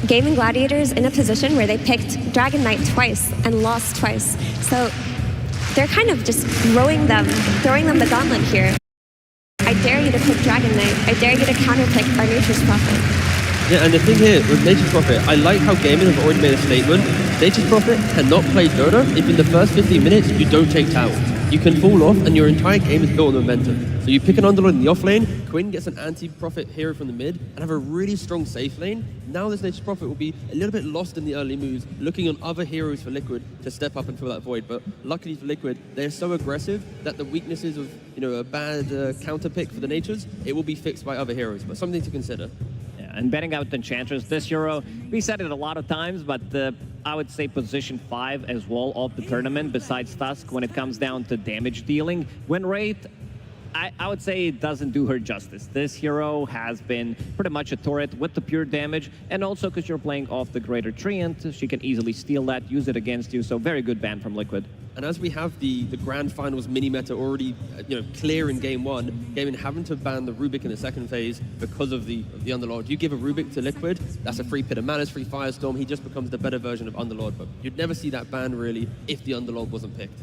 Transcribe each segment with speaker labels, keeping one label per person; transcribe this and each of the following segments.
Speaker 1: Gaimin Gladiators in a position where they picked Dragon Knight twice and lost twice. So they're kind of just throwing them the gauntlet here. I dare you to pick Dragon Knight. I dare you to counterpick our Nature's Prophet.
Speaker 2: Yeah, and the thing here with Nature's Prophet, I like how Gaimin have already made a statement. Nature's Prophet cannot play Dota if in the first 15 minutes you don't take towers. You can fall off and your entire game is built on momentum. So you pick an underlord in the off lane, Quinn gets an anti-Prophet hero from the mid, and have a really strong safe lane. Now this Nature's Prophet will be a little bit lost in the early moves, looking on other heroes for Liquid to step up and fill that void. But luckily for Liquid, they're so aggressive that the weaknesses of a bad counter pick for the Natures, it will be fixed by other heroes, but something to consider.
Speaker 3: And betting out Enchantress, this hero, we said it a lot of times, but I would say position 5 as well of the tournament, besides Tusk, when it comes down to damage dealing. Win rate, I would say it doesn't do her justice. This hero has been pretty much a turret with the pure damage, and also because you're playing off the Greater Treant, she can easily steal that, use it against you, so very good ban from Liquid.
Speaker 2: And as we have the Grand Finals mini-meta already clear in Game 1, Gaimin having to ban the Rubik in the second phase because of the Underlord. You give a Rubik to Liquid, that's a free Pit of Mana's, free Firestorm, he just becomes the better version of Underlord, but you'd never see that ban really if the Underlord wasn't picked.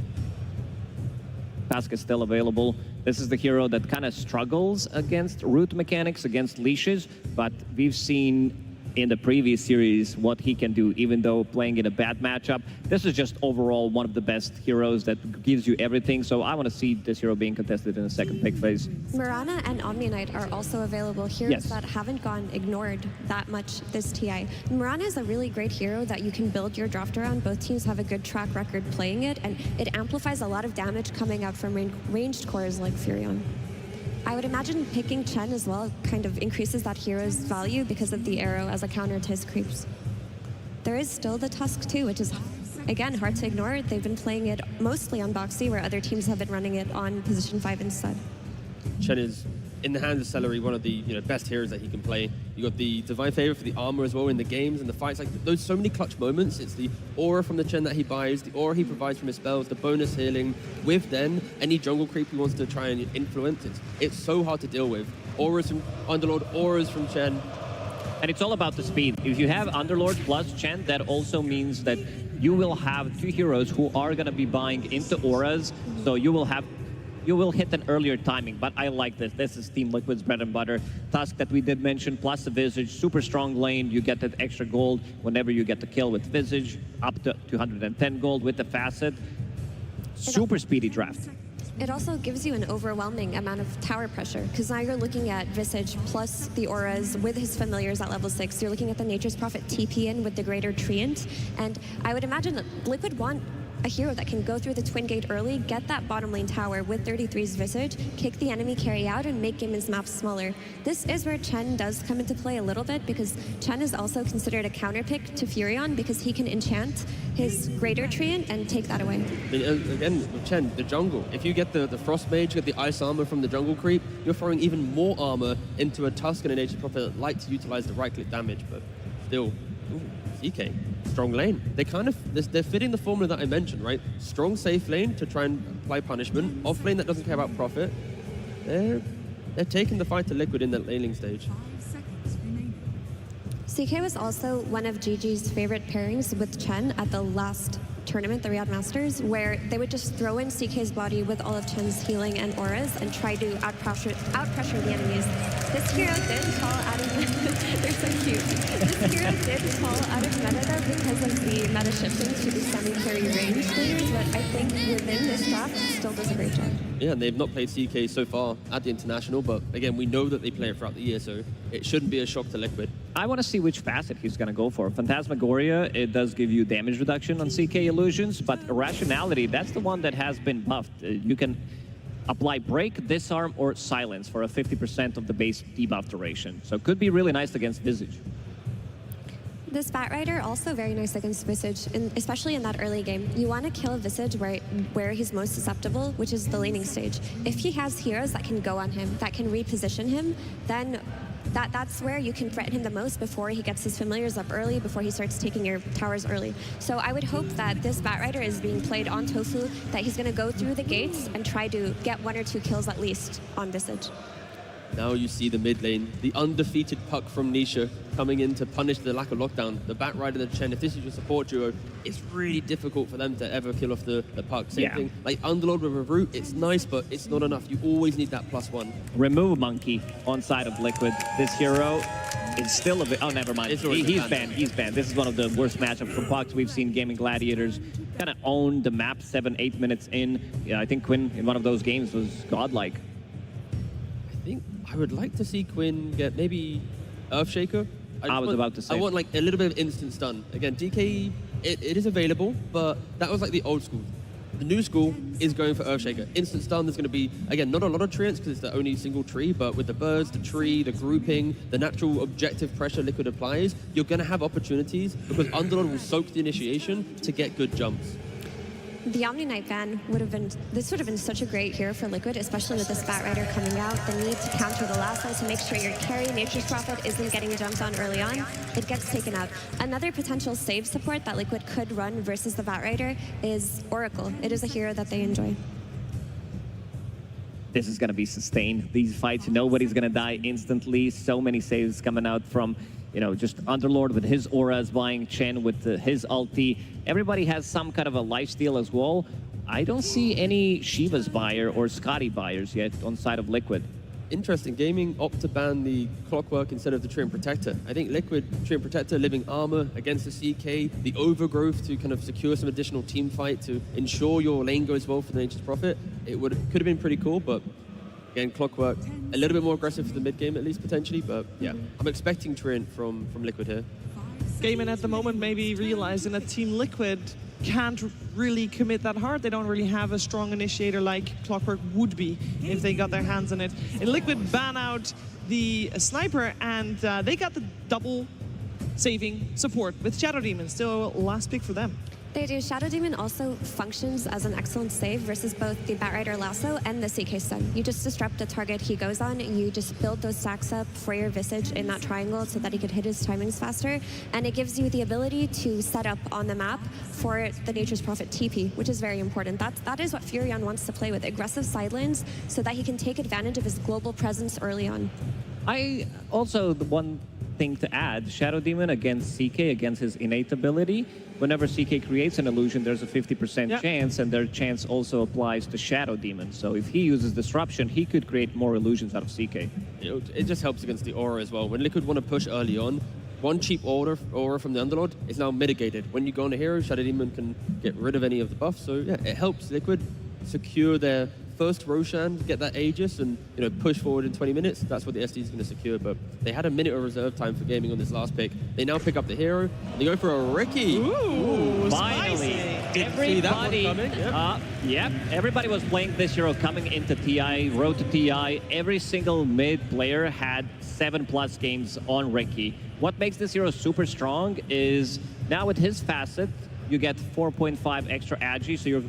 Speaker 3: Tusk is still available. This is the hero that kind of struggles against root mechanics, against leashes, but we've seen in the previous series what he can do, even though playing in a bad matchup. This is just overall one of the best heroes that gives you everything, so I want to see this hero being contested in the second pick phase.
Speaker 1: Mirana and Omni Knight are also available heroes that haven't gone ignored that much this TI. Mirana is a really great hero that you can build your draft around. Both teams have a good track record playing it, and it amplifies a lot of damage coming out from ranged cores like Furion. I would imagine picking Chen as well kind of increases that hero's value because of the arrow as a counter to his creeps. There is still the Tusk too, which is, again, hard to ignore. They've been playing it mostly on Boxy, where other teams have been running it on position 5 instead.
Speaker 2: Chen is, in the hands of Celery, one of the best heroes that he can play. You got the Divine Favor for the armor as well in the games and the fights. Like those so many clutch moments. It's the aura from the Chen that he buys, the aura he provides from his spells, the bonus healing. With then any jungle creep he wants to try and influence. It's so hard to deal with. Auras from Underlord, auras from Chen.
Speaker 3: And it's all about the speed. If you have Underlord plus Chen, that also means that you will have two heroes who are going to be buying into auras. So you will hit an earlier timing, but I like this. This is Team Liquid's bread and butter. Tusk that we did mention, plus the Visage, super strong lane. You get that extra gold whenever you get the kill with Visage, up to 210 gold with the Facet. Super speedy draft.
Speaker 1: It also gives you an overwhelming amount of tower pressure, because now you're looking at Visage plus the auras with his familiars at level 6. You're looking at the Nature's Prophet TP in with the Greater Treant, and I would imagine that Liquid want a hero that can go through the Twin Gate early, get that bottom lane tower with 33's Visage, kick the enemy carry out, and make Gaimin's maps smaller. This is where Chen does come into play a little bit, because Chen is also considered a counter pick to Furion, because he can enchant his Greater Treant and take that away.
Speaker 2: Again, with Chen, the jungle, if you get the Frost Mage, get the Ice Armor from the jungle creep, you're throwing even more armor into a Tusk and a Nature's Prophet that like to utilize the right-click damage, but still, CK. Strong lane. They're fitting the formula that I mentioned, right? Strong safe lane to try and apply punishment. Off lane that doesn't care about profit. They're taking the fight to Liquid in that laning stage.
Speaker 1: CK was also one of GG's favorite pairings with Chen at the last tournament, the Riyadh Masters, where they would just throw in CK's body with all of Chen's healing and auras and try to out-pressure the enemies. This hero did fall out of they're so cute. This hero did fall out of meta though because of the meta shifting to the semi-carry range players, but I think within this draft still does a great job.
Speaker 2: Yeah, and they've not played CK so far at the International, but again, we know that they play it throughout the year, so it shouldn't be a shock to Liquid.
Speaker 3: I want to see which facet he's going to go for. Phantasmagoria, it does give you damage reduction on CK illusions, but Irrationality, that's the one that has been buffed. You can apply Break, Disarm, or Silence for a 50% of the base debuff duration. So it could be really nice against Visage.
Speaker 1: This Batrider also very nice against Visage, especially in that early game. You want to kill Visage where he's most susceptible, which is the laning stage. If he has heroes that can go on him, that can reposition him, then that's where you can threaten him the most before he gets his familiars up early, before he starts taking your towers early. So I would hope that this Batrider is being played on Tofu, that he's going to go through the gates and try to get 1 or 2 kills at least on Visage.
Speaker 2: Now you see the mid lane, the undefeated puck from Nisha coming in to punish the lack of lockdown. The Bat Rider and the Chen, if this is your support duo, it's really difficult for them to ever kill off the puck. Same thing, like Underlord with a root, it's nice, but it's not enough. You always need that +1.
Speaker 3: Remove Monkey on side of Liquid. This hero is still a bit... Oh, never mind. He's banned. He's banned. This is one of the worst matchups for pucks. We've seen Gaimin Gladiators kind of own the map 7-8 minutes in. Yeah, I think Quinn in one of those games was godlike.
Speaker 2: I think I would like to see Quinn get maybe Earthshaker.
Speaker 3: I was about to say.
Speaker 2: I want like a little bit of instant stun. Again, DK, it is available, but that was like the old school. The new school is going for Earthshaker. Instant stun, there's going to be, again, not a lot of treants because it's the only single tree, but with the birds, the tree, the grouping, the natural objective pressure Liquid applies, you're going to have opportunities because Underlord will soak the initiation to get good jumps.
Speaker 1: The Omni Knight ban would have been such a great hero for Liquid, especially with this Bat Rider coming out. The need to counter the lasso to make sure your carry Nature's Prophet isn't getting jumped on early on, it gets taken out. Another potential save support that Liquid could run versus the Bat Rider is Oracle. It is a hero that they enjoy.
Speaker 3: This is going to be sustained. These fights, nobody's going to die instantly. So many saves coming out from, you know, just Underlord with his auras, buying Chen with his ulti. Everybody has some kind of a lifesteal as well. I don't see any Shiva's buyer or Scotty buyers yet on side of Liquid.
Speaker 2: Interesting. Gaming opt to ban the Clockwork instead of the Treant Protector. I think Liquid, Treant Protector, living armor against the CK, the overgrowth to kind of secure some additional team fight to ensure your lane goes well for the Nature's Prophet. Could have been pretty cool, but again, Clockwork, a little bit more aggressive for the mid game at least potentially, but yeah, I'm expecting Treant from Liquid here.
Speaker 4: Gaimin at the moment maybe realizing that Team Liquid can't really commit that hard. They don't really have a strong initiator like Clockwork would be if they got their hands on it. And Liquid ban out the sniper, and they got the double saving support with Shadow Demon. Still last pick for them.
Speaker 1: They do. Shadow Demon also functions as an excellent save versus both the Bat Rider Lasso and the CK Stun. You just disrupt the target he goes on, you just build those stacks up for your Visage in that triangle so that he could hit his timings faster, and it gives you the ability to set up on the map for the Nature's Prophet TP, which is very important. That is what Furion wants to play with, aggressive side lanes so that he can take advantage of his global presence early on.
Speaker 3: I also, the one thing to add, Shadow Demon against CK, against his innate ability, whenever CK creates an illusion, there's a 50% chance, and their chance also applies to Shadow Demon. So if he uses Disruption, he could create more illusions out of CK.
Speaker 2: It just helps against the aura as well. When Liquid want to push early on, one cheap aura from the Underlord is now mitigated. When you go on a hero, Shadow Demon can get rid of any of the buffs. So yeah, it helps Liquid secure their first Roshan, get that Aegis, and push forward in 20 minutes. That's what the SD is going to secure. But they had a minute of reserve time for Gaming on this last pick. They now pick up the hero, and they go for a Ricky.
Speaker 4: Ooh,
Speaker 3: finally!
Speaker 2: Everybody,
Speaker 3: everybody was playing this hero coming into TI, road to TI. Every single mid player had 7+ games on Ricky. What makes this hero super strong is now with his facet, you get 4.5 extra agi, so you're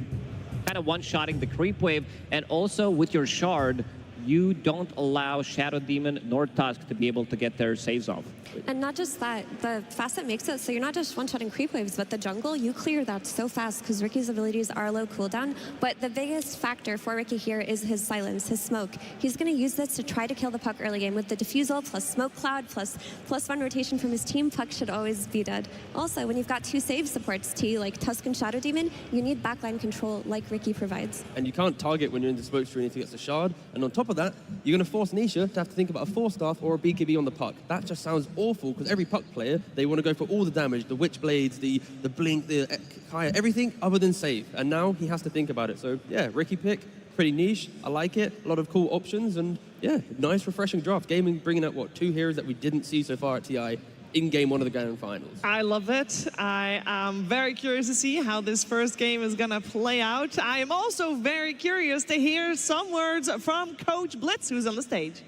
Speaker 3: kind of one-shotting the creep wave, and also with your shard, you don't allow Shadow Demon nor Tusk to be able to get their saves off.
Speaker 1: And not just that, the facet makes it so you're not just one-shotting creep waves, but the jungle, you clear that so fast because Ricky's abilities are low cooldown. But the biggest factor for Ricky here is his silence, his smoke. He's going to use this to try to kill the puck early game with the diffusal plus smoke cloud plus +1 rotation from his team. Puck should always be dead. Also, when you've got 2 save supports, T, like Tusk and Shadow Demon, you need backline control like Ricky provides.
Speaker 2: And you can't target when you're in the smoke screen if you get the shard. And on top of that, you're going to force Nisha to have to think about a 4-staff or a BKB on the puck. That just sounds awful because every puck player, they want to go for all the damage, the Witch Blades, the Blink, the Kaya, everything other than save. And now he has to think about it. So yeah, Ricky pick, pretty niche. I like it. A lot of cool options. And yeah, nice, refreshing draft. Gaming bringing out, 2 heroes that we didn't see so far at TI in game 1 of the Grand Finals.
Speaker 4: I love it. I am very curious to see how this first game is going to play out. I am also very curious to hear some words from Coach Blitz, who's on the stage.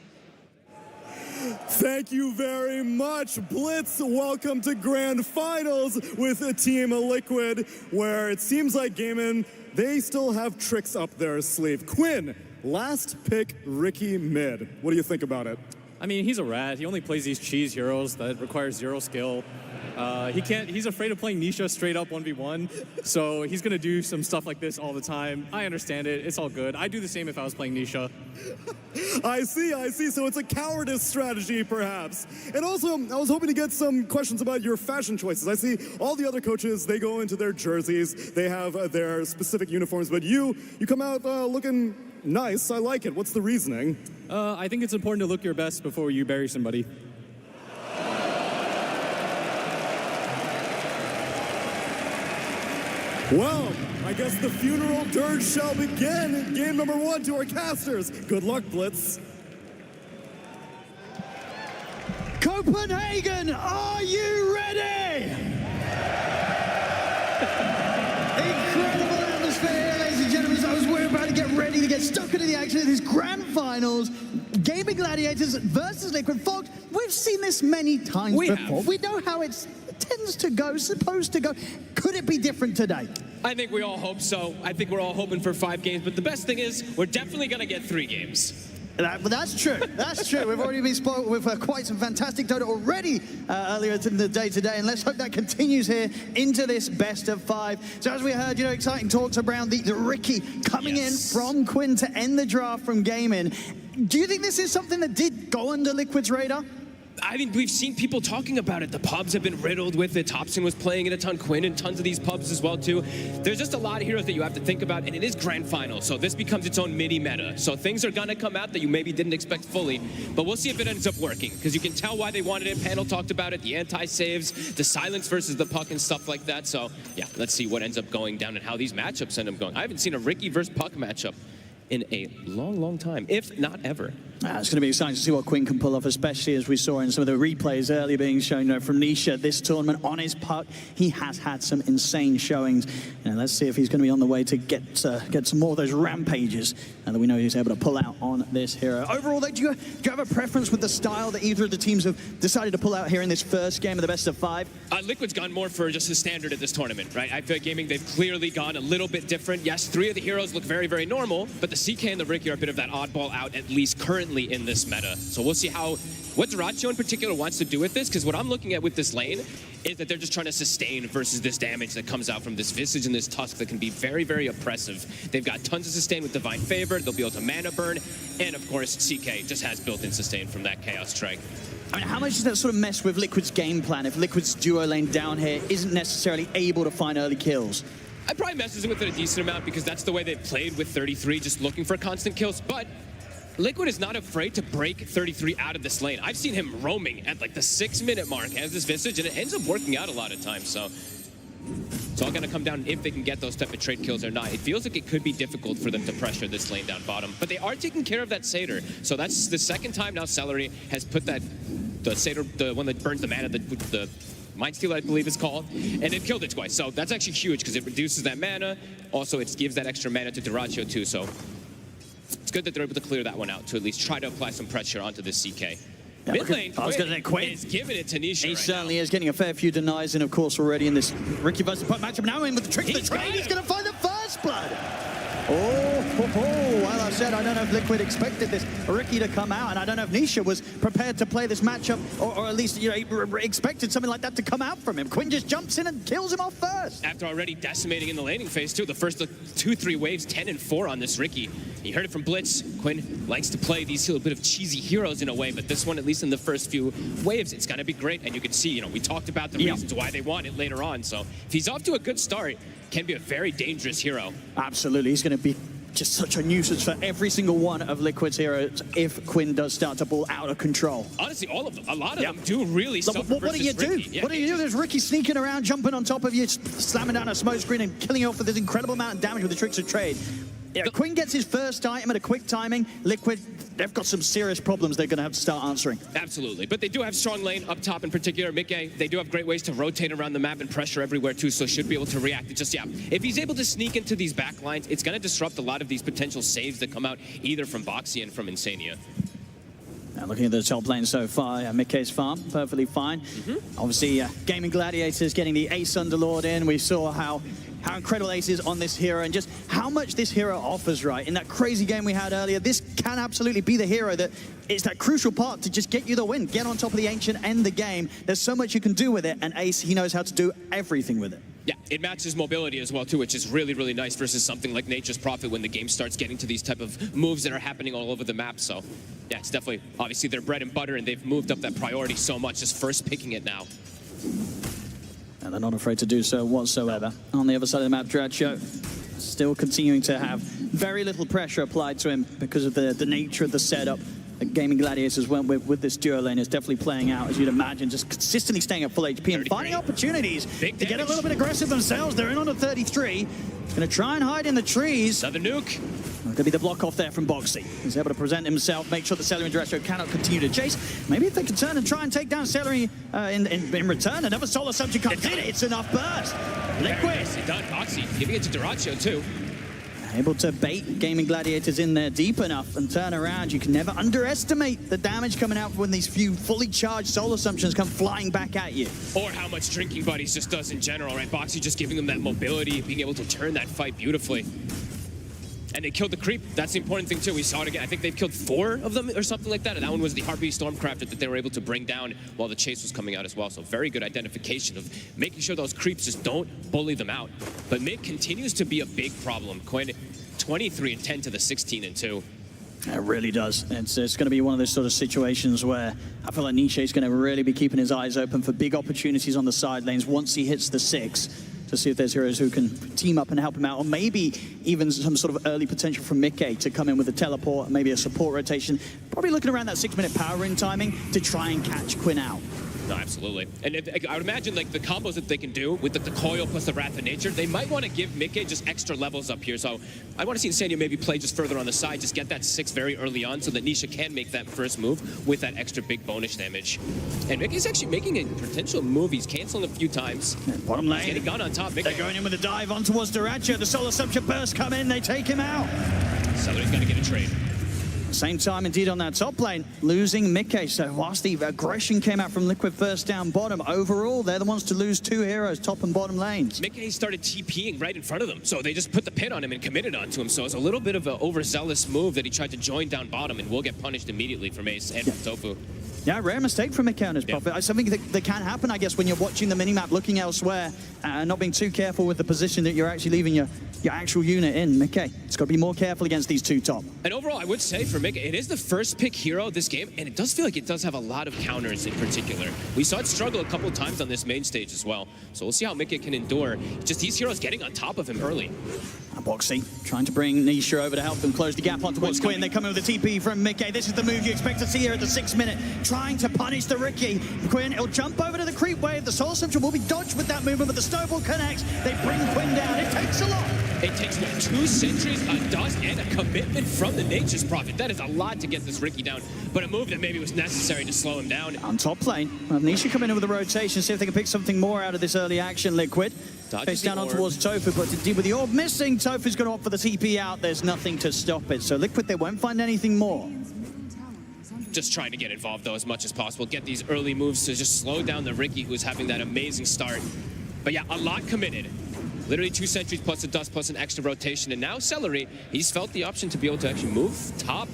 Speaker 5: Thank you very much, Blitz. Welcome to Grand Finals with Team Liquid, where it seems like Gaimin, they still have tricks up their sleeve. Quinn, last pick, Ricky mid. What do you think about it?
Speaker 6: I mean, he's a rat. He only plays these cheese heroes that require 0 skill. He's afraid of playing Nisha straight up 1v1, so he's gonna do some stuff like this all the time. I understand it. It's all good. I'd do the same if I was playing Nisha.
Speaker 5: I see. So it's a cowardice strategy, perhaps. And also, I was hoping to get some questions about your fashion choices. I see all the other coaches, they go into their jerseys, they have their specific uniforms, but you come out looking nice. I like it. What's the reasoning?
Speaker 6: I think it's important to look your best before you bury somebody.
Speaker 5: Well, I guess the funeral dirge shall begin. Game number 1 to our casters. Good luck, Blitz.
Speaker 7: Copenhagen, are you ready? Incredible atmosphere here, ladies and gentlemen. So as we're about to get ready to get stuck into the action of this grand finals, Gaimin Gladiators versus Liquid. Folks, we've seen this many times before. We know how it tends to go, supposed to go. Could it be different today?
Speaker 8: I think we all hope so. I think we're all hoping for 5 games, but the best thing is we're definitely going to get 3 games.
Speaker 7: But that's true. That's true. We've already been spoiled with quite some fantastic Dota already earlier in the day today, and let's hope that continues here into this best of 5. So as we heard, exciting talks around the Ricky coming in from Quinn to end the draft from Gaimin. Do you think this is something that did go under Liquid's radar?
Speaker 8: I mean, we've seen people talking about it. The pubs have been riddled with it. Topson was playing it a ton, Quinn, and tons of these pubs as well, too. There's just a lot of heroes that you have to think about, and it is grand final, so this becomes its own mini meta. So things are gonna come out that you maybe didn't expect fully, but we'll see if it ends up working, because you can tell why they wanted it. Panel talked about it, the anti-saves, the silence versus the puck and stuff like that. So, yeah, let's see what ends up going down and how these matchups end up going. I haven't seen a Ricky versus puck matchup in a long, long time, if not ever.
Speaker 7: It's going to be exciting to see what Quinn can pull off, especially as we saw in some of the replays earlier being shown from Nisha this tournament on his puck. He has had some insane showings. Let's see if he's going to be on the way to get some more of those rampages that we know he's able to pull out on this hero. Overall, though, do you have a preference with the style that either of the teams have decided to pull out here in this first game of the best of 5?
Speaker 8: Liquid's gone more for just the standard at this tournament, right? I feel like Gaimin, they've clearly gone a little bit different. Yes, 3 of the heroes look very, very normal, but the CK and the Ricky are a bit of that oddball out, at least currently in this meta. So we'll see what Duracio in particular wants to do with this, because what I'm looking at with this lane is that they're just trying to sustain versus this damage that comes out from this Visage and this Tusk that can be very, very oppressive. They've got tons of sustain with Divine Favor, they'll be able to mana burn, and of course CK just has built-in sustain from that Chaos Strike.
Speaker 7: I mean, how much does that sort of mess with Liquid's game plan if Liquid's duo lane down here isn't necessarily able to find early kills?
Speaker 8: I probably messes with it a decent amount because that's the way they've played with 33, just looking for constant kills, but Liquid is not afraid to break 33 out of this lane. I've seen him roaming at like the 6-minute mark as this Visage, and it ends up working out a lot of times, so it's all gonna come down if they can get those type of trade kills or not. It feels like it could be difficult for them to pressure this lane down bottom, but they are taking care of that Satyr, so that's the second time now Celery has put the Satyr, the one that burns the mana, the Mind Steal, I believe it's called, and it killed it twice, so that's actually huge because it reduces that mana. Also, it gives that extra mana to Duracio too, so it's good that they're able to clear that one out to at least try to apply some pressure onto this CK. Mid lane, Quinn is giving it to Nisha.
Speaker 7: He certainly is getting a fair few denies, and of course already in this Ricky versus Puck matchup. Now in with the trick of the trade, he's going to find the first blood. Well, I said, I don't know if Liquid expected this Ricky to come out, and I don't know if Nisha was prepared to play this matchup, or at least expected something like that to come out from him. Quinn just jumps in and kills him off first.
Speaker 8: After already decimating in the laning phase too, the first 2-3 waves, 10 and 4 on this Ricky. You heard it from Blitz. Quinn likes to play these little bit of cheesy heroes in a way, but this one, at least in the first few waves, it's gonna be great. And you can see, we talked about the reasons why they want it later on. So if he's off to a good start, can be a very dangerous hero.
Speaker 7: Absolutely, he's going to be just such a nuisance for every single one of Liquid's heroes if Quinn does start to ball out of control.
Speaker 8: Honestly, all of them, a lot of them do really suffer.
Speaker 7: What do you do?
Speaker 8: Yeah,
Speaker 7: what do you do? There's Ricky sneaking around, jumping on top of you, slamming down a smoke screen and killing you off with this incredible amount of damage with the tricks of trade. Quinn gets his first item at a quick timing. Liquid, they've got some serious problems they're going to have to start answering.
Speaker 8: Absolutely, but they do have strong lane up top in particular. Mickey, they do have great ways to rotate around the map and pressure everywhere too, so should be able to react. It's just, if he's able to sneak into these back lines, it's going to disrupt a lot of these potential saves that come out either from Boxy and from Insania.
Speaker 7: Looking at the top lane so far, Mickey's farm, perfectly fine. Obviously, Gaimin Gladiators getting the Ace Underlord in. We saw how incredible Ace is on this hero and just how much this hero offers, right? In that crazy game we had earlier, this can absolutely be the hero that it's that crucial part to just get you the win, get on top of the Ancient, end the game. There's so much you can do with it, and Ace, he knows how to do everything with it.
Speaker 8: Yeah, it matches mobility as well, too, which is really, really nice versus something like Nature's Prophet when the game starts getting to these type of moves that are happening all over the map. So, yeah, it's definitely, obviously, their bread and butter, and they've moved up that priority so much, just first picking it now.
Speaker 7: And they're not afraid to do so whatsoever. On the other side of the map, Dracho still continuing to have very little pressure applied to him because of the nature of the setup that Gaimin Gladiators went with this duo lane is definitely playing out, as you'd imagine, just consistently staying at full HP and finding opportunities to get a little bit aggressive themselves. They're in on the 33. Going to try and hide in the trees.
Speaker 8: Another nuke.
Speaker 7: Going to be the block off there from Boxy. He's able to present himself, make sure the Celery and Dresho cannot continue to chase. Maybe if they can turn and try and take down Celery in return, another Solar Subject comes in. It's enough burst. Liquid.
Speaker 8: Nicely done, Boxy. Giving it to Duracho, too.
Speaker 7: Able to bait Gaimin Gladiators in there deep enough and turn around. You can never underestimate the damage coming out when these few fully charged Soul Assumptions come flying back at you.
Speaker 8: Or how much Drinking Buddies just does in general, right? Boxy just giving them that mobility, being able to turn that fight beautifully. And they killed the creep. That's the important thing, too. We saw it again. I think they've killed 4 of them or something like that. And that one was the Harpy Stormcrafter that they were able to bring down while the chase was coming out as well. So very good identification of making sure those creeps just don't bully them out. But mid continues to be a big problem. Quinn, 23 and 10 to the 16 and 2.
Speaker 7: It really does. It's going to be one of those sort of situations where I feel like Niche is going to really be keeping his eyes open for big opportunities on the side lanes once he hits the 6. To see if there's heroes who can team up and help him out, or maybe even some sort of early potential from Mickey to come in with a teleport and maybe a support rotation. Probably looking around that 6-minute power ring timing to try and catch Quinn out.
Speaker 8: No, absolutely. And I would imagine like the combos that they can do with the coil plus the Wrath of Nature, they might want to give Mickey just extra levels up here. So I want to see Insanio maybe play just further on the side, just get that 6 very early on so that Nisha can make that first move with that extra big bonus damage. And Mickey's actually making a potential move. He's canceling a few times.
Speaker 7: Bottom lane.
Speaker 8: He's getting gun on top. Mickey.
Speaker 7: They're going in with a dive on towards Duracho. The Solar Subject burst come in, they take him out.
Speaker 8: Celery's got to get a trade.
Speaker 7: Same time, indeed, on that top lane, losing Mickey. So whilst the aggression came out from Liquid first down bottom, overall, they're the ones to lose 2 heroes, top and bottom lanes.
Speaker 8: Mickey started TPing right in front of them, so they just put the pin on him and committed onto him. So it's a little bit of an overzealous move that he tried to join down bottom and will get punished immediately from Ace and from Tofu.
Speaker 7: Yeah, rare mistake from Mickey on his Prophet. It's something that can happen, I guess, when you're watching the minimap, looking elsewhere, and not being too careful with the position that you're actually leaving your actual unit in. Mickey, it's got to be more careful against these 2 top.
Speaker 8: And overall, I would say for Mickey, it is the first pick hero this game, and it does feel like it does have a lot of counters in particular. We saw it struggle a couple times on this main stage as well. So we'll see how Mickey can endure. Just these heroes getting on top of him early.
Speaker 7: Boxy trying to bring Nisha over to help them close the gap on towards Quinn. They come in with a TP from Mickey. This is the move you expect to see here at the 6-minute. Trying to punish the Ricky. Quinn, he'll jump over to the creep wave. The Soul Assumption will be dodged with that movement, but the snowball connects. They bring Quinn down. It takes a lot.
Speaker 8: It takes, what, 2 sentries, a dust, and a commitment from the Nature's Prophet. That is a lot to get this Ricky down, but a move that maybe was necessary to slow him down.
Speaker 7: On top lane, Nisha come in with a rotation, see if they can pick something more out of this early action, Liquid. Face down on towards Tofu, but indeed with the orb missing, Tofu's going to opt for the TP out. There's nothing to stop it. So Liquid, they won't find anything more.
Speaker 8: Just trying to get involved, though, as much as possible. Get these early moves to just slow down the Ricky, who's having that amazing start. But yeah, a lot committed. Literally 2 sentries plus a dust plus an extra rotation. And now Celery, he's felt the option to be able to actually move top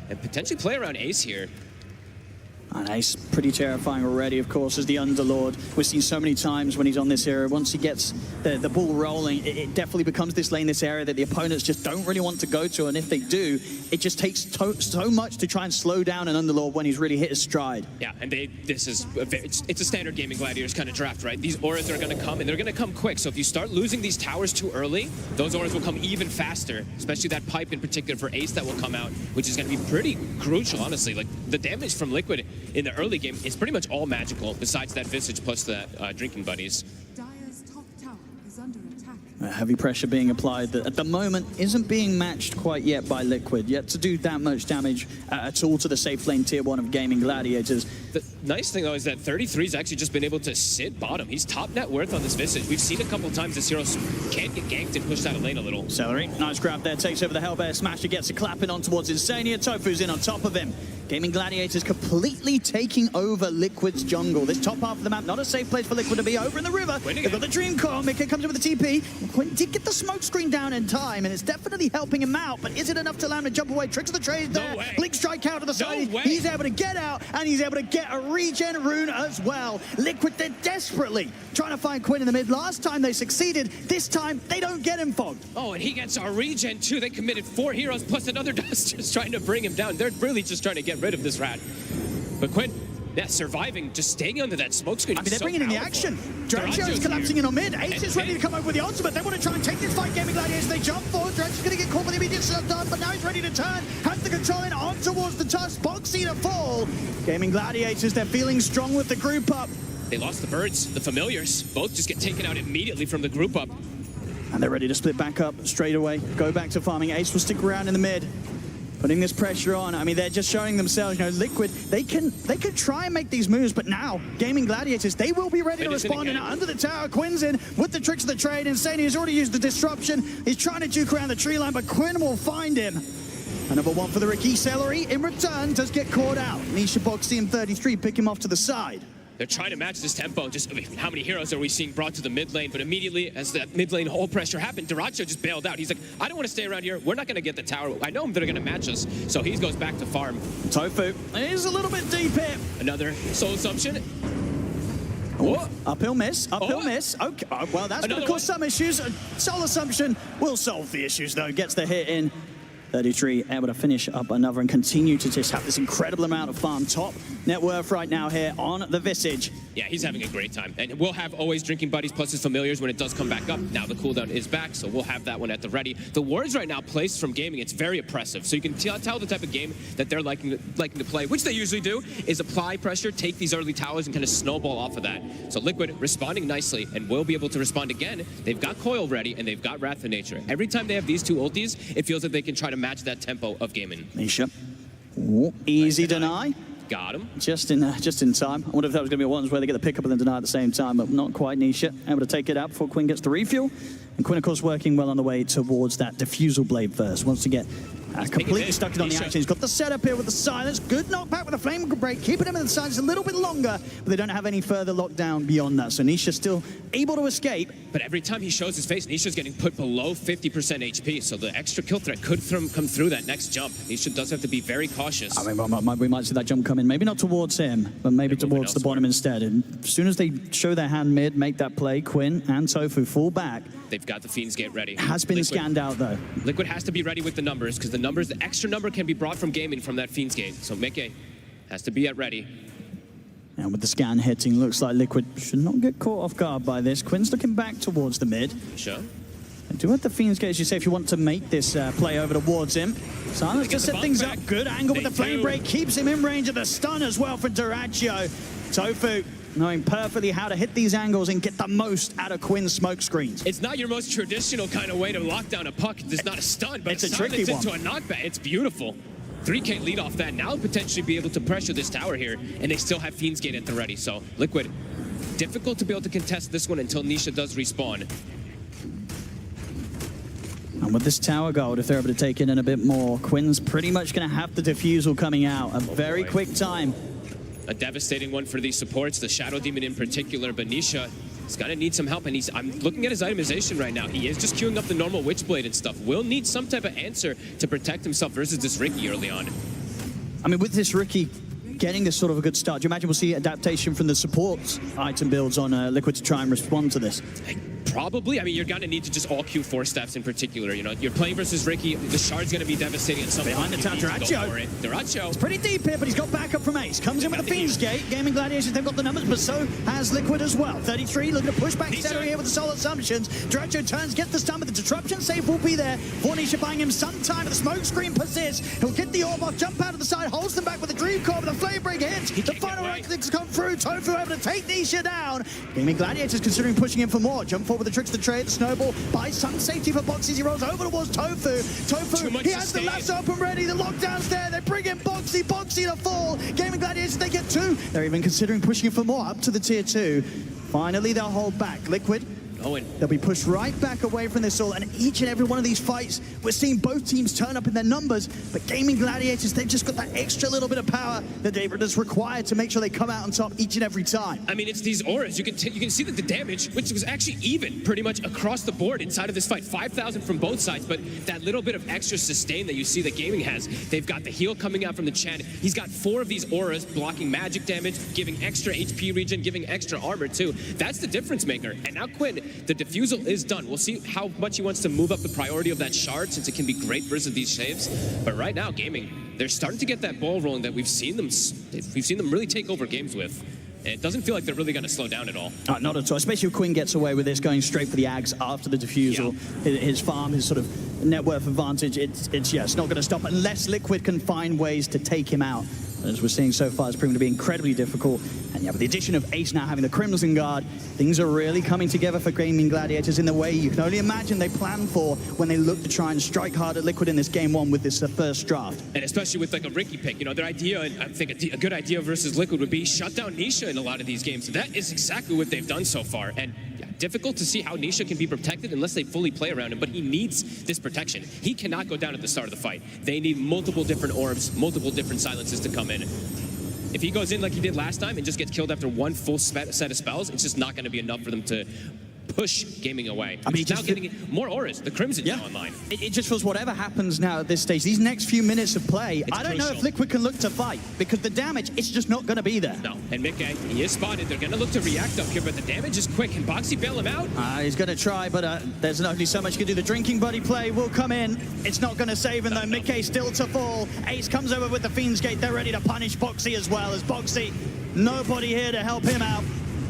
Speaker 8: and potentially play around Ace here.
Speaker 7: And Ace, pretty terrifying already, of course, as the Underlord. We've seen so many times when he's on this hero, once he gets the ball rolling, it definitely becomes this lane, this area that the opponents just don't really want to go to. And if they do, it just takes so much to try and slow down an Underlord when he's really hit his stride.
Speaker 8: Yeah, and it's a standard Gaimin Gladiators kind of draft, right? These auras are going to come, and they're going to come quick. So if you start losing these towers too early, those auras will come even faster, especially that pipe in particular for Ace that will come out, which is going to be pretty crucial, honestly. Like, the damage from Liquid in the early game is pretty much all magical, besides that Visage plus the Drinking Buddies.
Speaker 9: Dire's top tower is under attack.
Speaker 7: Heavy pressure being applied that at the moment isn't being matched quite yet by Liquid, yet to do that much damage at all to the safe lane tier 1 of Gaimin Gladiators.
Speaker 8: The nice thing, though, is that 33's actually just been able to sit bottom. He's top net worth on this Visage. We've seen a couple of times this hero can get ganked and pushed out of lane a little.
Speaker 7: Celery, nice grab there, takes over the Hellbear Smasher, gets a clapping on towards Insania. Tofu's in on top of him. Gaimin Gladiators completely taking over Liquid's jungle. This top half of the map, not a safe place for Liquid to be. Over in the river, they've got the Dream Core. Mika comes in with the TP. Quinn did get the smoke screen down in time, and it's definitely helping him out, but is it enough to allow him to jump away? Tricks of the trade there. Blink strike out to the side. He's able to get out, and he's able to get a regen rune as well. Liquid, they're desperately trying to find Quinn in the mid. Last time they succeeded. This time, they don't get him fogged.
Speaker 8: Oh, and he gets our regen too. They committed 4 heroes plus another Dust just trying to bring him down. They're really just trying to get rid of this rat. But Quinn, yeah, surviving, just staying under that smoke screen.
Speaker 7: I mean, they're bringing in the action. Draxio's collapsing in on mid. Ace is ready to come over with the ultimate. They want to try and take this fight. Gaimin Gladiators, they jump forward. Draxio's going to get caught with the immediate shutdown, but now he's ready to turn. Has the control in on towards the tusk. Boxy to fall. Gaimin Gladiators, they're feeling strong with the group up.
Speaker 8: They lost the birds, the familiars. Both just get taken out immediately from the group up.
Speaker 7: And they're ready to split back up straight away. Go back to farming. Ace will stick around in the mid. Putting this pressure on. I mean, they're just showing themselves, you know, Liquid, they can try and make these moves, but now, Gaimin Gladiators, they will be ready to respond. And under the tower, Quinn's in with the tricks of the trade. Insania has already used the disruption. He's trying to juke around the tree line, but Quinn will find him. Another one for the Ricky. Celery, in return, does get caught out. Nisha Boxy and 33 pick him off to the side.
Speaker 8: They're trying to match this tempo. Just, I mean, how many heroes are we seeing brought to the mid lane? But immediately, as that mid lane hole pressure happened, Duracho just bailed out. He's like, I don't want to stay around here. We're not going to get the tower. I know they're going to match us. So he goes back to farm.
Speaker 7: Tofu is a little bit deep here.
Speaker 8: Another soul assumption.
Speaker 7: Oh, uphill miss, miss. Okay, well, that's going to cause some issues. Soul assumption will solve the issues, though. Gets the hit in. 33 able to finish up another and continue to just have this incredible amount of farm. Top net worth right now here on the Visage.
Speaker 8: Yeah, he's having a great time. And we'll have always drinking buddies plus his familiars when it does come back up. Now the cooldown is back, so we'll have that one at the ready. The wards right now placed from Gaming, it's very oppressive. So you can tell the type of game that they're liking to play, which they usually do, is apply pressure, take these early towers, and kind of snowball off of that. So Liquid responding nicely, and will be able to respond again. They've got Coil ready, and they've got Wrath of Nature. Every time they have these two ultis, it feels like they can try to match that tempo of Gaimin.
Speaker 7: Nisha. Easy deny.
Speaker 8: Got him.
Speaker 7: Just in time. I wonder if that was going to be ones where they get the pickup and then deny at the same time, but not quite. Nisha able to take it out before Quinn gets the refuel. And Quinn, of course, working well on the way towards that diffusal blade first. Wants to get completely stuck in on the action. He's got the setup here with the silence. Good knockback with a flame break, keeping him in the silence a little bit longer, but they don't have any further lockdown beyond that. So Nisha still able to escape.
Speaker 8: But every time he shows his face, Nisha's getting put below 50% HP, so the extra kill threat could come through that next jump. Nisha does have to be very cautious.
Speaker 7: I mean, we might see that jump coming, maybe not towards him, but maybe towards the bottom instead. And as soon as they show their hand mid, make that play, Quinn and Tofu fall back.
Speaker 8: They've got the Fiend's Gate ready.
Speaker 7: Has been scanned out, though.
Speaker 8: Liquid has to be ready with the numbers, because the extra number can be brought from Gaming from that Fiend's Gate. So Mickey has to be at ready.
Speaker 7: And with the scan hitting, looks like Liquid should not get caught off guard by this. Quinn's looking back towards the mid.
Speaker 8: Sure.
Speaker 7: And do have the Fiend's Gate, as you say, if you want to make this play over towards him. Silence just set things up. Good angle with the flame break. Keeps him in range of the stun as well for Duracho. Tofu knowing perfectly how to hit these angles and get the most out of Quinn's smoke screens.
Speaker 8: It's not your most traditional kind of way to lock down a puck. It's not a stun, but
Speaker 7: it's a tricky one.
Speaker 8: Into a knockback. It's beautiful. 3K lead off that. Now potentially be able to pressure this tower here, and they still have Fiend's Gate at the ready. So Liquid, difficult to be able to contest this one until Nisha does respawn.
Speaker 7: And with this tower gold, if they're able to take in a bit more, Quinn's pretty much going to have the diffusal coming out. A very quick time.
Speaker 8: A devastating one for these supports, the Shadow Demon in particular, but Nisha is going to need some help, and I'm looking at his itemization right now. He is just queuing up the normal Witchblade and stuff. Will need some type of answer to protect himself versus this Ricky early on.
Speaker 7: I mean, with this Ricky getting this sort of a good start, do you imagine we'll see adaptation from the supports item builds on Liquid to try and respond to this?
Speaker 8: Probably. I mean, you're going to need to just all queue 4 steps in particular. You know, you're playing versus Ricky. The shard's going to be devastating at some point.
Speaker 7: Behind the tower,
Speaker 8: Duracho.
Speaker 7: It's pretty deep here, but he's got backup from Ace. Comes in with the Fiend's Gate. Gaimin Gladiators, they've got the numbers, but so has Liquid as well. 33 looking to push back Celery here with the Soul Assumptions. Duracho turns, gets the stun, but the disruption save will be there. Nisha buying him some time, but the smoke screen persists. He'll get the orb off, jump out of the side, holds them back with the Dream Core, but the flame break hits. The final rank things come through. Tofu able to take Nisha down. Gaimin Gladiators considering pushing in for more. Jump forward forward with the tricks of the trade. The snowball buys some safety for Boxy. He rolls over towards Tofu. Tofu, he has the lasso up and ready. The lockdown's there. They bring in Boxy. Boxy to fall. Gaimin Gladiators, they get 2. They're even considering pushing it for more up to the tier 2. Finally, they'll hold back. Liquid, they'll be pushed right back away from this all, and each and every one of these fights, we're seeing both teams turn up in their numbers, but Gaimin Gladiators, they've just got that extra little bit of power that is required to make sure they come out on top each and every time.
Speaker 8: I mean, it's these auras. You can see that the damage, which was actually even pretty much across the board inside of this fight, 5,000 from both sides, but that little bit of extra sustain that you see that Gaimin has, they've got the heal coming out from the Chen. He's got 4 of these auras blocking magic damage, giving extra HP regen, giving extra armor too. That's the difference maker. And now Quinn, the defusal is done. We'll see how much he wants to move up the priority of that shard, since it can be great versus these shaves. But right now, Gaimin, they're starting to get that ball rolling that we've seen them really take over games with. And it doesn't feel like they're really going to slow down at all.
Speaker 7: Not at all, especially if Quinn gets away with this, going straight for the Ags after the defusal. Yeah. His farm, his sort of net worth advantage, it's not going to stop unless Liquid can find ways to take him out. As we're seeing so far, it's proven to be incredibly difficult. And yeah, with the addition of Ace now having the Crimson Guard, things are really coming together for Gaimin Gladiators in the way you can only imagine they plan for when they look to try and strike hard at Liquid in this game 1 with this first draft.
Speaker 8: And especially with like a Ricky pick, you know, their idea, and I think a good idea versus Liquid would be shut down Nisha in a lot of these games. That is exactly what they've done so far. And difficult to see how Nisha can be protected unless they fully play around him, but he needs this protection. He cannot go down at the start of the fight. They need multiple different orbs, multiple different silences to come in. If he goes in like he did last time and just gets killed after 1 full set of spells, it's just not going to be enough for them to push Gaimin away. I mean, he's now getting more auras. The Crimson now online.
Speaker 7: It just feels whatever happens now at this stage, these next few minutes of play, I don't know if Liquid can look to fight, because the damage, it's just not going to be there.
Speaker 8: No, and Mickey, he is spotted. They're going to look to react up here, but the damage is quick. Can Boxy bail him out?
Speaker 7: He's going to try, but there's only so much he can do. The drinking buddy play will come in. It's not going to save him, though. Mickey still to fall. Ace comes over with the Fiend's Gate. They're ready to punish Boxy as well. As Boxy, nobody here to help him out.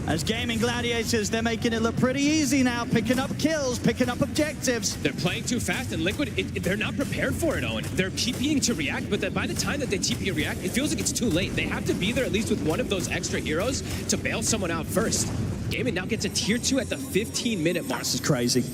Speaker 7: As Gaimin Gladiators, they're making it look pretty easy now, picking up kills, picking up objectives.
Speaker 8: They're playing too fast, and Liquid, they're not prepared for it, Owen. They're TPing to react, but by the time that they TP to react, it feels like it's too late. They have to be there at least with one of those extra heroes to bail someone out first. Gaimin now gets a tier 2 at the 15-minute mark.
Speaker 7: This is crazy.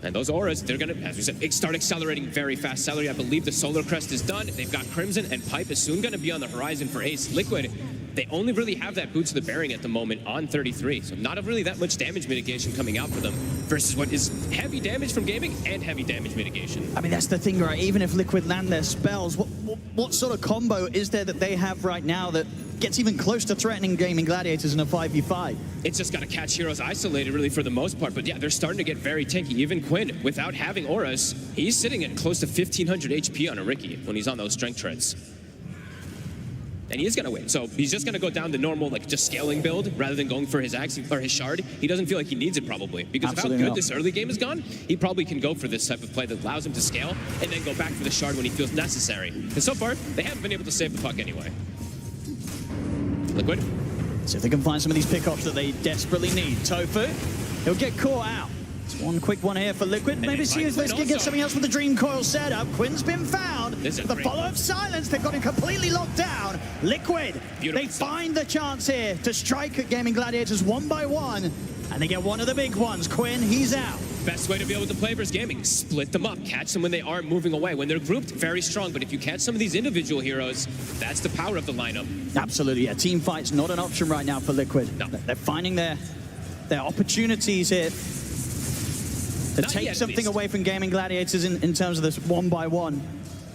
Speaker 8: And those auras, they're going to, as we said, start accelerating very fast. Celery, I believe the Solar Crest is done. They've got Crimson, and Pipe is soon going to be on the horizon for Ace. Liquid, they only really have that Boots of the Bearing at the moment on 33, so not really that much damage mitigation coming out for them versus what is heavy damage from Gaimin and heavy damage mitigation.
Speaker 7: I mean, that's the thing, right? Even if Liquid land their spells, what sort of combo is there that they have right now that gets even close to threatening Gaimin Gladiators in a 5v5?
Speaker 8: It's just got to catch heroes isolated, really, for the most part. But yeah, they're starting to get very tanky. Even Quinn, without having auras, he's sitting at close to 1,500 HP on a Ricky when he's on those strength treads. And he is going to win. So he's just going to go down the normal, like, just scaling build rather than going for his axe or his shard. He doesn't feel like he needs it, probably. Because of how good this early game has gone, he probably can go for this type of play that allows him to scale and then go back for the shard when he feels necessary. And so far, they haven't been able to save the puck anyway. Liquid.
Speaker 7: See if they can find some of these pickoffs that they desperately need. Tofu, he'll get caught out. It's one quick one here for Liquid. Maybe see if they can get something else with the Dream Coil setup. Quinn's been found. The follow-up silence, they've got him completely locked down. Liquid, they find the chance here to strike at Gaimin Gladiators 1 by 1. And they get one of the big ones. Quinn, he's out.
Speaker 8: Best way to be able to play versus Gaimin, split them up. Catch them when they aren't moving away. When they're grouped, very strong. But if you catch some of these individual heroes, that's the power of the lineup.
Speaker 7: Absolutely, yeah. Team fight's not an option right now for Liquid. No. They're finding their opportunities here to take something away from Gaimin Gladiators in terms of this 1 by 1.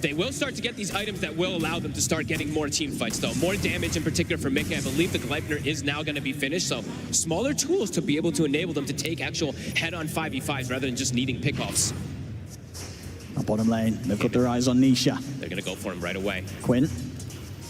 Speaker 8: They will start to get these items that will allow them to start getting more team fights, though. More damage in particular for Mickey. I believe the Gleipnir is now going to be finished, so smaller tools to be able to enable them to take actual head-on 5v5s rather than just needing pickoffs.
Speaker 7: Bottom lane, they've got their eyes on Nisha.
Speaker 8: They're going to go for him right away.
Speaker 7: Quinn,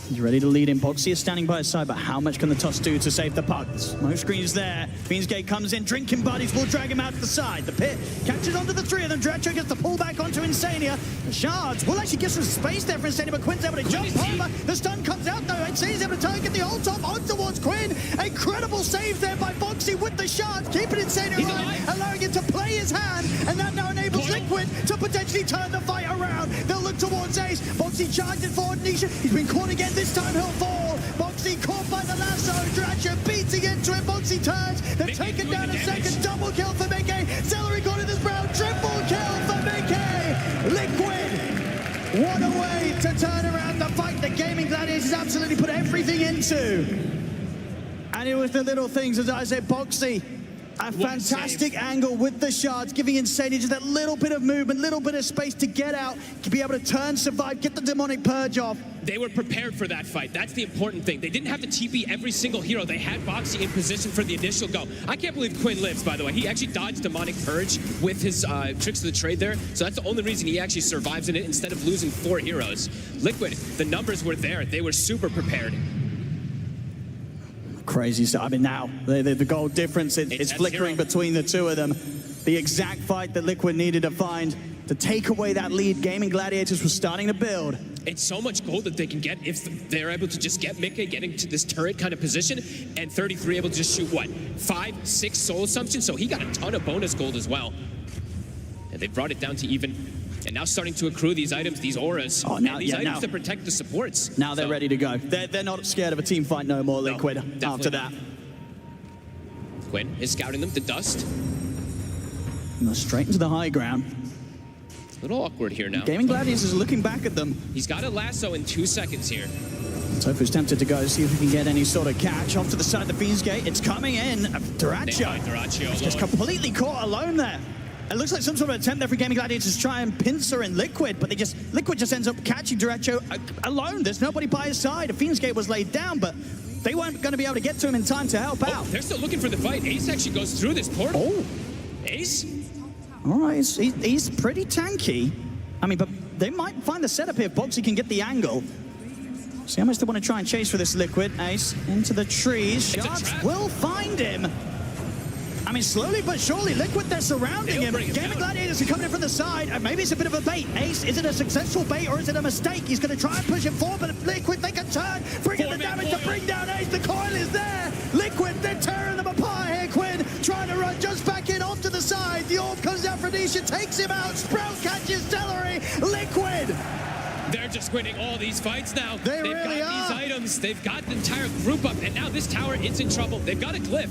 Speaker 7: he's ready to lead in. Boxy is standing by his side, but how much can the Tusk do to save the puck? Smoke screen's there. Fiend's Gate comes in. Drinking Buddies will drag him out to the side. The pit catches onto the 3 of them. Dretcher gets the pull back onto Insania. The shards will actually get some space there for Insania, but Quinn's able to jump over. The stun comes out, though. Insania's able to target the ult top on towards Quinn. Incredible save there by Boxy with the shards, keeping Insania alive, allowing him to play his hand, and that now enables Liquid to potentially turn the fight around. They'll look towards Ace. Boxy charging forward. Nisha, he's been caught again. This time he'll fall. Boxy Boxy caught by the lasso. Dratcher beating into it. Boxy turns. They've taken down a second. Double kill for Mickey. Celery got in this round. Triple kill for Mickey. Liquid. What a way to turn around the fight that Gaimin Gladiators absolutely put everything into. And it was the little things, as I said, Boxy. A fantastic angle with the shards, giving Insane just that little bit of movement, little bit of space to get out, to be able to turn, survive, get the demonic purge off.
Speaker 8: They were prepared for that fight. That's the important thing. They didn't have to TP every single hero. They had Boxy in position for the initial go. I can't believe Quinn lives, by the way. He actually dodged demonic purge with his tricks of the trade there. So that's the only reason he actually survives in it instead of losing 4 heroes. Liquid, the numbers were there. They were super prepared.
Speaker 7: Crazy stuff. I mean, now the goal difference is flickering between the two of them. The exact fight that Liquid needed to find to take away that lead. Gaimin Gladiators was starting to build.
Speaker 8: It's so much gold that they can get if they're able to just get Mickey getting to this turret kind of position, and 33 able to just shoot, what, 5, 6 soul assumptions? So he got a ton of bonus gold as well. And they brought it down to even. And now starting to accrue these items, these auras, and these items to protect the supports.
Speaker 7: Now they're ready to go. They're not scared of a team fight no more, Liquid, after that.
Speaker 8: Quinn is scouting them to dust.
Speaker 7: Straight into the high ground.
Speaker 8: A little awkward here now.
Speaker 7: Gaimin Gladiators is looking back at them.
Speaker 8: He's got a lasso in 2 seconds here.
Speaker 7: Tofu's tempted to go see if he can get any sort of catch. Off to the side of the Fiend's Gate. It's coming in. Duracho. Just completely caught alone there. It looks like some sort of attempt there for Gaimin Gladiators to try and pincer in Liquid, but Liquid just ends up catching Duracho alone. There's nobody by his side. A Fiend's Gate was laid down, but they weren't going to be able to get to him in time to help out.
Speaker 8: They're still looking for the fight. Ace actually goes through this portal.
Speaker 7: Oh.
Speaker 8: Ace?
Speaker 7: All right, he's pretty tanky. I mean, but they might find the setup here if Boxy can get the angle. See how much they want to try and chase for this Liquid. Ace into the trees. Shards will find him. I mean, slowly but surely, Liquid, they're surrounding him. Gaimin Gladiators are coming in from the side, and maybe it's a bit of a bait. Ace, is it a successful bait, or is it a mistake? He's going to try and push him forward, but Liquid, they can turn, bring in the damage to bring down Ace. The coil is there. Liquid, they're tearing them apart here. Quinn trying to run just back in onto the side. The orb comes down for Nisha, takes him out. Sprout catches Celery. Liquid.
Speaker 8: They're just winning all these fights now.
Speaker 7: They've really
Speaker 8: got these items. They've got the entire group up, and now this tower is in trouble. They've got a glyph.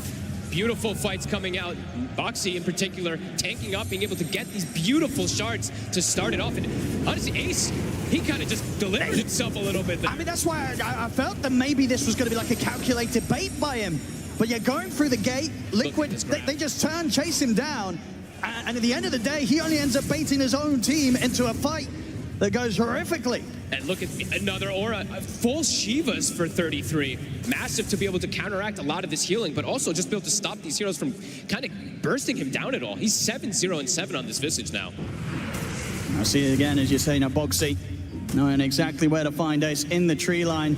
Speaker 8: Beautiful fights coming out. Boxy in particular tanking up, being able to get these beautiful shards to start it off. And honestly, Ace, he kind of just delivered himself a little bit there.
Speaker 7: I mean, that's why I felt that maybe this was going to be like a calculated bait by him. But yeah, going through the gate, Liquid, they just turn, chase him down. And at the end of the day, he only ends up baiting his own team into a fight that goes horrifically.
Speaker 8: And look at another aura, full Shivas for 33. Massive to be able to counteract a lot of this healing, but also just be able to stop these heroes from kind of bursting him down at all. He's 7-0-7 on this Visage now.
Speaker 7: I see it again, as you say, now Boxy knowing exactly where to find Ace in the tree line.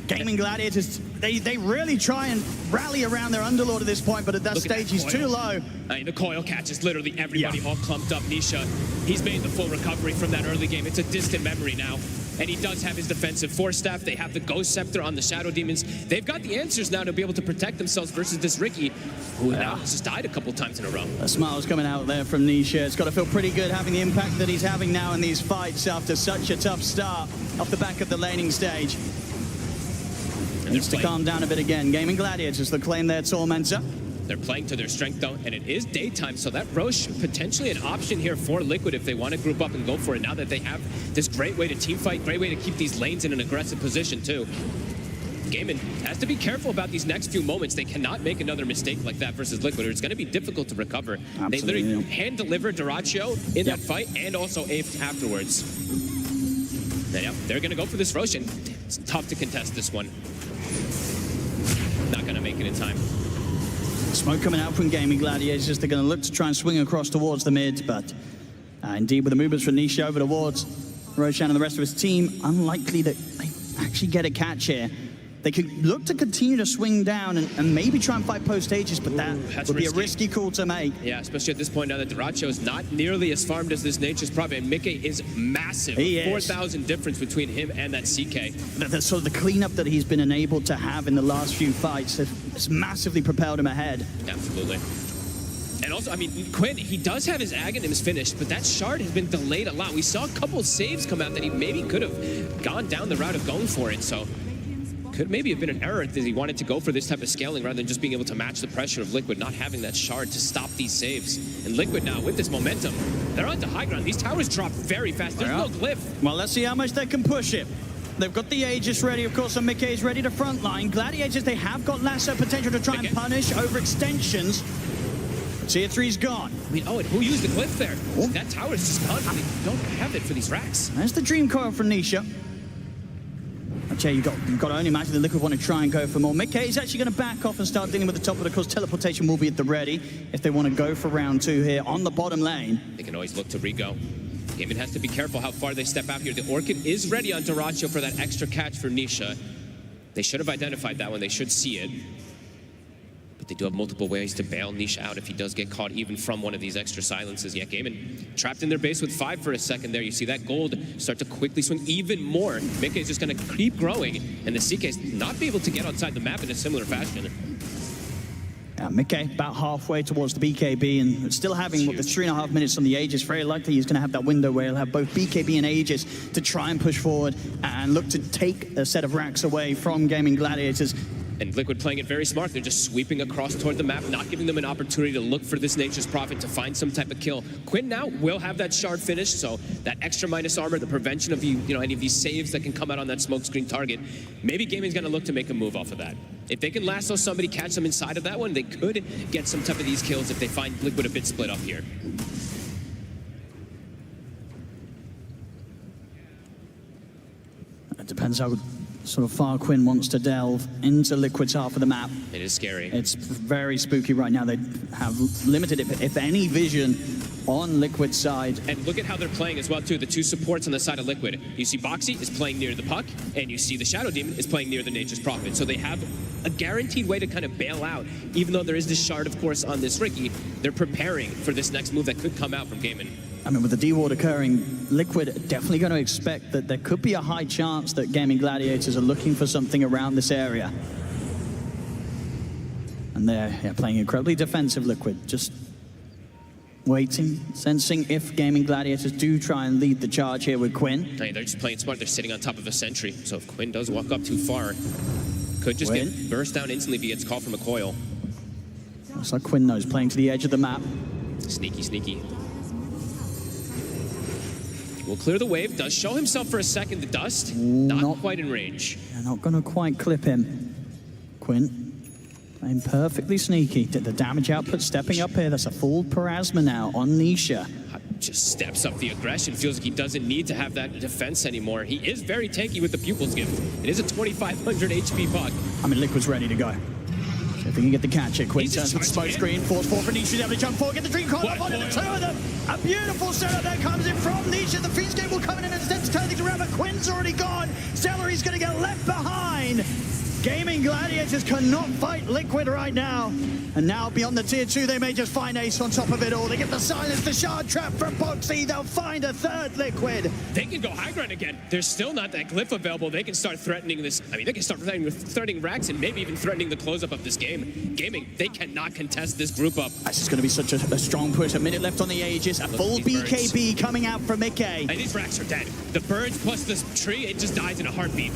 Speaker 7: Gaimin Gladiators, they really try and rally around their Underlord at this point, but at that stage, he's too low.
Speaker 8: The coil catches literally everybody all clumped up. Nisha, he's made the full recovery from that early game. It's a distant memory now. And he does have his defensive Force Staff. They have the Ghost Scepter on the Shadow Demons. They've got the answers now to be able to protect themselves versus this Ricky, who now has just died a couple times in a row.
Speaker 7: A smile's coming out there from Nisha. It's got to feel pretty good having the impact that he's having now in these fights after such a tough start off the back of the laning stage. Needs to calm down a bit again. Gaimin Gladiators, they claim their Tormentor.
Speaker 8: They're playing to their strength, though, and it is daytime, so that Roche potentially an option here for Liquid if they want to group up and go for it now that they have this great way to team fight, great way to keep these lanes in an aggressive position, too. Gaimin has to be careful about these next few moments. They cannot make another mistake like that versus Liquid, or it's going to be difficult to recover. Absolutely. They literally hand-deliver Duracho in that fight and also Ape afterwards. They're going to go for this Roche, and it's tough to contest this one. Not going to make it in time.
Speaker 7: Smoke coming out from Gaimin Gladiators. They're going to look to try and swing across towards the mid, but indeed with the movements from Nisha over towards Roshan and the rest of his team, unlikely that they actually get a catch here. They could look to continue to swing down and maybe try and fight post-ages, but that would be a risky call to make.
Speaker 8: Yeah, especially at this point now that Duracho is not nearly as farmed as this Nature's Prophet, and Mickey is massive. 4,000 difference between him and that CK.
Speaker 7: That's sort of the cleanup that he's been enabled to have in the last few fights has massively propelled him ahead.
Speaker 8: Absolutely. And also, I mean, Quinn, he does have his Aghanims finished, but that shard has been delayed a lot. We saw a couple of saves come out that he maybe could have gone down the route of going for it, so Could maybe have been an error that he wanted to go for this type of scaling rather than just being able to match the pressure of Liquid, not having that shard to stop these saves. And Liquid now, with this momentum, they're onto high ground. These towers drop very fast. There's no glyph.
Speaker 7: Well, let's see how much they can push it. They've got the Aegis ready, of course, and Mickey's ready to frontline. Gladiators, they have got lasso potential to try and punish overextensions. Tier 3's gone.
Speaker 8: I mean, oh, and who used the glyph there? Oh. That tower is just gone. They don't have it for these racks.
Speaker 7: There's the Dream Coil from Nisha. Okay, you've got to only imagine the Liquid want to try and go for more. Mickey is actually going to back off and start dealing with the top, but of course teleportation will be at the ready if they want to go for round 2 here on the bottom lane.
Speaker 8: They can always look to re-go. Gaimin has to be careful how far they step out here. The Orchid is ready on Dyrachyo for that extra catch for Nisha. They should have identified that one. They should see it. But they do have multiple ways to bail Nisha out if he does get caught even from one of these extra silences. Yeah, Gaimin trapped in their base with 5 for a second there. You see that gold start to quickly swing even more. Mickey is just going to keep growing, and the CK's not be able to get outside the map in a similar fashion.
Speaker 7: Mickey about halfway towards the BKB and still having what, the 3.5 minutes on the Aegis. Very likely he's going to have that window where he'll have both BKB and Aegis to try and push forward and look to take a set of racks away from Gaimin Gladiators.
Speaker 8: And Liquid playing it very smart. They're just sweeping across toward the map, not giving them an opportunity to look for this Nature's Prophet to find some type of kill. Quinn now will have that shard finished, so that extra minus armor, the prevention of any of these saves that can come out on that smokescreen target, maybe Gaimin's gonna look to make a move off of that. If they can lasso somebody, catch them inside of that one, they could get some type of these kills if they find Liquid a bit split up here.
Speaker 7: It depends how sort of far Quinn wants to delve into Liquid's half of the map.
Speaker 8: It is scary.
Speaker 7: It's very spooky right now. They have limited, if any, vision on Liquid's side.
Speaker 8: And look at how they're playing as well, too. The 2 supports on the side of Liquid. You see Boxy is playing near the puck, and you see the Shadow Demon is playing near the Nature's Prophet. So they have a guaranteed way to kind of bail out. Even though there is this shard, of course, on this Ricky, they're preparing for this next move that could come out from Gaimin.
Speaker 7: I mean, with the D-Ward occurring, Liquid definitely going to expect that there could be a high chance that Gaimin Gladiators are looking for something around this area. And they're playing incredibly defensive, Liquid. Just waiting, sensing if Gaimin Gladiators do try and lead the charge here with Quinn.
Speaker 8: Hey, they're just playing smart. They're sitting on top of a sentry. So if Quinn does walk up too far, could just get burst down instantly if he gets caught from a coil.
Speaker 7: Looks like Quinn knows, playing to the edge of the map.
Speaker 8: Sneaky, sneaky. Will clear the wave, does show himself for a second, the dust, not quite in range.
Speaker 7: They're not going to quite clip him. Quinn playing perfectly sneaky. The damage output stepping up here. That's a full Parasma now on Nisha.
Speaker 8: Just steps up the aggression, feels like he doesn't need to have that defense anymore. He is very tanky with the Pupil's Gift. It is a 2,500 HP puck.
Speaker 7: I mean, Liquid's ready to go. If they can get the catch here, Quinn turns with the smoke screen, force forward for Nisha, able to jump forward, get the Dream Coil up onto the 2 of them. A beautiful setup that comes in from Nisha. The Fiends Gate will come in and instead to turn things around, but Quinn's already gone. Celery's going to get left behind. Gaimin Gladiators cannot fight Liquid right now. And now beyond the tier 2, they may just find Ace on top of it all. They get the silence, the shard trap from Boxy. They'll find a third Liquid.
Speaker 8: They can go high ground again. There's still not that glyph available. They can start threatening this. I mean, they can start threatening racks and maybe even threatening the close-up of this game. Gaimin, they cannot contest this group up.
Speaker 7: This is going to be such a strong push. A minute left on the Aegis. A full BKB birds coming out from Mickey.
Speaker 8: And these racks are dead. The birds plus this tree, it just dies in a heartbeat.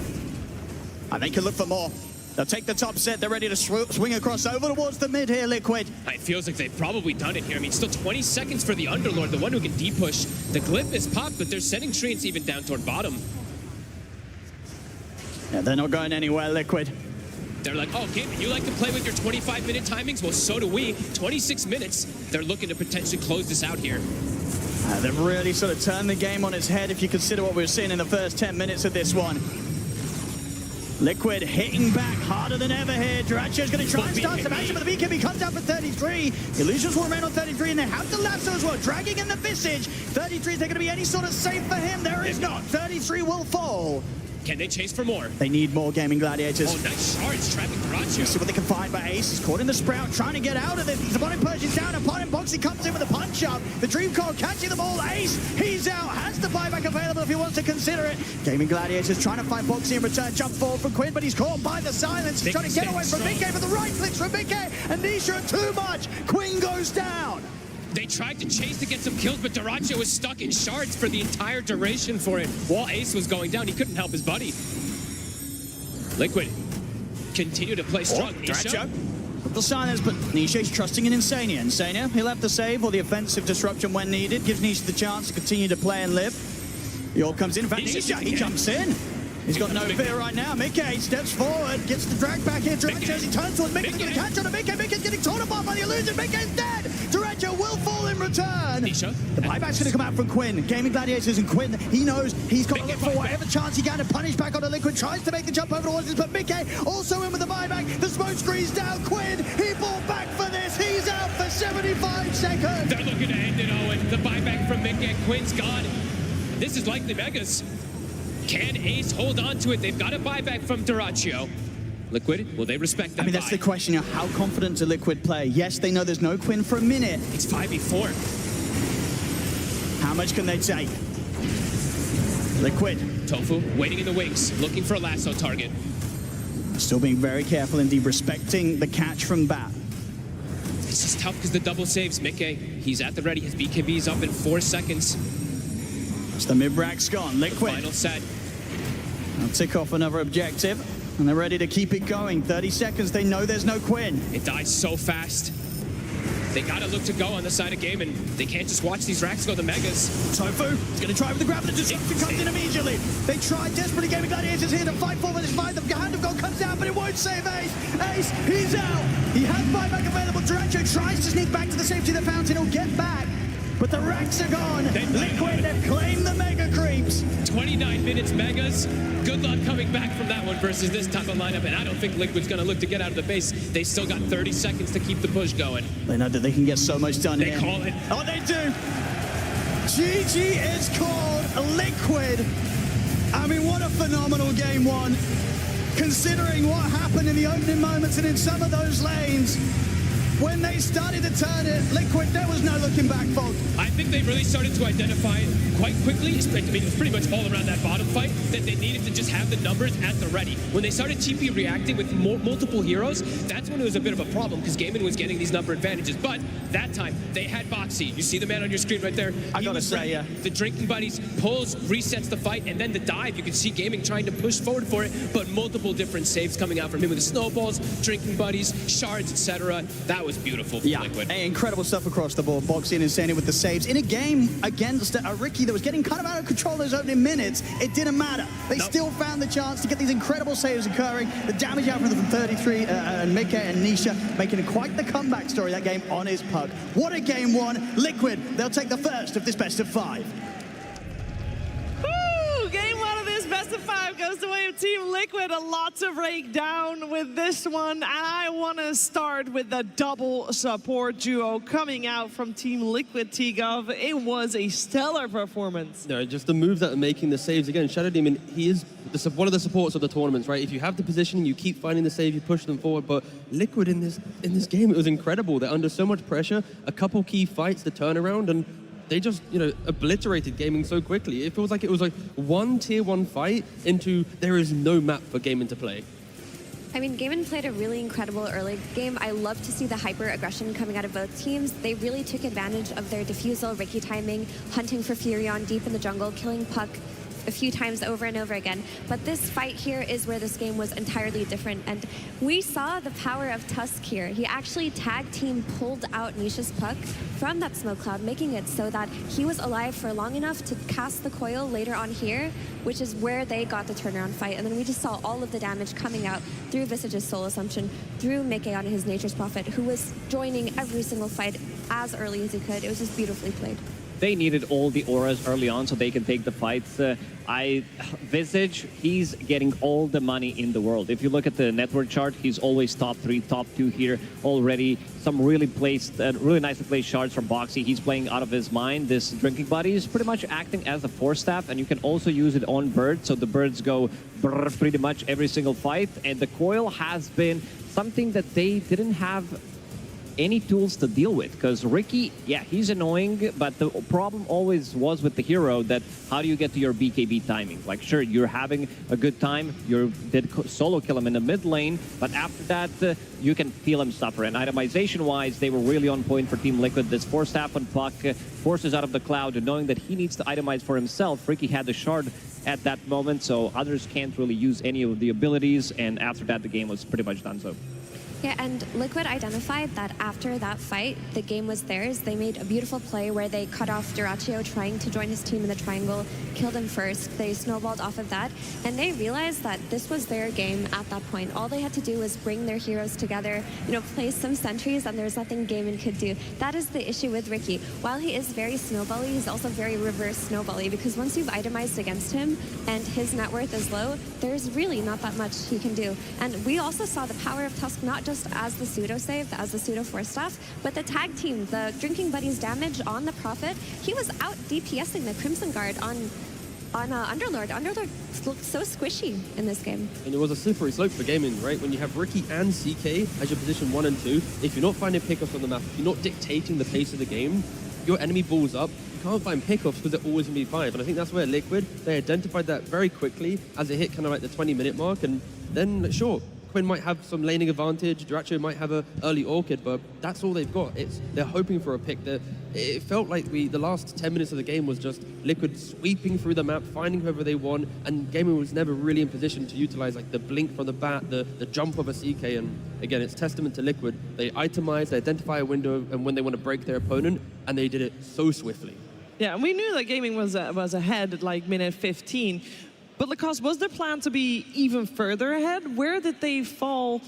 Speaker 7: And they can look for more. They'll take the top set. They're ready to swing across over towards the mid here, Liquid.
Speaker 8: It feels like they've probably done it here. I mean, still 20 seconds for the Underlord, the one who can de-push. The glyph is popped, but they're sending treants even down toward bottom.
Speaker 7: Yeah, they're not going anywhere, Liquid.
Speaker 8: They're like, oh, Gaimin, you like to play with your 25-minute timings? Well, so do we. 26 minutes. They're looking to potentially close this out here.
Speaker 7: They've really sort of turned the game on its head if you consider what we were seeing in the first 10 minutes of this one. Liquid hitting back harder than ever here. Dyrachyo's going to try and start some action, but the BKB comes down for 33. Illusions will remain on 33, and they have the lasso as well, dragging in the Visage. 33, is there going to be any sort of save for him? There is not. 33 will fall.
Speaker 8: Can they chase for more?
Speaker 7: They need more Gaimin Gladiators.
Speaker 8: Oh, nice shards trapping Dyrachyo.
Speaker 7: See what they can find, but Ace is caught in the Sprout, trying to get out of it. The bottom Persian's down, upon him, Boxy comes in with a punch-up. The Dream Coil catching them all. Ace, he's out, has the buyback available if he wants to consider it. Gaimin Gladiators trying to find Boxy in return, jump forward from Quinn, but he's caught by the silence. He's trying to get away from Mickey, but the right clicks from Mickey, and Nisha too much. Quinn goes down.
Speaker 8: They tried to chase to get some kills, but Dyrachyo was stuck in shards for the entire duration for it. While Ace was going down, he couldn't help his buddy. Liquid continue to play strong. Nisha.
Speaker 7: The silence, but Nisha's trusting in Insania. Insania, he'll have to save or the offensive disruption when needed. Gives Nisha the chance to continue to play and live. He all comes in. In fact, Nisha, he jumps in. He's got no fear right now. Mickey steps forward, gets the drag back here. Derecho, as he turns towards Mickey, going to catch on to Mickey. Mickey's getting torn apart by the illusion. Mickey's dead. Derecho will fall in return.
Speaker 8: Nisha.
Speaker 7: The buyback's going to come out from Quinn. Gaimin Gladiators and Quinn, he knows he's got to look for whatever chance he can to punish back on the Liquid. Tries to make the jump over the horses, but Mickey also in with the buyback. The smoke screen's down. Quinn, he bought back for this. He's out for 75 seconds.
Speaker 8: They're looking to end it, Owen. The buyback from Mickey and Quinn's gone. This is likely Megas. Can Ace hold on to it? They've got a buyback from Derecho. Liquid, will they respect that?
Speaker 7: I mean, that's the question. How confident do Liquid play? Yes, they know there's no Quinn for a minute.
Speaker 8: It's 5v4.
Speaker 7: How much can they take? Liquid.
Speaker 8: Tofu waiting in the wings, looking for a lasso target.
Speaker 7: Still being very careful indeed, respecting the catch from Bat.
Speaker 8: This is tough because the double saves. Mickey, he's at the ready. His BKB's up in 4 seconds.
Speaker 7: It's the mid-rack's gone. Liquid.
Speaker 8: Final set.
Speaker 7: They'll tick off another objective, and they're ready to keep it going. 30 seconds, they know there's no Quinn.
Speaker 8: It dies so fast. They gotta look to go on the side of Gaimin. They can't just watch these racks go to Megas.
Speaker 7: Tofu is gonna try with the grab, but the disruption comes in immediately. They try desperately. Gaimin Gladiators here to fight for this fight. The hand of gold comes down, but it won't save Ace. Ace, he's out. He has buyback available. Derecho tries to sneak back to the safety of the fountain. He'll get back. But the racks are gone. Liquid have claimed the Mega Creeps.
Speaker 8: 29 minutes Megas. Good luck coming back from that one versus this type of lineup. And I don't think Liquid's going to look to get out of the base. They still got 30 seconds to keep the push going.
Speaker 7: They know that they can get so much done
Speaker 8: They
Speaker 7: here.
Speaker 8: call it.
Speaker 7: Oh, they do. GG is called. Liquid. I mean, what a phenomenal game one. Considering what happened in the opening moments and in some of those lanes. When they started to turn it, Liquid, there was no looking back, folks.
Speaker 8: I think they really started to identify quite quickly, I mean, it was pretty much all around that bottom fight, that they needed to just have the numbers at the ready. When they started TP reacting with multiple heroes, that's when it was a bit of a problem, because Gaimin was getting these number advantages. But that time, they had Boxy. You see the man on your screen right there?
Speaker 7: I gotta say, yeah.
Speaker 8: The Drinking Buddies pulls, resets the fight, and then the dive. You can see Gaimin trying to push forward for it, but multiple different saves coming out from him with the snowballs, Drinking Buddies, shards, etc. That was beautiful for Liquid.
Speaker 7: Hey, incredible stuff across the board. Boxy and Insania with the saves. In a game against a Ricky that was getting kind of out of control those opening minutes, it didn't matter. They still found the chance to get these incredible saves occurring. The damage out from 33 and Mickey and Nisha making quite the comeback story that game on his puck. What a game one. Liquid, they'll take the first of this best of 5.
Speaker 4: Game one of this best of 5 goes the way of Team Liquid. A lot to break down with this one. And I want to start with the double support duo coming out from Team Liquid, T-Gov. It was a stellar performance.
Speaker 2: No, just the moves that are making the saves. Again, Shadow Demon, he is one of the supports of the tournaments, right? If you have the positioning, you keep finding the save, you push them forward. But Liquid in this game, it was incredible. They're under so much pressure, a couple key fights to turn around, and they just, obliterated Gaimin so quickly. It feels like it was like one tier 1 fight into there is no map for Gaimin to play.
Speaker 1: I mean, Gaimin played a really incredible early game. I love to see the hyper-aggression coming out of both teams. They really took advantage of their defusal, Ricky timing, hunting for Furion deep in the jungle, killing Puck a few times over and over again. But this fight here is where this game was entirely different. And we saw the power of Tusk here. He actually tag team pulled out Nisha's Puck from that smoke cloud, making it so that he was alive for long enough to cast the coil later on here, which is where they got the turnaround fight. And then we just saw all of the damage coming out through Visage's Soul Assumption, through Mickey on his Nature's Prophet, who was joining every single fight as early as he could. It was just beautifully played.
Speaker 3: They needed all the auras early on so they can take the fights. Visage, he's getting all the money in the world. If you look at the network chart, he's always top 3, top 2 here already. Some really nicely placed shards from Boxy. He's playing out of his mind. This Drinking Buddy is pretty much acting as a force staff, and you can also use it on birds, so the birds go brrr pretty much every single fight. And the coil has been something that they didn't have any tools to deal with. Because Ricky, yeah, he's annoying, but the problem always was with the hero that how do you get to your BKB timing? Like, sure, you're having a good time, you did solo kill him in the mid lane, but after that, you can feel him suffer. And itemization-wise, they were really on point for Team Liquid. This force tap on Puck forces out of the cloud, knowing that he needs to itemize for himself. Ricky had the shard at that moment, so others can't really use any of the abilities, and after that, the game was pretty much done so.
Speaker 1: Yeah, and Liquid identified that after that fight, the game was theirs. They made a beautiful play where they cut off Duraccio trying to join his team in the triangle, killed him first. They snowballed off of that, and they realized that this was their game at that point. All they had to do was bring their heroes together, you know, place some sentries, and there's nothing Gaimin could do. That is the issue with Ricky. While he is very snowbally, he's also very reverse snowbally, because once you've itemized against him and his net worth is low, there's really not that much he can do. And we also saw the power of Tusk not just as the pseudo save, as the pseudo force staff, but the tag team, the Drinking Buddies damage on the Prophet. He was out DPSing the Crimson Guard on Underlord. Underlord looked so squishy in this game.
Speaker 2: And it was a slippery slope for Gaimin, right? When you have Ricky and CK as your position 1 and 2, if you're not finding pickups on the map, if you're not dictating the pace of the game, your enemy balls up, you can't find pickups because they're always going to be 5. And I think that's where Liquid, they identified that very quickly as it hit kind of like the 20-minute mark. And then, sure, Quinn might have some laning advantage, Duraccio might have an early Orchid, but that's all they've got. They're hoping for a pick. It felt like the last 10 minutes of the game was just Liquid sweeping through the map, finding whoever they want, and Gaimin was never really in position to utilize like the blink from the bat, the jump of a CK, and again, it's testament to Liquid. They itemize, they identify a window, and when they want to break their opponent, and they did it so swiftly.
Speaker 4: Yeah, and we knew that Gaimin was ahead at like minute 15. But Lacoste, was their plan to be even further ahead? Where did they fall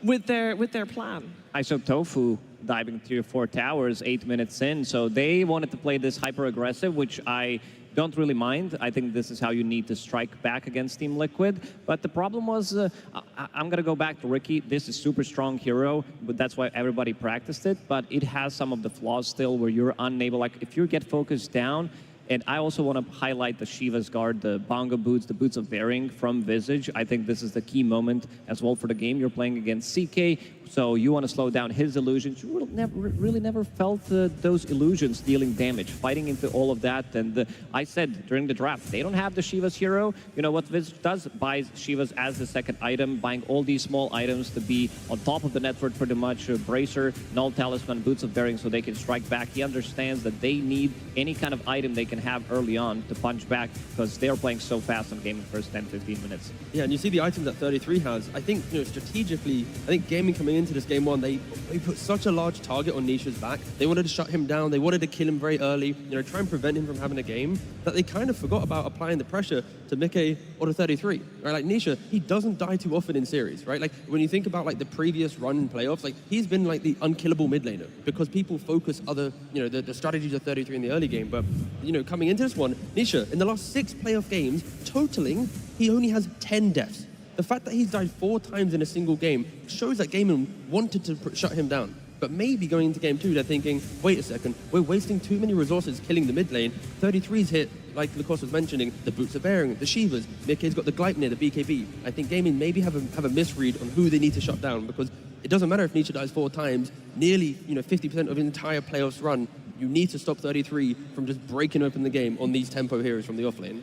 Speaker 4: with their plan?
Speaker 3: I saw Tofu diving through 4 towers 8 minutes in, so they wanted to play this hyper-aggressive, which I don't really mind. I think this is how you need to strike back against Team Liquid. But the problem was, I'm going to go back to Ricky. This is super strong hero, but that's why everybody practiced it. But it has some of the flaws still where you're unable, like if you get focused down. And I also want to highlight the Shiva's Guard, the Bongo boots, the boots of Bearing from Visage. I think this is the key moment as well for the game. You're playing against CK, so you want to slow down his illusions. You really never felt those illusions dealing damage, fighting into all of that. And I said during the draft, they don't have the Shiva's hero. You know what Visage does? Buys Shiva's as the second item, buying all these small items to be on top of the network pretty much. Bracer, Null Talisman, Boots of Bearing, so they can strike back. He understands that they need any kind of item they can have early on to punch back because they're playing so fast on Gaimin first 10-15 minutes.
Speaker 2: Yeah, and you see the items that 33 has. I think, you know, strategically, I think Gaimin coming into this game 1, they put such a large target on Nisha's back. They wanted to shut him down. They wanted to kill him very early, you know, try and prevent him from having a game, that they kind of forgot about applying the pressure to Mickey or to 33. Right? Like Nisha, he doesn't die too often in series, right? Like when you think about like the previous run in playoffs, like he's been like the unkillable mid laner because people focus other, you know, the strategies of 33 in the early game. But, you know, coming into this one, Nisha, in the last 6 playoff games, totaling, he only has 10 deaths. The fact that he's died 4 times in a single game shows that Gaimin wanted to shut him down. But maybe going into game 2, they're thinking, wait a second, we're wasting too many resources killing the mid lane. 33's hit, like Lacoste was mentioning, the Boots of Bearing, the Shivas. Mickey's got the Gleipnir, the BKB. I think Gaimin maybe have a misread on who they need to shut down, because it doesn't matter if Nisha dies 4 times, nearly 50% of the entire playoffs run, you need to stop 33 from just breaking open the game on these tempo heroes from the offlane.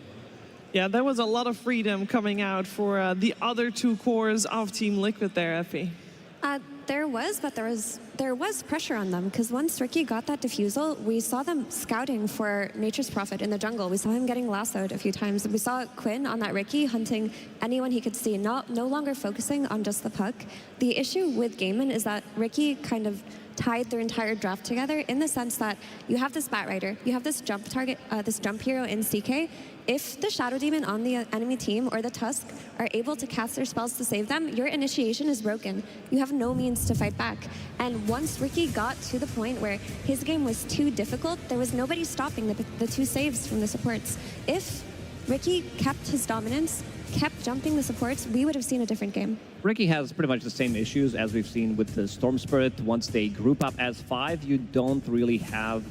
Speaker 4: Yeah, there was a lot of freedom coming out for the other 2 cores of Team Liquid there, Effie.
Speaker 1: There was, but there was pressure on them, because once Ricky got that defusal, we saw them scouting for Nature's Prophet in the jungle. We saw him getting lassoed a few times. We saw Quinn on that Ricky hunting anyone he could see, no longer focusing on just the puck. The issue with Gaimin is that Ricky kind of tied their entire draft together in the sense that you have this Bat Rider, you have this jump target, this jump hero in CK. If the Shadow Demon on the enemy team or the Tusk are able to cast their spells to save them, your initiation is broken. You have no means to fight back. And once Ricky got to the point where his game was too difficult, there was nobody stopping the 2 saves from the supports. If Ricky kept his dominance, kept jumping the supports, we would have seen a different game.
Speaker 3: Ricky has pretty much the same issues as we've seen with the Storm Spirit. Once they group up as 5, you don't really have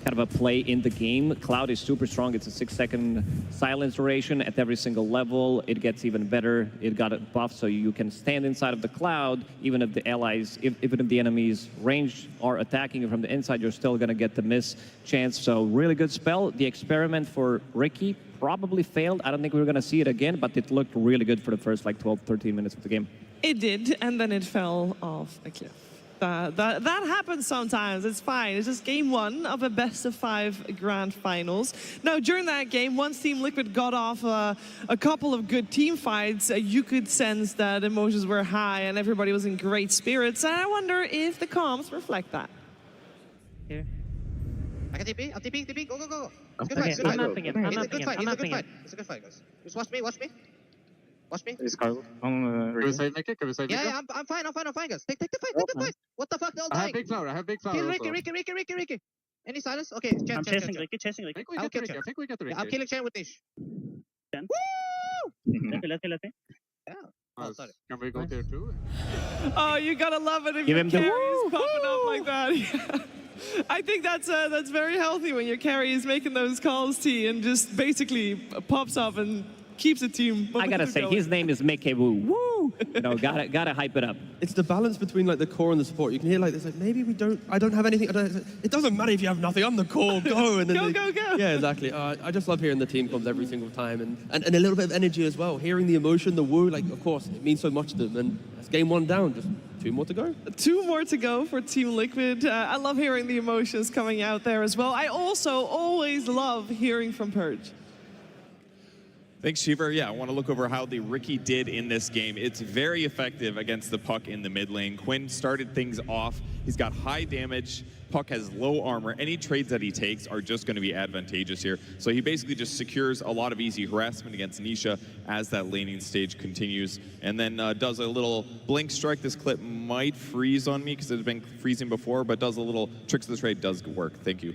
Speaker 3: kind of a play in the game. Cloud is super strong. It's a 6-second silence duration at every single level. It gets even better. It got a buff so you can stand inside of the cloud, even if the allies, even if the enemies ranged are attacking you from the inside, you're still going to get the miss chance. So really good spell. The experiment for Ricky probably failed. I don't think we're going to see it again, but it looked really good for the first like 12, 13 minutes of the game.
Speaker 4: It did, and then it fell off a cliff. That happens sometimes. It's fine. It's just game one of a best-of-5 grand finals. Now, during that game, once Team Liquid got off a couple of good team fights, you could sense that emotions were high and everybody was in great spirits. And I wonder if the comms reflect that.
Speaker 10: Here.
Speaker 11: I can TP. I'm TP. Go, go, go.
Speaker 10: I'm
Speaker 11: It's a good fight.
Speaker 10: I'm mapping it. I'm
Speaker 11: It's a
Speaker 10: mapping
Speaker 11: good
Speaker 10: it.
Speaker 11: fight.
Speaker 10: I'm
Speaker 11: It's a good
Speaker 10: mapping
Speaker 11: fight.
Speaker 10: it.
Speaker 11: It's a good fight, guys. Just watch me. Watch me. Watch me.
Speaker 12: Is Carl on
Speaker 6: Can we save make it? Can we save make it?
Speaker 11: Yeah, I'm fine, guys. Take the fight, take the fight. What the fuck, they're all
Speaker 6: I have
Speaker 11: dying.
Speaker 6: big flower. I have big flower.
Speaker 11: Kill
Speaker 6: also.
Speaker 11: Ricky. Any silence? Okay,
Speaker 10: I'm chasing Ricky, chasing
Speaker 6: I
Speaker 10: Ricky.
Speaker 6: think we
Speaker 11: I'll
Speaker 6: get the
Speaker 11: kill
Speaker 6: Ricky.
Speaker 11: Chen.
Speaker 6: I think we get the Ricky.
Speaker 11: I'm killing Chen with Nish.
Speaker 10: Chen.
Speaker 11: Woo!
Speaker 10: Let me.
Speaker 11: Yeah. Oh, sorry.
Speaker 6: Can we go there too?
Speaker 4: Oh, you gotta love it if
Speaker 3: Give
Speaker 4: your
Speaker 3: him the
Speaker 4: carry
Speaker 3: woo,
Speaker 4: is popping up like that. I think that's very healthy when your carry is making those calls, T, and just basically pops up and keeps the team.
Speaker 3: I gotta say,
Speaker 4: going.
Speaker 3: his name is Mekewu. Woo! You know, gotta hype it up.
Speaker 2: It's the balance between like the core and the support. You can hear like this, like maybe I don't have anything. It doesn't matter if you have nothing. I'm the core. Go and then
Speaker 4: Go.
Speaker 2: Yeah, exactly. I just love hearing the team comms every single time and a little bit of energy as well. Hearing the emotion, the woo, like of course it means so much to them. And that's game one down. Just 2 more to go.
Speaker 4: 2 more to go for Team Liquid. I love hearing the emotions coming out there as well. I also always love hearing from Purge.
Speaker 13: Thanks, Shiver. Yeah, I want to look over how the Ricky did in this game. It's very effective against the Puck in the mid lane. Quinn started things off. He's got high damage. Puck has low armor. Any trades that he takes are just going to be advantageous here. So he basically just secures a lot of easy harassment against Nisha as that laning stage continues. And then does a little blink strike. This clip might freeze on me because it's been freezing before, but does a little tricks of the trade, does work. Thank you.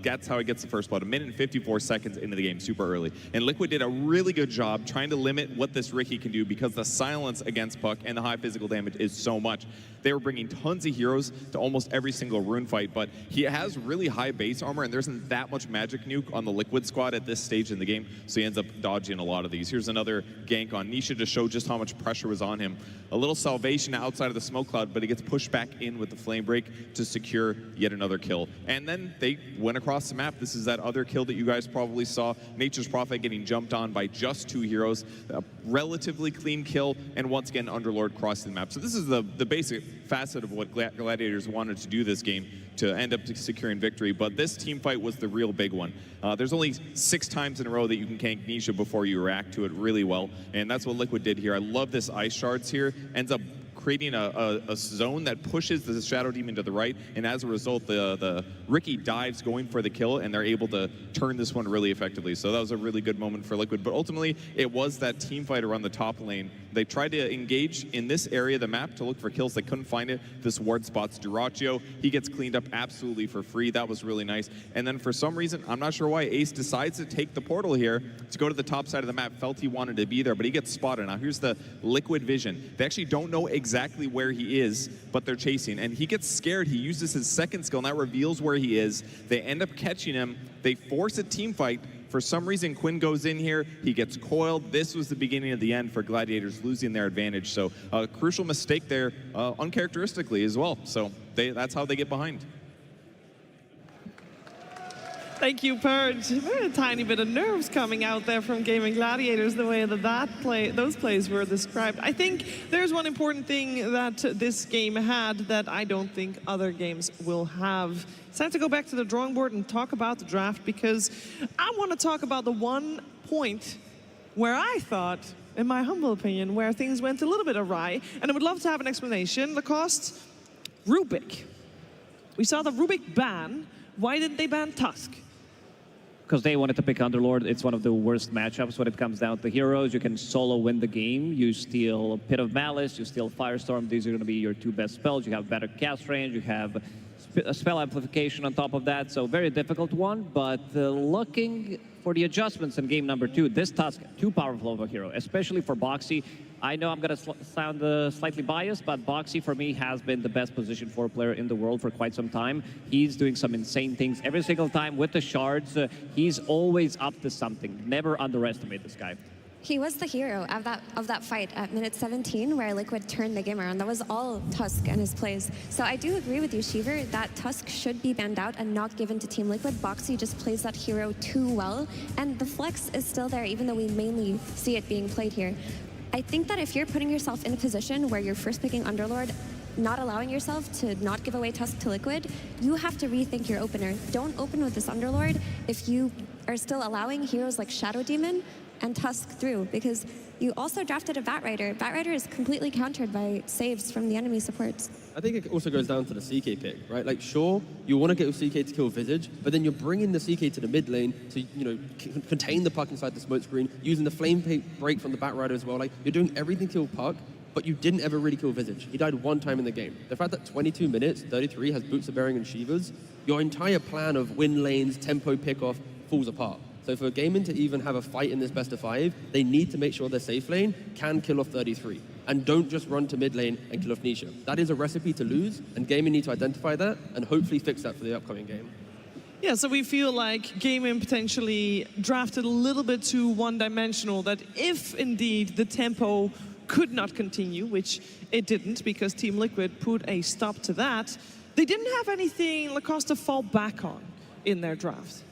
Speaker 13: That's how he gets the first blood. 1 minute and 54 seconds into the game, super early. And Liquid did a really good job trying to limit what this Ricky can do because the silence against Puck and the high physical damage is so much. They were bringing tons of heroes to almost every single rune fight, but he has really high base armor and there isn't that much magic nuke on the Liquid squad at this stage in the game, so he ends up dodging a lot of these. Here's another gank on Nisha to show just how much pressure was on him. A little salvation outside of the smoke cloud, but he gets pushed back in with the flame break to secure yet another kill. And then they went across the map. This is that other kill that you guys probably saw. Nature's Prophet getting jumped on by just 2 heroes. A relatively clean kill, and once again, Underlord crossing the map. So this is the basic facet of what Gladiators wanted to do this game to end up securing victory, but this team fight was the real big one. There's only 6 times in a row that you can gank Nisha before you react to it really well, and that's what Liquid did here. I love this ice shards here. Ends up creating a zone that pushes the Shadow Demon to the right, and as a result, the Ricky dives going for the kill, and they're able to turn this one really effectively. So that was a really good moment for Liquid, but ultimately, it was that team fight around the top lane. They tried to engage in this area of the map to look for kills. They couldn't find it. This ward spots Duraccio. He gets cleaned up absolutely for free. That was really nice. And then for some reason, I'm not sure why, Ace decides to take the portal here to go to the top side of the map. Felt he wanted to be there, but he gets spotted. Now here's the Liquid vision. They actually don't know exactly where he is, but they're chasing. And he gets scared. He uses his second skill, and that reveals where he is. They end up catching him. They force a team fight. For some reason, Quinn goes in here, he gets coiled. This was the beginning of the end for Gladiators losing their advantage. So a crucial mistake there, uncharacteristically as well. So that's how they get behind.
Speaker 4: Thank you, Purge. A tiny bit of nerves coming out there from Gaimin Gladiators, the way that those plays were described. I think there's one important thing that this game had that I don't think other games will have. It's time to go back to the drawing board and talk about the draft, because I want to talk about the one point where I thought, in my humble opinion, where things went a little bit awry, and I would love to have an explanation. Lacoste, Rubik. We saw the Rubik ban. Why didn't they ban Tusk?
Speaker 3: Because they wanted to pick Underlord. It's one of the worst matchups when it comes down to heroes. You can solo win the game. You steal Pit of Malice, you steal Firestorm. These are going to be your 2 best spells. You have better cast range, you have spell amplification on top of that. So very difficult one, but looking for the adjustments in game number 2, this Tusk, too powerful of a hero, especially for Boxy. I know I'm going to sound slightly biased, but Boxy for me has been the best position 4 player in the world for quite some time. He's doing some insane things every single time with the shards. He's always up to something. Never underestimate this guy.
Speaker 1: He was the hero of that fight at minute 17 where Liquid turned the game around. That was all Tusk and his plays. So I do agree with you, Shiver, that Tusk should be banned out and not given to Team Liquid. Boxy just plays that hero too well, and the flex is still there, even though we mainly see it being played here. I think that if you're putting yourself in a position where you're first picking Underlord, not allowing yourself to not give away Tusk to Liquid, you have to rethink your opener. Don't open with this Underlord if you are still allowing heroes like Shadow Demon and Tusk through, because you also drafted a Batrider. Batrider is completely countered by saves from the enemy supports.
Speaker 2: I think it also goes down to the CK pick, right? Like, sure, you want to get your CK to kill Visage, but then you're bringing the CK to the mid lane to, you know, contain the puck inside the smoke screen, using the flame break from the Batrider as well. Like, you're doing everything to kill puck, but you didn't ever really kill Visage. He died one time in the game. The fact that 22 minutes, 33 has Boots of Bearing and Shivers, your entire plan of win lanes, tempo pickoff falls apart. So for Gaimin to even have a fight in this best of 5, they need to make sure their safe lane can kill off 33. And don't just run to mid lane and kill off Nisha. That is a recipe to lose, and Gaimin need to identify that and hopefully fix that for the upcoming game.
Speaker 4: Yeah, so we feel like Gaimin potentially drafted a little bit too one-dimensional, that if indeed the tempo could not continue, which it didn't because Team Liquid put a stop to that, they didn't have anything Lacoste to fall back on in their draft.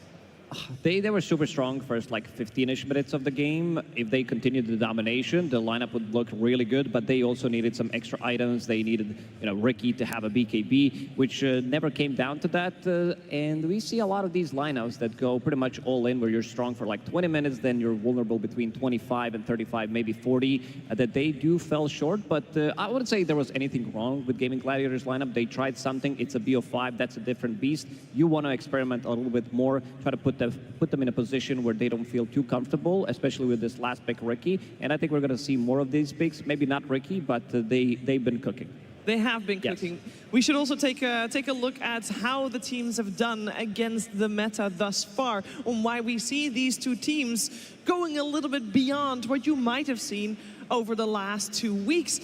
Speaker 3: They were super strong first like 15-ish minutes of the game. If they continued the domination, the lineup would look really good, but they also needed some extra items. They needed, you know, Ricky to have a BKB, which never came down to that. And we see a lot of these lineups that go pretty much all in, where you're strong for like 20 minutes, then you're vulnerable between 25 and 35, maybe 40, that they do fell short. But I wouldn't say there was anything wrong with Gaimin Gladiators lineup. They tried something. It's a BO5. That's a different beast. You want to experiment a little bit more, try to put them in a position where they don't feel too comfortable, especially with this last pick, Ricky. And I think we're going to see more of these picks. Maybe not Ricky, but they've been cooking.
Speaker 4: They have been cooking. Yes. We should also take a look at how the teams have done against the meta thus far, and why we see these two teams going a little bit beyond what you might have seen over the last 2 weeks.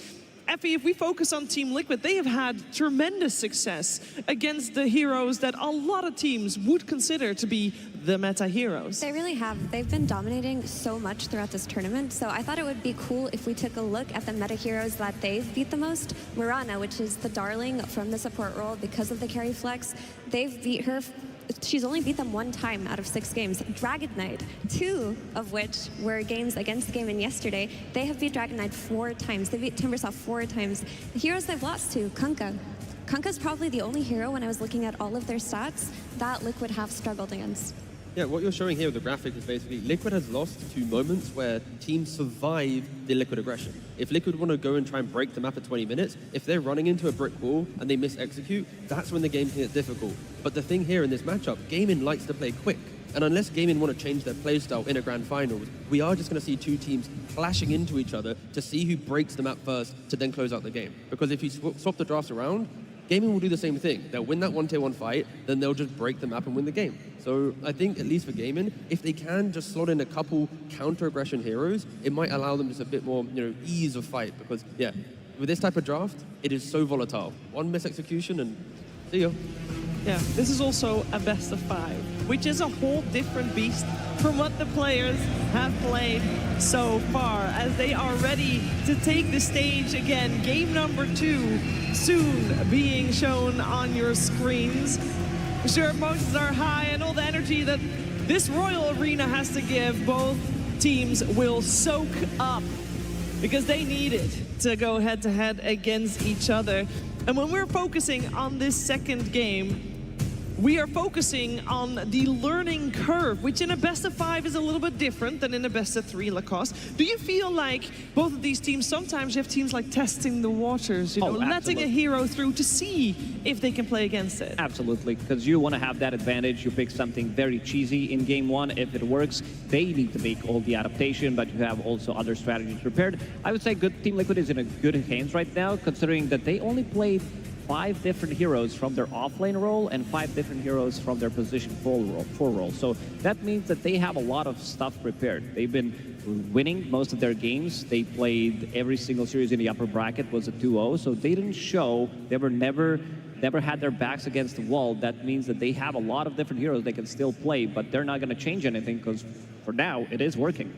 Speaker 4: Effie, if we focus on Team Liquid, they have had tremendous success against the heroes that a lot of teams would consider to be the meta heroes.
Speaker 1: They really have. They've been dominating so much throughout this tournament, so I thought it would be cool if we took a look at the meta heroes that they've beat the most. Mirana, which is the darling from the support role because of the carry flex, they've beat her. She's only beat them 1 time out of 6 games. Dragon Knight, 2 of which were games against Gaimin yesterday. They have beat Dragon Knight 4 times. They beat Timbersaw 4 times. The heroes they've lost to, Kunkka. Kunkka's probably the only hero, when I was looking at all of their stats, that Liquid have struggled against.
Speaker 2: Yeah, what you're showing here with the graphic is basically Liquid has lost 2 moments where teams survive the Liquid aggression. If Liquid want to go and try and break the map at 20 minutes, if they're running into a brick wall and they mis-execute, that's when the game can get difficult. But the thing here in this matchup, Gaimin likes to play quick. And unless Gaimin want to change their playstyle in a grand finals, we are just going to see 2 teams clashing into each other to see who breaks the map first to then close out the game. Because if you swap the drafts around, Gaimin will do the same thing. They'll win that 1-tier-1 fight, then they'll just break the map and win the game. So I think, at least for Gaimin, if they can just slot in a couple counter-aggression heroes, it might allow them just a bit more, you know, ease of fight. Because, yeah, with this type of draft, it is so volatile. One mis-execution and see ya.
Speaker 4: Yeah, this is also a best of 5, which is a whole different beast from what the players have played so far, as they are ready to take the stage again. Game number 2 soon being shown on your screens. I'm sure emotions are high, and all the energy that this Royal Arena has to give, both teams will soak up because they need it to go head-to-head against each other. And when we're focusing on this second game, we are focusing on the learning curve, which in a best of 5 is a little bit different than in a best of 3 Lacoste. Do you feel like both of these teams, sometimes you have teams like testing the waters, you know, letting a hero through to see if they can play against it?
Speaker 3: Absolutely, because you want to have that advantage. You pick something very cheesy in game 1. If it works, they need to make all the adaptation, but you have also other strategies prepared. I would say Team Liquid is in a good hands right now, considering that they only played 5 different heroes from their offlane role and 5 different heroes from their position full role. So that means that they have a lot of stuff prepared. They've been winning most of their games. They played every single series in the upper bracket was a 2-0, so they didn't show, they were never had their backs against the wall. That means that they have a lot of different heroes they can still play, but they're not going to change anything because for now it is working.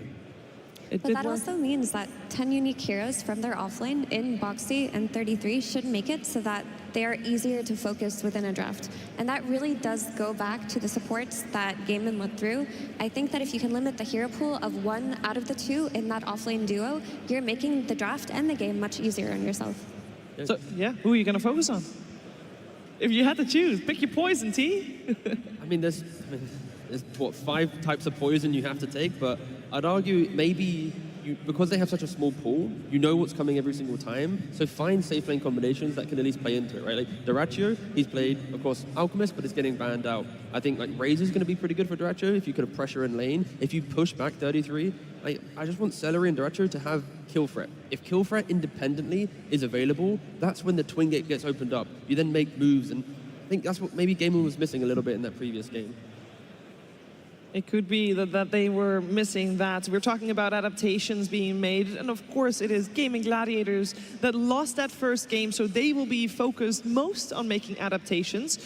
Speaker 1: But that also means that 10 unique heroes from their offlane in Boxy and 33 should make it so that they are easier to focus within a draft. And that really does go back to the supports that Gaimin went through. I think that if you can limit the hero pool of 1 out of the 2 in that offlane duo, you're making the draft and the game much easier on yourself.
Speaker 4: So, yeah, who are you going to focus on? If you had to choose, pick your poison, T.
Speaker 2: There's what, 5 types of poison you have to take, but I'd argue maybe because they have such a small pool, you know what's coming every single time, so find safe lane combinations that can at least play into it, right? Like Dyrachyo, he's played, of course, Alchemist, but it's getting banned out. I think like Razor's going to be pretty good for Dyrachyo if you could have pressure in lane. If you push back 33, I just want Celery and Dyrachyo to have kill threat. If kill threat independently is available, that's when the twin gate gets opened up. You then make moves, and I think that's what maybe Gaimin was missing a little bit in that previous game.
Speaker 4: It could be that they were missing that. We're talking about adaptations being made, and of course it is Gaimin Gladiators that lost that first game, so they will be focused most on making adaptations.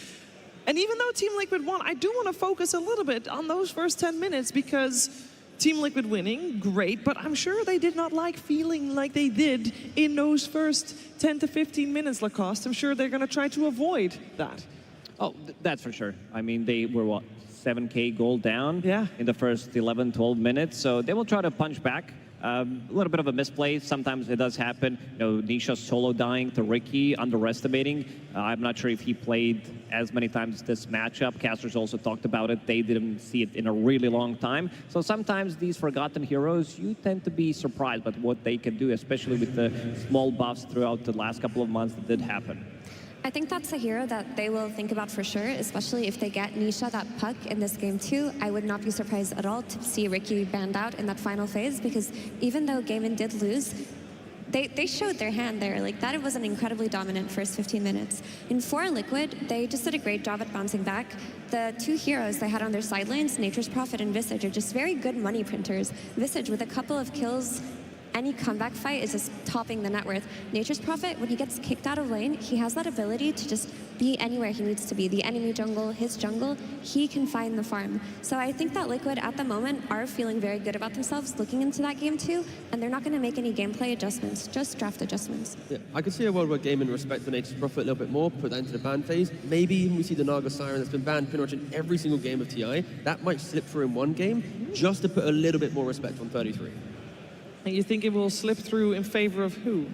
Speaker 4: And even though Team Liquid won, I do want to focus a little bit on those first 10 minutes because Team Liquid winning, great, but I'm sure they did not like feeling like they did in those first 10 to 15 minutes, Lacoste. I'm sure they're going to try to avoid that.
Speaker 3: Oh, that's for sure. I mean, they were, what, 7K gold down in the first 11, 12 minutes, so they will try to punch back. A little bit of a misplay. Sometimes it does happen. You know, Nisha solo dying to Ricky, underestimating. I'm not sure if he played as many times this matchup. Casters also talked about it. They didn't see it in a really long time. So sometimes these forgotten heroes, you tend to be surprised by what they can do, especially with the small buffs throughout the last couple of months that did happen.
Speaker 1: I think that's a hero that they will think about for sure, especially if they get Nisha that puck in this game too. I would not be surprised at all to see Ricky banned out in that final phase, because even though Gaimin did lose, they showed their hand there. Like, that was an incredibly dominant first 15 minutes. In For Liquid, they just did a great job at bouncing back. The 2 heroes they had on their side lanes, Nature's Prophet and Visage, are just very good money printers. Visage, with a couple of kills, any comeback fight is just topping the net worth. Nature's Prophet, when he gets kicked out of lane, he has that ability to just be anywhere he needs to be. The enemy jungle, his jungle, he can find the farm. So I think that Liquid at the moment are feeling very good about themselves looking into that game too, and they're not going to make any gameplay adjustments, just draft adjustments.
Speaker 2: Yeah, I could see a world where Gaimin respect the Nature's Prophet a little bit more, put that into the ban phase. Maybe even we see the Naga Siren that's been banned pretty much in every single game of TI. That might slip through in one game, just to put a little bit more respect on 33.
Speaker 4: And you think it will slip through in favor of who?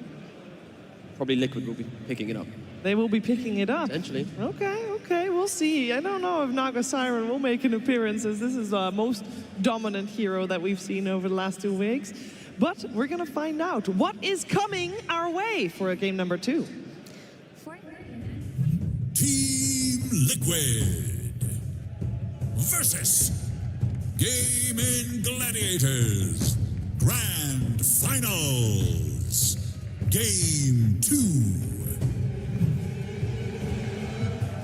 Speaker 2: Probably Liquid will be picking it up.
Speaker 4: They will be picking it up?
Speaker 2: Potentially.
Speaker 4: Okay, we'll see. I don't know if Naga Siren will make an appearance, as this is the most dominant hero that we've seen over the last 2 weeks. But we're going to find out what is coming our way for game number 2.
Speaker 12: Team Liquid versus Gaimin Gladiators. Grand Finals, Game 2.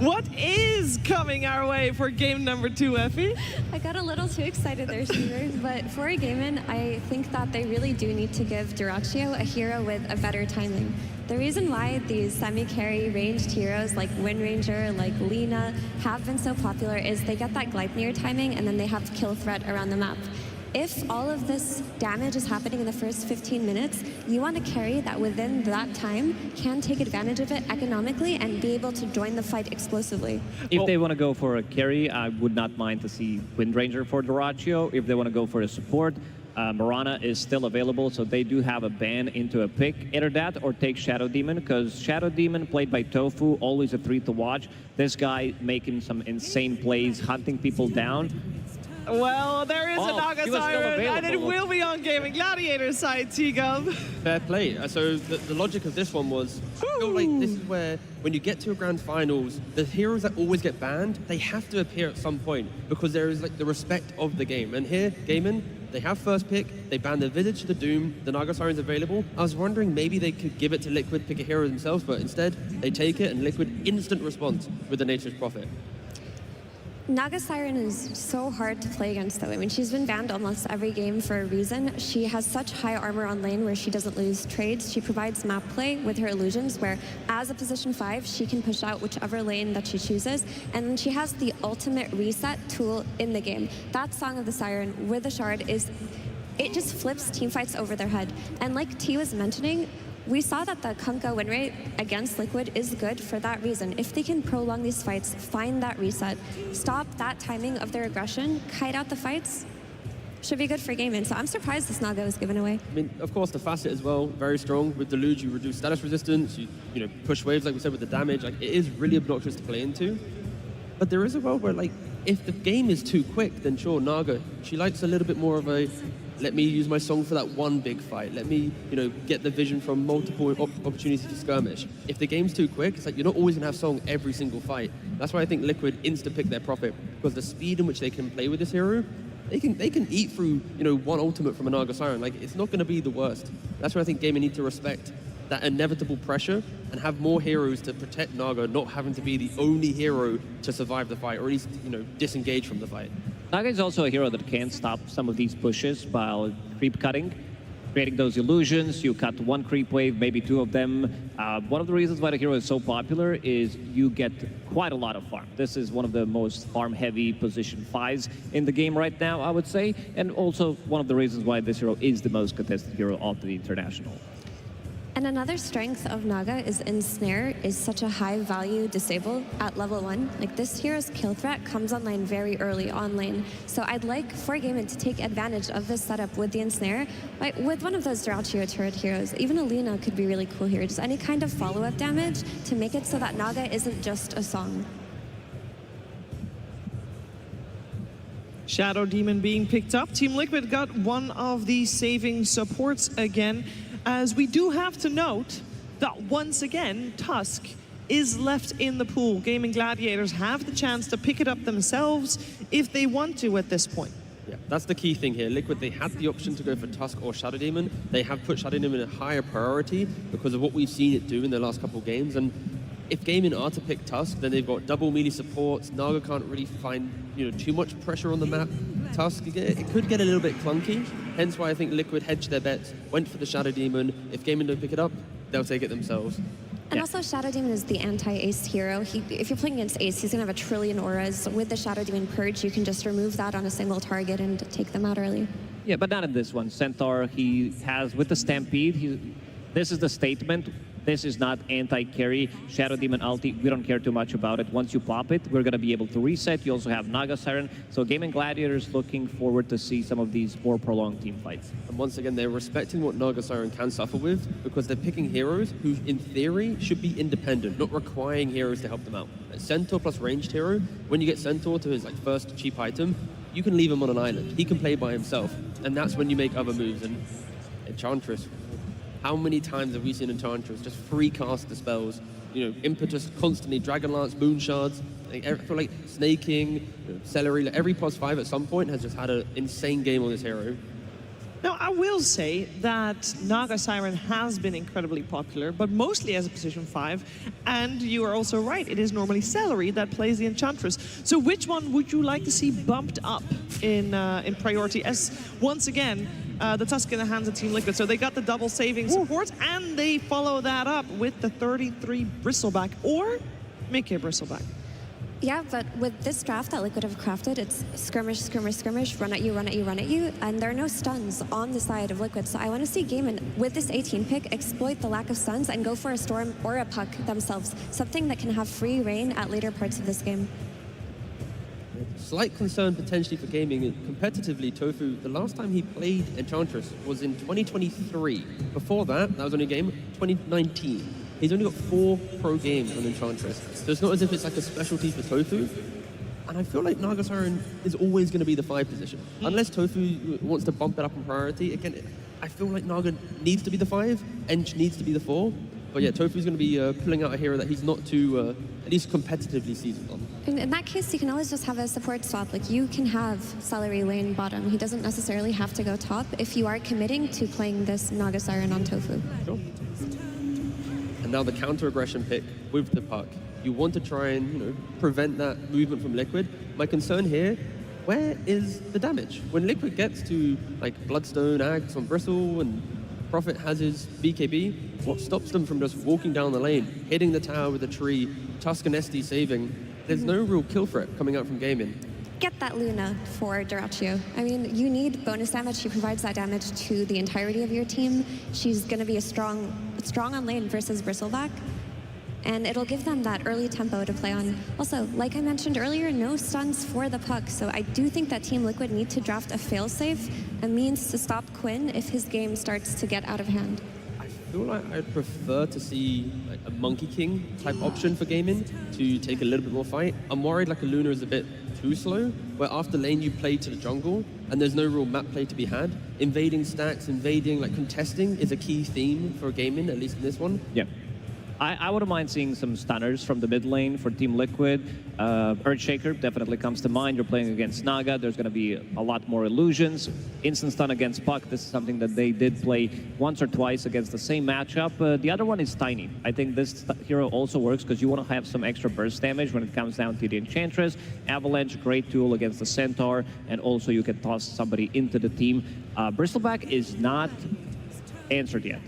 Speaker 4: What is coming our way for game number 2, Effie?
Speaker 1: I got a little too excited there, Stever, but for Gaimin, I think that they really do need to give Dyrachyo a hero with a better timing. The reason why these semi-carry ranged heroes like Wind Ranger, like Lina, have been so popular is they get that Gleipnir timing and then they have kill threat around the map. If all of this damage is happening in the first 15 minutes, you want to carry that within that time can take advantage of it economically and be able to join the fight explosively.
Speaker 3: If they want to go for a carry, I would not mind to see Wind Ranger for Dyrachyo. If they want to go for a support, Mirana is still available, so they do have a ban into a pick. Either that or take Shadow Demon, because Shadow Demon, played by Tofu, always a 3 to watch. This guy making some insane plays, hunting people down.
Speaker 4: Well, there is a Naga Siren, and it will be on Gaimin Gladiators side, T-Gov.
Speaker 2: Fair play. So the logic of this one was, I feel like this is where, when you get to a grand finals, the heroes that always get banned, they have to appear at some point, because there is like the respect of the game. And here, Gaimin, They have first pick, they banned the Village to the Doom, the Naga Siren's available. I was wondering maybe they could give it to Liquid, pick a hero themselves, but instead they take it and Liquid instant response with the Nature's Prophet.
Speaker 1: Naga Siren is so hard to play against, though. I mean, she's been banned almost every game for a reason. She has such high armor on lane where she doesn't lose trades. She provides map play with her illusions, where as a position 5, she can push out whichever lane that she chooses. And she has the ultimate reset tool in the game. That Song of the Siren with the Shard it just flips teamfights over their head. And like T was mentioning, we saw that the Kunkka win rate against Liquid is good for that reason. If they can prolong these fights, find that reset, stop that timing of their aggression, kite out the fights, should be good for Gaimin. So I'm surprised this Naga was given away.
Speaker 2: I mean, of course, the Facet as well, very strong. With Deluge, you reduce status resistance, you push waves, like we said, with the damage. Like, it is really obnoxious to play into. But there is a world where, like, if the game is too quick, then sure, Naga, she likes a little bit more of a, let me use my song for that one big fight. Let me, get the vision from multiple opportunities to skirmish. If the game's too quick, it's like you're not always gonna have song every single fight. That's why I think Liquid insta-pick their Prophet, because the speed in which they can play with this hero, they can eat through, one ultimate from a Naga Siren. Like, it's not gonna be the worst. That's why I think Gaimin need to respect that inevitable pressure and have more heroes to protect Naga, not having to be the only hero to survive the fight, or at least, disengage from the fight.
Speaker 3: Naga is also a hero that can stop some of these pushes by creep cutting, creating those illusions. You cut one creep wave, maybe two of them. One of the reasons why the hero is so popular is you get quite a lot of farm. This is one of the most farm-heavy position 5s in the game right now, I would say, and also one of the reasons why this hero is the most contested hero of the International.
Speaker 1: And another strength of Naga is Ensnare is such a high value disable at level 1. Like, this hero's kill threat comes online very early on lane. So I'd like for Gaimin to take advantage of this setup with the Ensnare. Like, with one of those Durachio turret heroes, even Alina could be really cool here. Just any kind of follow-up damage to make it so that Naga isn't just a song.
Speaker 4: Shadow Demon being picked up. Team Liquid got one of the saving supports again, as we do have to note that once again, Tusk is left in the pool. Gaimin Gladiators have the chance to pick it up themselves if they want to at this point.
Speaker 2: Yeah, that's the key thing here. Liquid, they had the option to go for Tusk or Shadow Demon. They have put Shadow Demon in a higher priority because of what we've seen it do in the last couple of games. And if Gaimin are to pick Tusk, then they've got double melee supports. Naga can't really find too much pressure on the map. Tusk, it could get a little bit clunky. Hence why I think Liquid hedged their bets, went for the Shadow Demon. If Gaimin don't pick it up, they'll take it themselves.
Speaker 1: And also, Shadow Demon is the anti-Ace hero. If you're playing against Ace, he's going to have 1 trillion auras. With the Shadow Demon Purge, you can just remove that on a single target and take them out early.
Speaker 3: Yeah, but not in this one. Centaur, he has, with the Stampede, this is the statement. This is not anti-carry. Shadow Demon ulti, we don't care too much about it. Once you pop it, we're going to be able to reset. You also have Naga Siren. So Gaimin Gladiators looking forward to see some of these more prolonged team fights.
Speaker 2: And once again, they're respecting what Naga Siren can suffer with, because they're picking heroes who, in theory, should be independent, not requiring heroes to help them out. Centaur plus ranged hero, when you get Centaur to his first cheap item, you can leave him on an island. He can play by himself, and that's when you make other moves. And Enchantress, how many times have we seen Enchantress just free cast the spells? Impetus constantly, Dragon Lance, Moon Shards. I feel like Snaking, Celery, every +5 at some point has just had an insane game on this hero.
Speaker 4: Now, I will say that Naga Siren has been incredibly popular, but mostly as a position 5. And you are also right, it is normally Celery that plays the Enchantress. So which one would you like to see bumped up in priority? As, once again, the Tusk in the hands of Team Liquid. So they got the double saving support, and they follow that up with the 33 Bristleback, or Mickey Bristleback.
Speaker 1: Yeah, but with this draft that Liquid have crafted, it's skirmish, skirmish, skirmish, run at you, run at you, run at you, and there are no stuns on the side of Liquid. So I want to see Gaimin, with this 18 pick, exploit the lack of stuns and go for a Storm or a Puck themselves, something that can have free reign at later parts of this game.
Speaker 2: Slight concern potentially for Gaming. Competitively, Tofu, the last time he played Enchantress was in 2023. Before that was only a game, 2019. He's only got 4 pro games on Enchantress. So it's not as if it's like a specialty for Tofu. And I feel like Naga Siren is always going to be the 5 position. Unless Tofu wants to bump it up in priority. Again, I feel like Naga needs to be the 5, Ench needs to be the 4. But yeah, Tofu's going to be pulling out a hero that he's not too, at least competitively seasoned on.
Speaker 1: In that case, you can always just have a support swap. Like, you can have Celery lane bottom. He doesn't necessarily have to go top if you are committing to playing this Naga Siren on Tofu.
Speaker 2: Sure. And now the counter-aggression pick with the puck. You want to try and, prevent that movement from Liquid. My concern here, where is the damage? When Liquid gets to, like, Bloodstone, Axe on Bristle, and Prophet has his BKB, what stops them from just walking down the lane, hitting the tower with a tree, Tusk and SD saving? There's no real kill threat coming out from Gaimin.
Speaker 1: Get that Luna for Dyrachyo. I mean, you need bonus damage. She provides that damage to the entirety of your team. She's going to be a strong on lane versus Bristleback. And it'll give them that early tempo to play on. Also, like I mentioned earlier, no stuns for the puck. So I do think that Team Liquid need to draft a failsafe, a means to stop Quinn if his game starts to get out of hand.
Speaker 2: I feel like I'd prefer to see like a Monkey King type option for Gaimin to take a little bit more fight. I'm worried like a Luna is a bit too slow, where after lane you play to the jungle and there's no real map play to be had. Invading stacks, like contesting is a key theme for Gaimin, at least in this one.
Speaker 3: Yeah. I wouldn't mind seeing some stunners from the mid lane for Team Liquid. Earthshaker definitely comes to mind. You're playing against Naga. There's going to be a lot more illusions. Instant stun against Puck. This is something that they did play once or twice against the same matchup. The other one is Tiny. I think this hero also works because you want to have some extra burst damage when it comes down to the Enchantress. Avalanche, great tool against the Centaur. And also you can toss somebody into the team. Bristleback is not answered yet.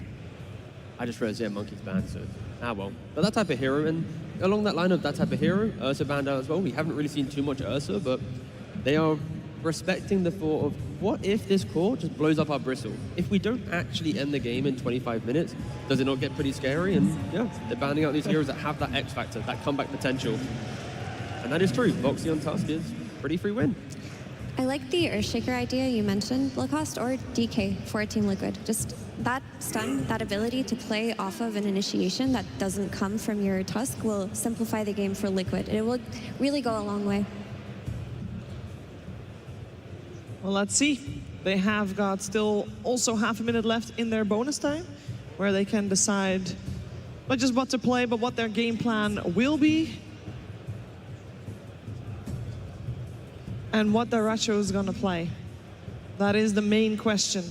Speaker 2: I just realized, yeah, Monkey's banned, so... well. But that type of hero, and along that line of that type of hero, Ursa banned out as well. We haven't really seen too much Ursa, but they are respecting the thought of, what if this core just blows up our Bristle? If we don't actually end the game in 25 minutes, does it not get pretty scary? And yeah, they're banning out these heroes that have that X factor, that comeback potential. And that is true. Voxy on Tusk is pretty free win.
Speaker 1: I like the Earthshaker idea you mentioned, Blowcost, or DK for Team Liquid. Just that stun, that ability to play off of an initiation that doesn't come from your Tusk will simplify the game for Liquid. It will really go a long way.
Speaker 4: Well, let's see. They have got still also half a minute left in their bonus time, where they can decide not just what to play, but what their game plan will be. And what Dyrachyo is going to play. That is the main question.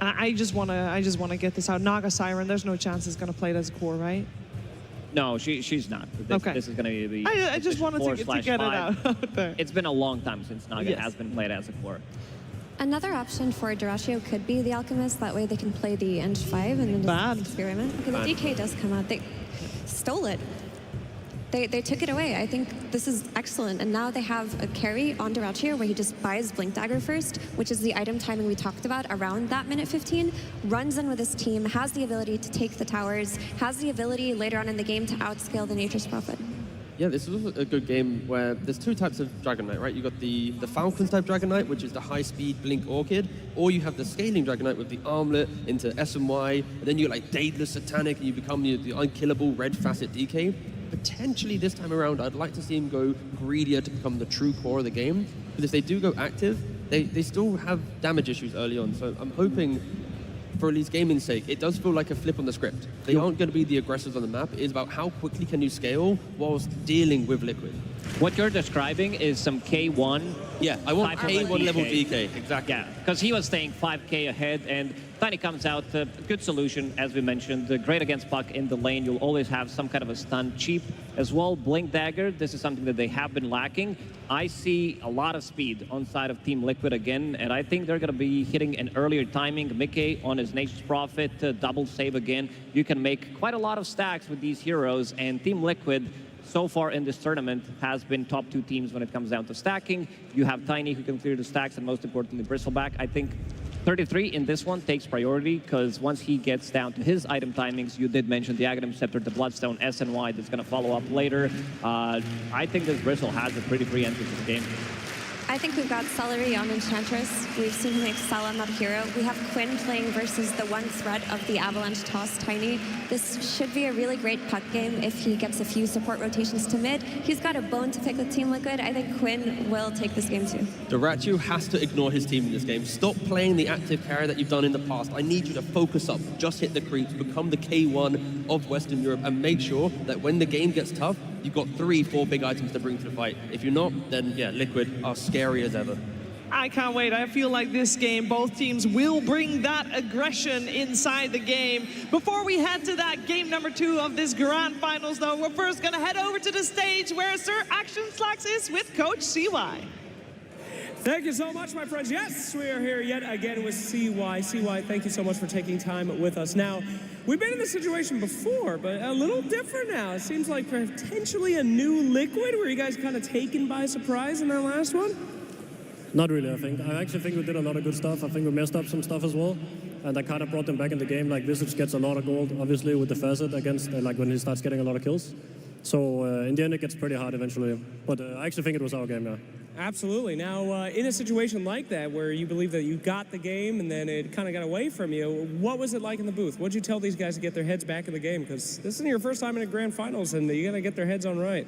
Speaker 4: And I just want to get this out. Naga Siren, there's no chance it's going to play it as a core, right?
Speaker 3: No, she's not. This is going to be.
Speaker 4: I just wanted to get it out there.
Speaker 3: It's been a long time since Naga has been played as a core.
Speaker 1: Another option for Dyrachyo could be the Alchemist. That way they can play the Eng 5 and then just experiment. Okay, the DK does come out. They stole it. They took it away. I think this is excellent. And now they have a carry on Dyrachyo where he just buys Blink Dagger first, which is the item timing we talked about around that minute 15, runs in with his team, has the ability to take the towers, has the ability later on in the game to outscale the Nature's Prophet.
Speaker 2: Yeah, this is a good game where there's two types of Dragon Knight, right? You've got the Falcons type Dragon Knight, which is the high-speed Blink Orchid, or you have the scaling Dragon Knight with the Armlet into S and Y, and then you're like Daedalus Satanic, and you become the unkillable Red Facet DK. Potentially this time around, I'd like to see him go greedier to become the true core of the game. But if they do go active, they still have damage issues early on. So I'm hoping, for at least Gaimin's sake, it does feel like a flip on the script. They aren't going to be the aggressors on the map. It is about how quickly can you scale whilst dealing with Liquid.
Speaker 3: What you're describing is some K1.
Speaker 2: Yeah, I want K1 level DK, exactly.
Speaker 3: Yeah, because he was staying 5K ahead, and Tiny comes out, good solution, as we mentioned, great against Puck in the lane. You'll always have some kind of a stun, cheap as well. Blink Dagger, this is something that they have been lacking. I see a lot of speed on side of Team Liquid again, and I think they're going to be hitting an earlier timing. Mickey on his Nature's Prophet, double save again. You can make quite a lot of stacks with these heroes, and Team Liquid, so far in this tournament, has been top 2 teams when it comes down to stacking. You have Tiny who can clear the stacks, and most importantly, Bristleback. I think 33 in this one takes priority, because once he gets down to his item timings, you did mention the Aghanim Scepter, the Bloodstone, SNY, that's going to follow up later. I think this Bristle has a pretty free entry to the game.
Speaker 1: I think we've got Celery on Enchantress. We've seen him excel on that hero. We have Quinn playing versus the one threat of the Avalanche toss, Tiny. This should be a really great puck game if he gets a few support rotations to mid. He's got a bone to pick with Team Liquid. I think Quinn will take this game too.
Speaker 2: Dyrachyo has to ignore his team in this game. Stop playing the active carry that you've done in the past. I need you to focus up, just hit the creeps, become the K1 of Western Europe, and make sure that when the game gets tough, you've got 3-4 big items to bring to the fight. If you're not, then yeah, Liquid are scary as ever.
Speaker 4: I can't wait. I feel like this game, both teams will bring that aggression inside the game. Before we head to that game number 2 of this grand finals, though, we're first going to head over to the stage where Sir Action Slacks is with Coach CY.
Speaker 14: Thank you so much, my friends. Yes, we are here yet again with CY. CY, thank you so much for taking time with us. Now, we've been in this situation before, but a little different now. It seems like potentially a new Liquid. Were you guys kind of taken by surprise in that last one?
Speaker 15: Not really, I think. I actually think we did a lot of good stuff. I think we messed up some stuff as well. And I kind of brought them back in the game. Like, Visage gets a lot of gold, obviously, with the facet against, like, when he starts getting a lot of kills. So, in the end, it gets pretty hard eventually. But I actually think it was our game, yeah.
Speaker 14: Absolutely. Now, in a situation like that, where you believe that you got the game and then it kind of got away from you, what was it like in the booth? What did you tell these guys to get their heads back in the game? Because this isn't your first time in a grand finals, and you got to get their heads on right.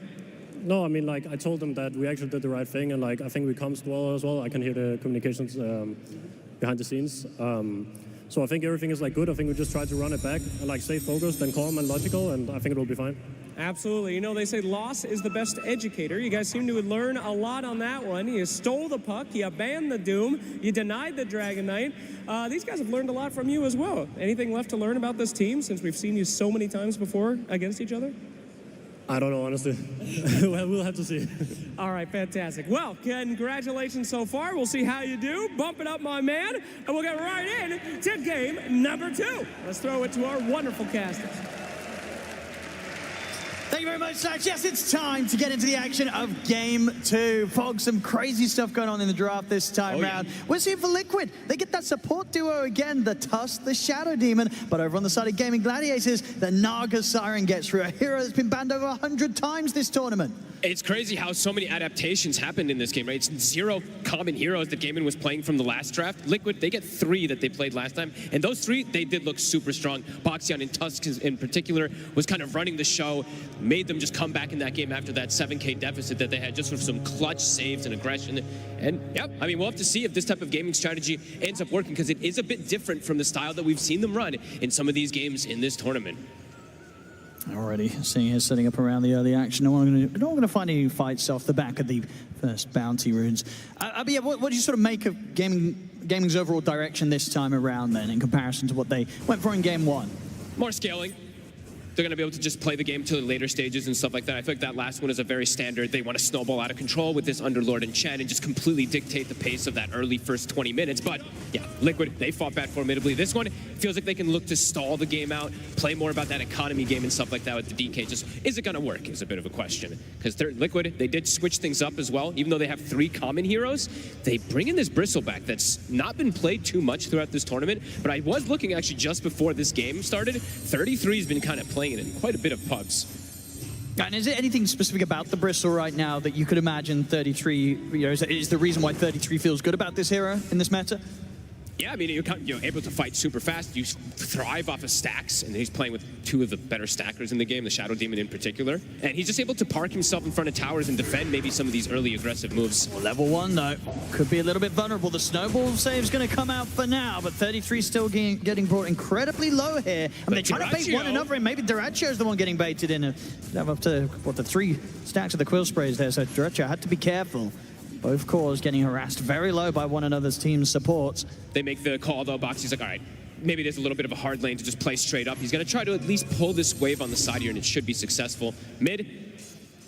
Speaker 15: No, I mean, like, I told them that we actually did the right thing, and, like, I think we comms well as well. I can hear the communications behind the scenes. So I think everything is, like, good. I think we just tried to run it back and, like, stay focused and calm and logical, and I think it will be fine.
Speaker 14: Absolutely. You know, they say loss is the best educator. You guys seem to learn a lot on that one. You stole the puck, you banned the Doom, you denied the Dragon Knight. These guys have learned a lot from you as well. Anything left to learn about this team since we've seen you so many times before against each other?
Speaker 15: I don't know, honestly. Well, we'll have to see.
Speaker 14: All right, fantastic. Well, congratulations so far. We'll see how you do. Bump it up, my man. And we'll get right in to game number 2. Let's throw it to our wonderful casters.
Speaker 7: Thank you very much, Sax. Yes, it's time to get into the action of Game 2. Fog, some crazy stuff going on in the draft this time round. We're seeing for Liquid. They get that support duo again, the Tusk, the Shadow Demon. But over on the side of Gaimin Gladiators, the Naga Siren gets through, a hero that's been banned over 100 times this tournament.
Speaker 8: It's crazy how so many adaptations happened in this game, right? It's 0 common heroes that Gaimin was playing from the last draft. Liquid, they get 3 that they played last time, and those 3, they did look super strong. Boxian and Tusk in particular was kind of running the show, made them just come back in that game after that 7K deficit that they had just with some clutch saves and aggression. And yep, I mean, we'll have to see if this type of gaming strategy ends up working, because it is a bit different from the style that we've seen them run in some of these games in this tournament.
Speaker 7: Already seeing her setting up around the early action. No one going to find any fights off the back of the first bounty runes. But yeah, what do you sort of make of gaming's overall direction this time around then, in comparison to what they went for in game 1?
Speaker 8: More scaling. They're going to be able to just play the game to the later stages and stuff like that. I feel like that last one is a very standard. They want to snowball out of control with this Underlord and Chen and just completely dictate the pace of that early first 20 minutes. But yeah, Liquid, they fought back formidably. This one feels like they can look to stall the game out, play more about that economy game and stuff like that with the DK. Just, is it going to work is a bit of a question. Because they're Liquid, they did switch things up as well. Even though they have 3 common heroes, they bring in this Bristleback that's not been played too much throughout this tournament. But I was looking actually just before this game started. 33 has been kind of playing it in quite a bit of pubs.
Speaker 7: And is there anything specific about the Bristol right now that you could imagine 33, you know, is the reason why 33 feels good about this hero in this meta?
Speaker 8: Yeah, I mean, you're able to fight super fast. You thrive off of stacks, and he's playing with 2 of the better stackers in the game, the Shadow Demon in particular. And he's just able to park himself in front of towers and defend maybe some of these early aggressive moves.
Speaker 7: Well, level 1, though, could be a little bit vulnerable. The snowball save's going to come out for now, but 33 still getting brought incredibly low here. I mean, they're trying to bait one another, and maybe Dyrachyo's the one getting baited in. Have up to, what, the 3 stacks of the quill sprays there, so Dyrachyo had to be careful. Both cores getting harassed very low by one another's team's supports.
Speaker 8: They make the call, though. Boxy's like, all right, maybe there's a little bit of a hard lane to just play straight up. He's going to try to at least pull this wave on the side here, and it should be successful. Mid,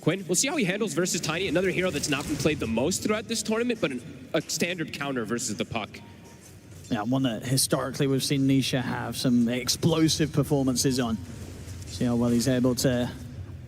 Speaker 8: Quinn, we'll see how he handles versus Tiny, another hero that's not been played the most throughout this tournament, but a standard counter versus the puck.
Speaker 7: Yeah, one that historically we've seen Nisha have some explosive performances on. See how well he's able to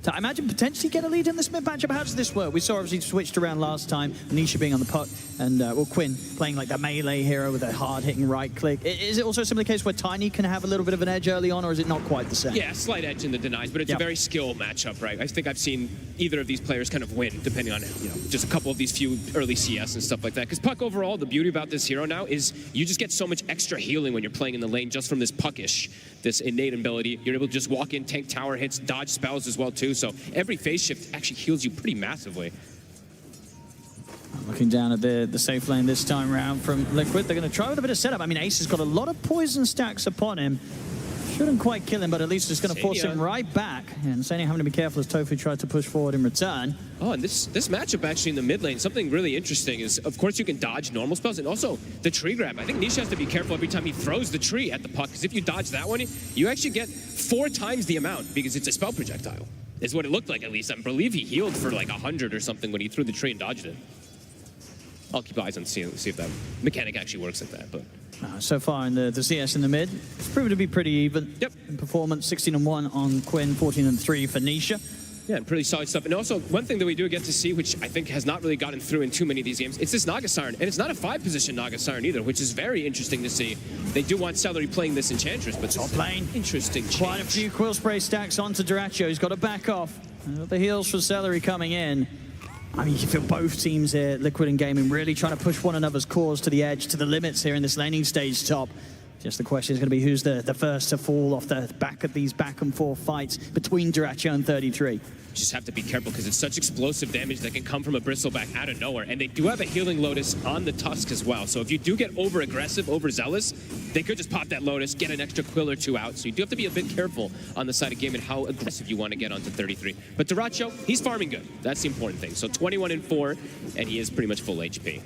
Speaker 7: to, I imagine, potentially get a lead in this mid matchup. How does this work? We saw obviously switched around last time, Nisha being on the puck, and well, Quinn playing like the melee hero with a hard-hitting right click. Is it also simply a case where Tiny can have a little bit of an edge early on, or is it not quite the same?
Speaker 8: Yeah, slight edge in the denies, but it's a very skill matchup, right? I think I've seen either of these players kind of win, depending on, you know, just a couple of these few early CS and stuff like that. Because puck overall, the beauty about this hero now is you just get so much extra healing when you're playing in the lane just from this puckish, this innate ability. You're able to just walk in, tank tower hits, dodge spells as well too. So every phase shift actually heals you pretty massively.
Speaker 7: Looking down at the safe lane this time around from Liquid, they're going to try with a bit of setup. I mean, Ace has got a lot of poison stacks upon him. Shouldn't quite kill him, but at least it's going to force him right back. And Sania having to be careful as Tofu tried to push forward in return.
Speaker 8: Oh, and this matchup actually in the mid lane, something really interesting is, of course, you can dodge normal spells, and also the tree grab. I think Nisha has to be careful every time he throws the tree at the puck, because if you dodge that one, you actually get 4 times the amount, because it's a spell projectile, is what it looked like at least. I believe he healed for like 100 or something when he threw the tree and dodged it. I'll keep eyes on see if that mechanic actually works like that, but...
Speaker 7: So far in the CS in the mid, it's proven to be pretty even.
Speaker 8: Yep.
Speaker 7: In performance, 16-1 on Quinn, 14-3 for Nisha.
Speaker 8: Yeah, and pretty solid stuff. And also, one thing that we do get to see, which I think has not really gotten through in too many of these games, it's this Naga Siren. And it's not a 5-position Naga Siren either, which is very interesting to see. They do want Celery playing this Enchantress, but
Speaker 7: top lane.
Speaker 8: Interesting change.
Speaker 7: Quite a few Quill Spray stacks onto Dyrachyo. He's got to back off. The heals for Celery coming in. I mean, you feel both teams here, Liquid and Gaimin, really trying to push one another's cause to the edge, to the limits here in this laning stage top. Just the question is going to be who's the first to fall off the back of these back and forth fights between Dyrachyo and 33.
Speaker 8: Just have to be careful because it's such explosive damage that can come from a Bristleback out of nowhere. And they do have a Healing Lotus on the Tusk as well. So if you do get over-aggressive, overzealous, they could just pop that Lotus, get an extra Quill or 2 out. So you do have to be a bit careful on the side of Gaimin how aggressive you want to get onto 33. But Dyrachyo, he's farming good. That's the important thing. So 21-4, and he is pretty much full HP.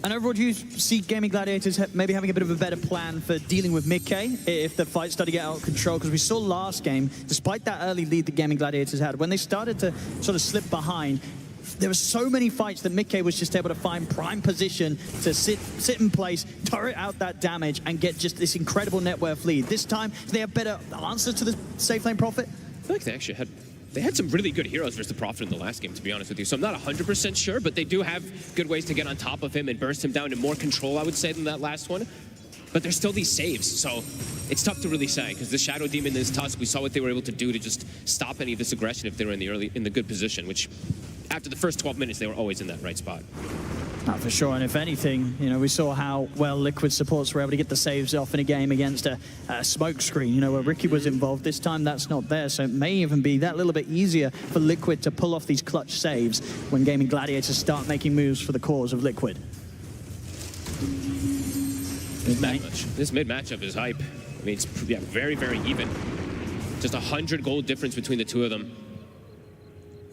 Speaker 7: And overall, do you see Gaming Gladiators maybe having a bit of a better plan for dealing with mid-K if the fight started to get out of control? Because we saw last game, despite that early lead that Gaming Gladiators had, when they started to sort of slip behind, there were so many fights that mid-K was just able to find prime position to sit in place, turret out that damage, and get just this incredible net worth lead. This time, do they have better answers to the safe lane Prophet?
Speaker 8: I feel like they actually had... They had some really good heroes versus the Prophet in the last game, to be honest with you. So I'm not 100% sure, but they do have good ways to get on top of him and burst him down in more control, I would say, than that last one. But there's still these saves, so it's tough to really say, because the Shadow Demon and his Tusk, we saw what they were able to do to just stop any of this aggression if they were in the good position, which after the first 12 minutes, they were always in that right spot.
Speaker 7: Not for sure, and if anything, you know, we saw how well Liquid supports were able to get the saves off in a game against a smoke screen, you know, where Ricky was involved. This time that's not there, so it may even be that little bit easier for Liquid to pull off these clutch saves when Gaming Gladiators start making moves for the cause of Liquid.
Speaker 8: This mid matchup is hype. I mean, it's very, very even. Just 100 gold difference between the two of them.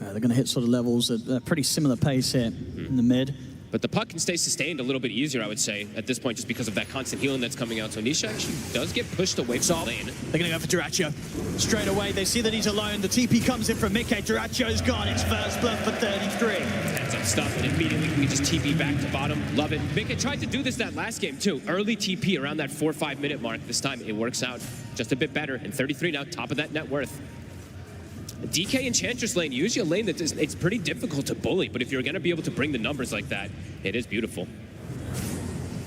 Speaker 7: They're going to hit sort of levels at a pretty similar pace here in the mid.
Speaker 8: But the puck can stay sustained a little bit easier, I would say, at this point, just because of that constant healing that's coming out. So Nisha actually does get pushed away from the lane.
Speaker 7: They're going to go for Dyrachyo. Straight away, they see that he's alone. The TP comes in from mid-K. Dyrachyo's gone. It's first blood for 33.
Speaker 8: Heads up stuff, and immediately we just TP back to bottom. Love it. mid-K tried to do this that last game, too. Early TP around that 4-5 minute mark. This time, it works out just a bit better. And 33 now, top of that net worth. DK Enchantress lane, usually a lane that it's pretty difficult to bully, but if you're going to be able to bring the numbers like that, it is beautiful.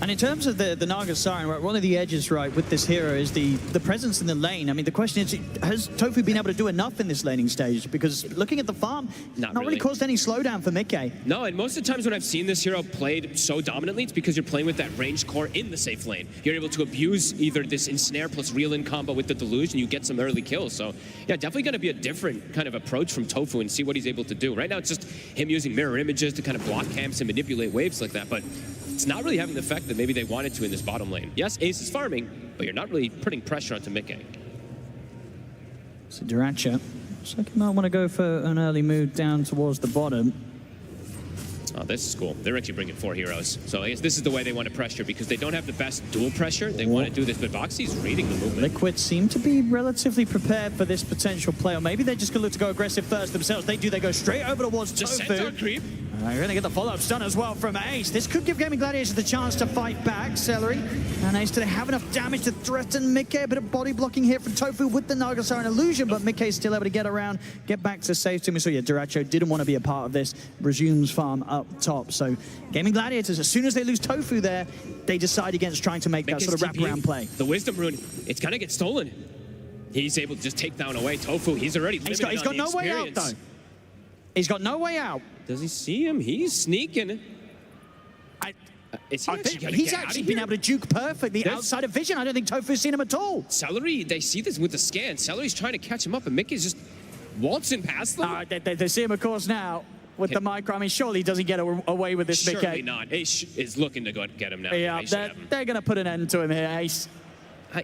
Speaker 7: And in terms of the Naga Siren, right, one of the edges, right, with this hero is the presence in the lane. I mean, the question is, has Tofu been able to do enough in this laning stage? Because looking at the farm, not really caused any slowdown for mid-K.
Speaker 8: No, and most of the times when I've seen this hero played so dominantly, it's because you're playing with that ranged core in the safe lane. You're able to abuse either this ensnare plus reel-in combo with the deluge, and you get some early kills. So, yeah, definitely going to be a different kind of approach from Tofu and see what he's able to do. Right now, it's just him using mirror images to kind of block camps and manipulate waves like that, but it's not really having the effect that maybe they wanted to in this bottom lane. Yes, Ace is farming, but you're not really putting pressure onto mid-K.
Speaker 7: So Dyrachyo looks like he might want to go for an early move down towards the bottom.
Speaker 8: Oh, this is cool. They're actually bringing 4 heroes. So I guess this is the way they want to pressure, because they don't have the best dual pressure. They want to do this, but Voxy's reading the movement.
Speaker 7: Liquid seem to be relatively prepared for this potential play, or maybe they're just going to look to go aggressive first themselves. They do. They go straight over towards
Speaker 8: Just
Speaker 7: Tofu.
Speaker 8: centaur creep.
Speaker 7: You're going to get the follow-up stun as well from Ace. This could give Gaimin Gladiators the chance to fight back. Celery and Ace, do they have enough damage to threaten Mickey? A bit of body blocking here from Tofu with the Nagasar and Illusion, but Mickey's still able to get around, get back to safe team. So yeah, Duracho didn't want to be a part of this. Resumes farm up top. So Gaimin Gladiators, as soon as they lose Tofu there, they decide against trying to make that sort of wraparound play.
Speaker 8: The Wisdom Rune, it's going to get stolen. He's able to just take down away Tofu. He's already limited
Speaker 7: He's got no way out, though. He's got no way out.
Speaker 8: Does he see him? He's sneaking. Is he
Speaker 7: he's actually been able to juke perfectly outside of vision. I don't think Tofu's seen him at all.
Speaker 8: Celery, they see this with the scan. Celery's trying to catch him up, and Mickey's just waltzing past them.
Speaker 7: They see him, of course, now with the micro. I mean, surely he doesn't get away with this, Mickey.
Speaker 8: Surely not. Ace is looking to go get him now.
Speaker 7: Yeah, they're going to put an end to him here, Ace. I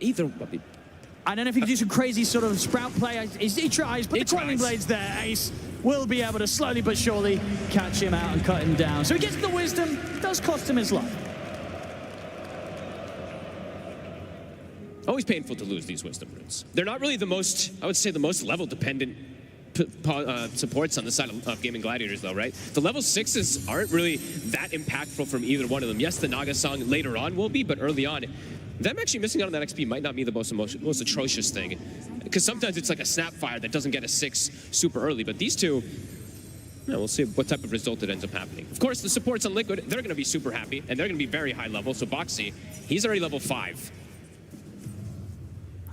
Speaker 7: don't know if he can do some crazy sort of sprout play. He tries, but the Quelling Blades there, Ace will be able to slowly but surely catch him out and cut him down. So he gets the Wisdom, does cost him his life.
Speaker 8: Always painful to lose these Wisdom Runes. They're not really the most, I would say, the most level-dependent supports on the side of Gaimin Gladiators, though, right? The level 6s aren't really that impactful from either one of them. Yes, the Naga Song later on will be, but early on, them actually missing out on that XP might not be the most atrocious thing. Because sometimes it's like a Snapfire that doesn't get a 6 super early, but these two, we'll see what type of result it ends up happening. Of course, the supports on Liquid, they're going to be super happy, and they're going to be very high level. So Boxy, he's already level 5.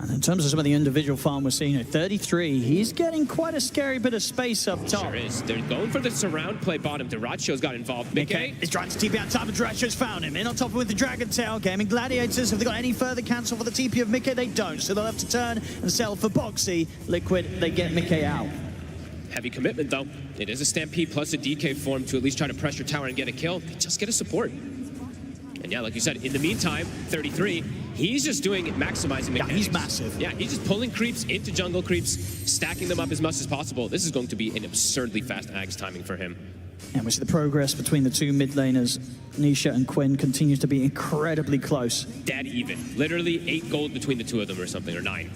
Speaker 7: And in terms of some of the individual farm we're seeing at 33, he's getting quite a scary bit of space up top.
Speaker 8: Sure is. They're going for the surround play bottom. Duracho's got involved. Mickey
Speaker 7: is trying to TP out top, and Duracho's found him. In on top with the Dragon Tail. Gaimin Gladiators, have they got any further cancel for the TP of Mickey? They don't, so they'll have to turn and sell for Boxy. Liquid, they get Mickey out.
Speaker 8: Heavy commitment, though. It is a Stampede plus a DK form to at least try to pressure tower and get a kill. Just get a support. And yeah, like you said, in the meantime, 33, he's just doing maximizing mechanics.
Speaker 7: Yeah, he's massive.
Speaker 8: Yeah, he's just pulling creeps into jungle creeps, stacking them up as much as possible. This is going to be an absurdly fast Ags timing for him.
Speaker 7: And we see the progress between the two mid laners. Nisha and Quinn continues to be incredibly close.
Speaker 8: Dead even. Literally 8 gold between the two of them or something, or 9.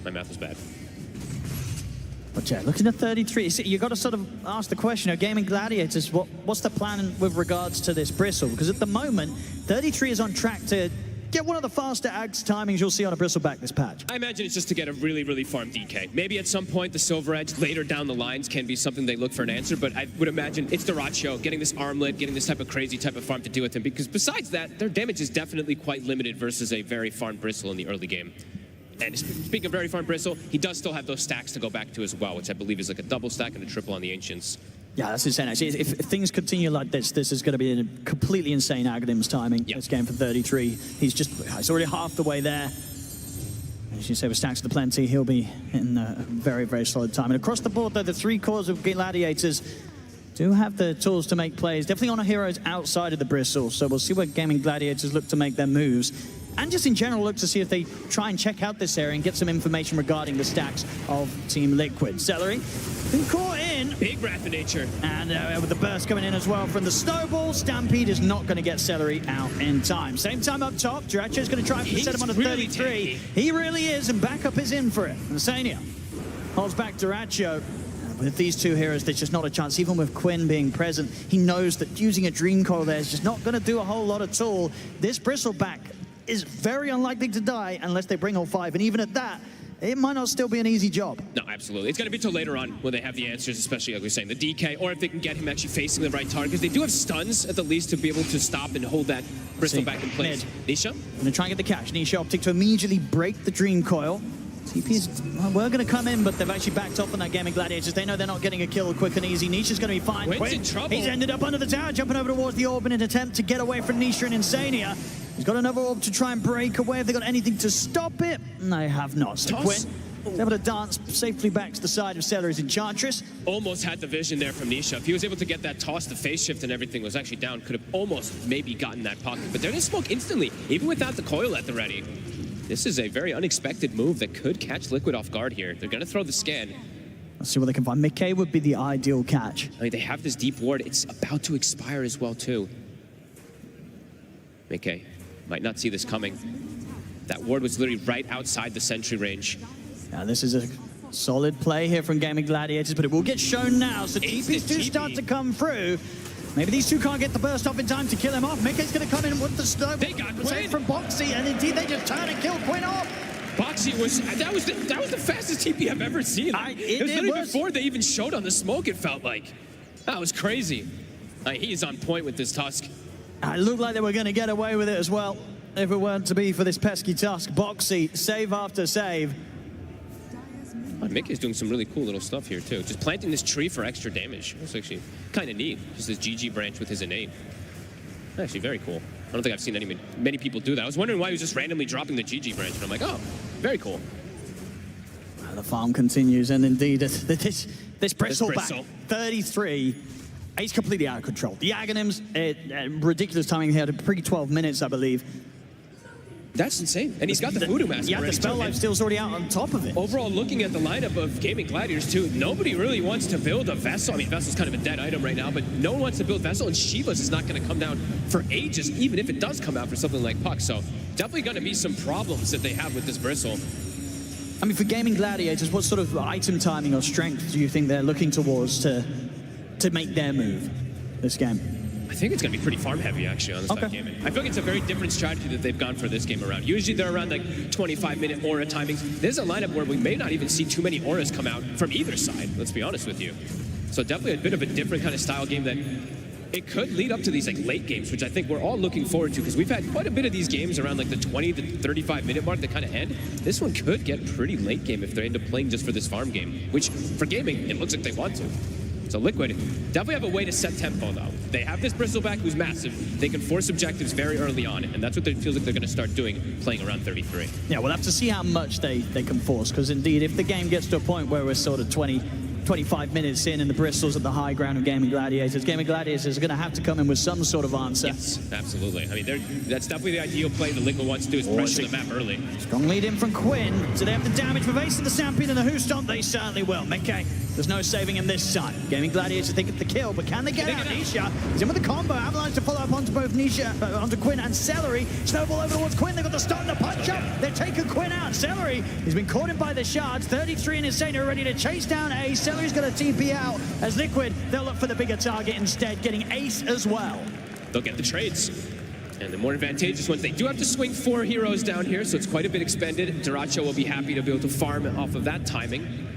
Speaker 8: My math was bad.
Speaker 7: But yeah, looking at 33, you got to sort of ask the question of Gaimin Gladiators, what's the plan with regards to this Bristle? Because at the moment, 33 is on track to get one of the faster Ags timings you'll see on a Bristleback this patch.
Speaker 8: I imagine it's just to get a really, really farm DK. Maybe at some point the Silver Edge later down the lines can be something they look for an answer, but I would imagine it's Duracho getting this armlet, getting this type of crazy type of farm to deal with him, because besides that, their damage is definitely quite limited versus a very farmed Bristle in the early game. And speaking of very farm Bristle, he does still have those stacks to go back to as well, which I believe is like a double stack and a triple on the Ancients.
Speaker 7: Yeah, that's insane. Actually, if things continue like this is going to be a completely insane Aghadim's timing. This game for 33. He's already half the way there. As you say, with stacks to plenty, he'll be in a very, very solid time. And across the board, though, the 3 cores of Gladiators do have the tools to make plays. Definitely on heroes outside of the Bristle. So we'll see what Gaimin Gladiators look to make their moves. And just in general, look to see if they try and check out this area and get some information regarding the stacks of Team Liquid. Celery, been caught in.
Speaker 8: Big Wrath of Nature.
Speaker 7: And with the burst coming in as well from the Snowball, Stampede is not going to get Celery out in time. Same time up top, Duracho's going to try and set him on a 33. He really is, and backup is in for it. And Sania holds back Duracho. With these two heroes, there's just not a chance. Even with Quinn being present, he knows that using a Dream Coil there is just not going to do a whole lot at all. This Bristleback is very unlikely to die unless they bring all 5. And even at that, it might not still be an easy job.
Speaker 8: No, absolutely. It's going to be till later on when they have the answers, especially, like we were saying, the DK, or if they can get him actually facing the right target, because they do have stuns at the least to be able to stop and hold that Bristleback in place. Nisha?
Speaker 7: Going to try and get the catch. Nisha optic to immediately break the Dream Coil. TP's were going to come in, but they've actually backed off on that Gaimin Gladiators. They know they're not getting a kill quick and easy. Nisha's going to be fine.
Speaker 8: Quinn's in trouble.
Speaker 7: He's ended up under the tower, jumping over towards the orb in an attempt to get away from Nisha and Insania. He's got another orb to try and break away. Have they got anything to stop it? They have not. So Quinn is able to dance safely back to the side of Celery's Enchantress.
Speaker 8: Almost had the vision there from Nisha. If he was able to get that toss, the phase shift and everything was actually down, could have almost maybe gotten that pocket. But they're going to smoke instantly, even without the coil at the ready. This is a very unexpected move that could catch Liquid off guard here. They're going to throw the scan.
Speaker 7: Let's see what they can find. Mickey would be the ideal catch.
Speaker 8: I mean, they have this deep ward. It's about to expire as well, too. Mickey might not see this coming. That ward was literally right outside the sentry range.
Speaker 7: Yeah, this is a solid play here from Gaimin Gladiators, but it will get shown now. So TPs do start to come through. Maybe these two can't get the burst off in time to kill him off. Mickey's going to come in with the snow.
Speaker 8: They got Quinn
Speaker 7: from Boxy, and indeed they just turn and kill Quinn off.
Speaker 8: Boxy was that was the fastest TP I've ever seen. It was literally before they even showed on the smoke. It felt like that was crazy. He's on point with this Tusk.
Speaker 7: It looked like they were going to get away with it as well, if it weren't to be for this pesky Tusk. Boxy, save after save.
Speaker 8: Mickey's doing some really cool little stuff here too. Just planting this tree for extra damage. It's actually kind of neat. Just this GG branch with his innate. Actually very cool. I don't think I've seen many people do that. I was wondering why he was just randomly dropping the GG branch, and I'm like, oh, very cool.
Speaker 7: Well, the farm continues, and indeed this bristleback, 33. He's completely out of control. The Aghanims, ridiculous timing. He had a pre-12 minutes, I believe.
Speaker 8: That's insane. And he's got the Voodoo Mask.
Speaker 7: Yeah, the spell life steal's already out on top of it.
Speaker 8: Overall, looking at the lineup of Gaimin Gladiators too, nobody really wants to build a Vessel. I mean, Vessel's kind of a dead item right now, but no one wants to build Vessel, and Shiva's is not going to come down for ages, even if it does come out for something like Puck. So definitely going to be some problems that they have with this Bristle.
Speaker 7: I mean, for Gaimin Gladiators, what sort of item timing or strength do you think they're looking towards to make their move this game?
Speaker 8: I think it's going to be pretty farm heavy, actually, on this side game. I feel like it's a very different strategy that they've gone for this game around. Usually they're around like 25-minute aura timings. There's a lineup where we may not even see too many auras come out from either side, let's be honest with you. So definitely a bit of a different kind of style game that it could lead up to these like late games, which I think we're all looking forward to, because we've had quite a bit of these games around like the 20 to 35-minute mark that kind of end. This one could get pretty late game if they end up playing just for this farm game, which for gaming, it looks like they want to. So Liquid definitely have a way to set tempo, though. They have this Bristleback who's massive. They can force objectives very early on, and that's what it feels like they're going to start doing, playing around 33.
Speaker 7: Yeah, we'll have to see how much they can force, because indeed, if the game gets to a point where we're sort of 25 minutes in and the Bristol's at the high ground of Gaimin Gladiators are going to have to come in with some sort of answer.
Speaker 8: Yes, absolutely. I mean, that's definitely the ideal play that Liquid wants to do, is pressure the map early.
Speaker 7: Strong lead in from Quinn. Do they have the damage for evading the Stampede and the Who Stomp? They certainly will. Mickey, there's no saving him this time. Gaimin Gladiators think it's the kill, but can they get out? Nisha is in with the combo. Avalanche to follow up onto both onto Quinn and Celery. Snowball over towards Quinn. They've got the start and the punch up. They're taking Quinn out. Celery, he's been caught in by the shards. 33 in his Saint are ready to chase down Ace. Celery's got a TP out. As Liquid, they'll look for the bigger target instead, getting Ace as well.
Speaker 8: They'll get the trades. And the more advantageous ones, they do have to swing 4 heroes down here, so it's quite a bit expended. Duracho will be happy to be able to farm off of that timing.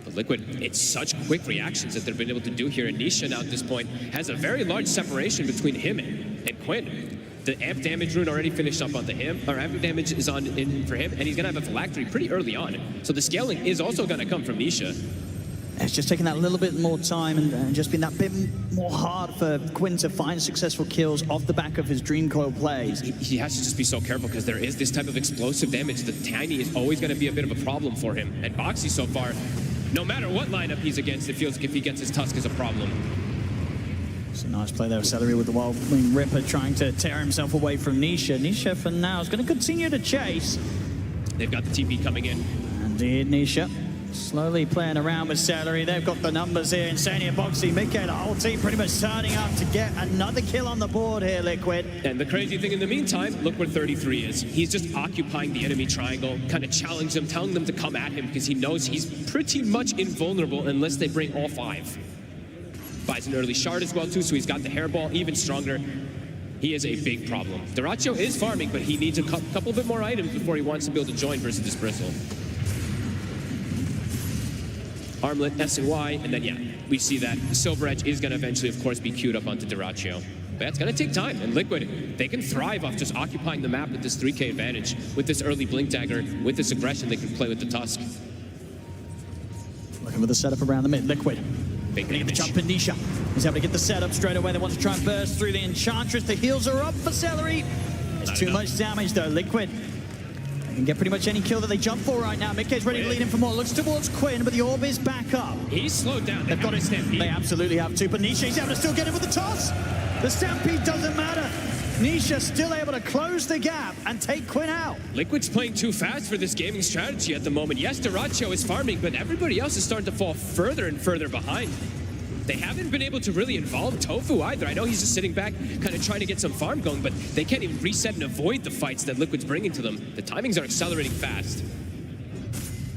Speaker 8: But Liquid, it's such quick reactions that they've been able to do here. And Nisha now at this point has a very large separation between him and Quinn. The amp damage rune already finished up onto him, or amp damage is in for him, and he's gonna have a phylactery pretty early on. So the scaling is also gonna come from Nisha.
Speaker 7: It's just taking that little bit more time and just been that bit more hard for Quinn to find successful kills off the back of his Dream Coil plays.
Speaker 8: He has to just be so careful, because there is this type of explosive damage. The Tiny is always going to be a bit of a problem for him. And Boxy so far, no matter what lineup he's against, it feels like if he gets his Tusk is a problem.
Speaker 7: It's a nice play there, Celery with the Wild Wing Ripper trying to tear himself away from Nisha. Nisha for now is going to continue to chase.
Speaker 8: They've got the TP coming in.
Speaker 7: Indeed, Nisha. Slowly playing around with Celery. They've got the numbers here. Insania, Boxy, Mickey, the whole team pretty much turning up to get another kill on the board here, Liquid.
Speaker 8: And the crazy thing in the meantime, look where 33 is. He's just occupying the enemy triangle, kind of challenging them, telling them to come at him, because he knows he's pretty much invulnerable unless they bring all 5. Buys an early shard as well, too, so he's got the hairball even stronger. He is a big problem. Duracho is farming, but he needs a couple bit more items before he wants to be able to join versus this Bristle. Armlet, S and Y, and then, yeah, we see that Silver Edge is going to eventually, of course, be queued up onto Duracho. But it's going to take time, and Liquid, they can thrive off just occupying the map with this 3K advantage. With this early Blink Dagger, with this aggression, they can play with the Tusk.
Speaker 7: Looking for the setup around the mid, Liquid.
Speaker 8: Big
Speaker 7: damage. The jump in Nisha. He's able to get the setup straight away. They want to try and burst through the Enchantress. The heals are up for Celery. It's too much damage, though. Liquid, they can get pretty much any kill that they jump for right now. Mickey's ready to lead in for more. Looks towards Quinn, but the orb is back up.
Speaker 8: He's slowed down.
Speaker 7: They've got his Stampede. They absolutely have to, but Nisha's able to still get him with the toss. The Stampede doesn't matter. Nisha still able to close the gap and take Quinn out.
Speaker 8: Liquid's playing too fast for this gaming strategy at the moment. Yes, Duracho is farming, but everybody else is starting to fall further and further behind. They haven't been able to really involve Tofu either. I know he's just sitting back, kind of trying to get some farm going, but they can't even reset and avoid the fights that Liquid's bringing to them. The timings are accelerating fast.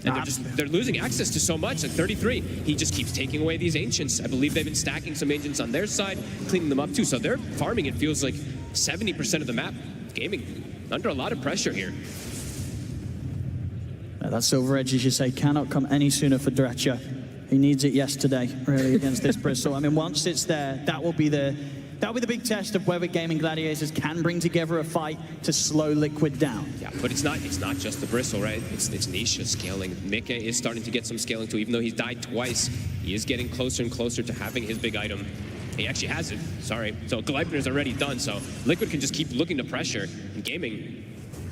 Speaker 8: And they're losing access to so much. At 33, he just keeps taking away these Ancients. I believe they've been stacking some Ancients on their side, cleaning them up too. So they're farming, it feels like, 70% of the map. Gaimin under a lot of pressure here.
Speaker 7: That Silver Edge, as you say, cannot come any sooner for Dracha. He needs it yesterday, really, against this Bristle. I mean, once it's there, that will be the big test of whether Gaimin Gladiators can bring together a fight to slow Liquid down.
Speaker 8: Yeah, but it's not just the Bristle, right? It's Nisha scaling. Mika is starting to get some scaling too. Even though he's died twice, he is getting closer and closer to having his big item. He actually has it, sorry. So Gladiator's already done, so Liquid can just keep looking to pressure, and Gaimin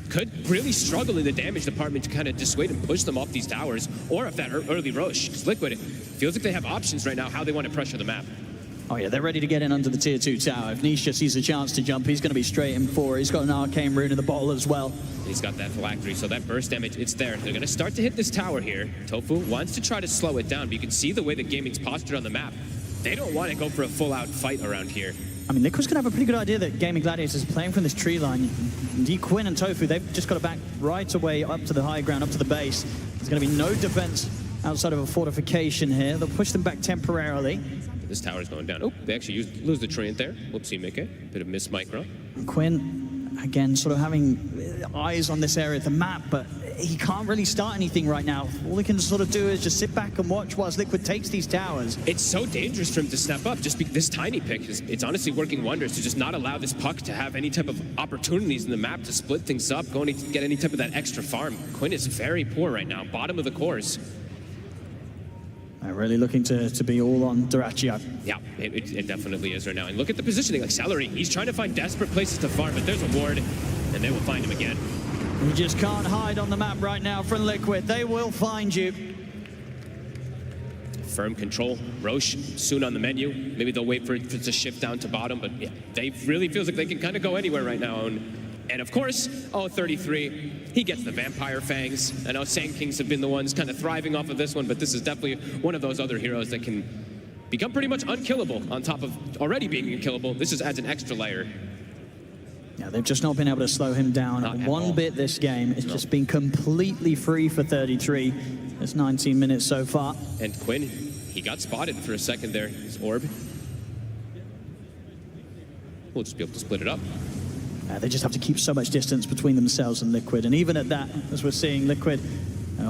Speaker 8: could really struggle in the damage department to kind of dissuade and push them off these towers, or if that early Roche, because Liquid feels like they have options right now how they want to pressure the map.
Speaker 7: Oh yeah, they're ready to get in under the tier 2 tower. If Nisha sees a chance to jump, he's going to be straight in for it. He's got an arcane rune in the bottle as well.
Speaker 8: He's got that phylactery, so that burst damage, it's there. They're going to start to hit this tower here. Tofu wants to try to slow it down, but you can see the way that Gaimin's postured on the map. They don't want to go for a full-out fight around here.
Speaker 7: I mean, Liquid's going to have a pretty good idea that Gaimin Gladiators is playing from this tree line. Indeed, Quinn and Tofu, they've just got to back right away up to the high ground, up to the base. There's going to be no defense outside of a fortification here. They'll push them back temporarily.
Speaker 8: This tower's going down. Oh, they actually lose the treant there. Whoopsie, Mika. Bit of miss micro.
Speaker 7: Quinn, again, sort of having eyes on this area of the map, but he can't really start anything right now. All he can sort of do is just sit back and watch whilst Liquid takes these towers.
Speaker 8: It's so dangerous for him to step up. Just this tiny pick, it's honestly working wonders to just not allow this puck to have any type of opportunities in the map to split things up, going to get any type of that extra farm. Quinn is very poor right now, bottom of the course.
Speaker 7: Really looking to be all on Dyrachyo.
Speaker 8: Yeah, it definitely is right now. And look at the positioning, like Celery, he's trying to find desperate places to farm, but there's a ward, and they will find him again.
Speaker 7: You just can't hide on the map right now from Liquid. They will find you.
Speaker 8: Firm control. Roche soon on the menu. Maybe they'll wait for it to shift down to bottom, but yeah, they really feels like they can kind of go anywhere right now. And of course, 33, he gets the Vampire Fangs. I know Sand Kings have been the ones kind of thriving off of this one, but this is definitely one of those other heroes that can become pretty much unkillable on top of already being unkillable. This just adds an extra layer.
Speaker 7: Yeah, they've just not been able to slow him down one bit this game. It's just been completely free for 33. It's 19 minutes so far.
Speaker 8: And Quinn, he got spotted for a second there, his orb. We'll just be able to split it up.
Speaker 7: They just have to keep so much distance between themselves and Liquid. And even at that, as we're seeing Liquid,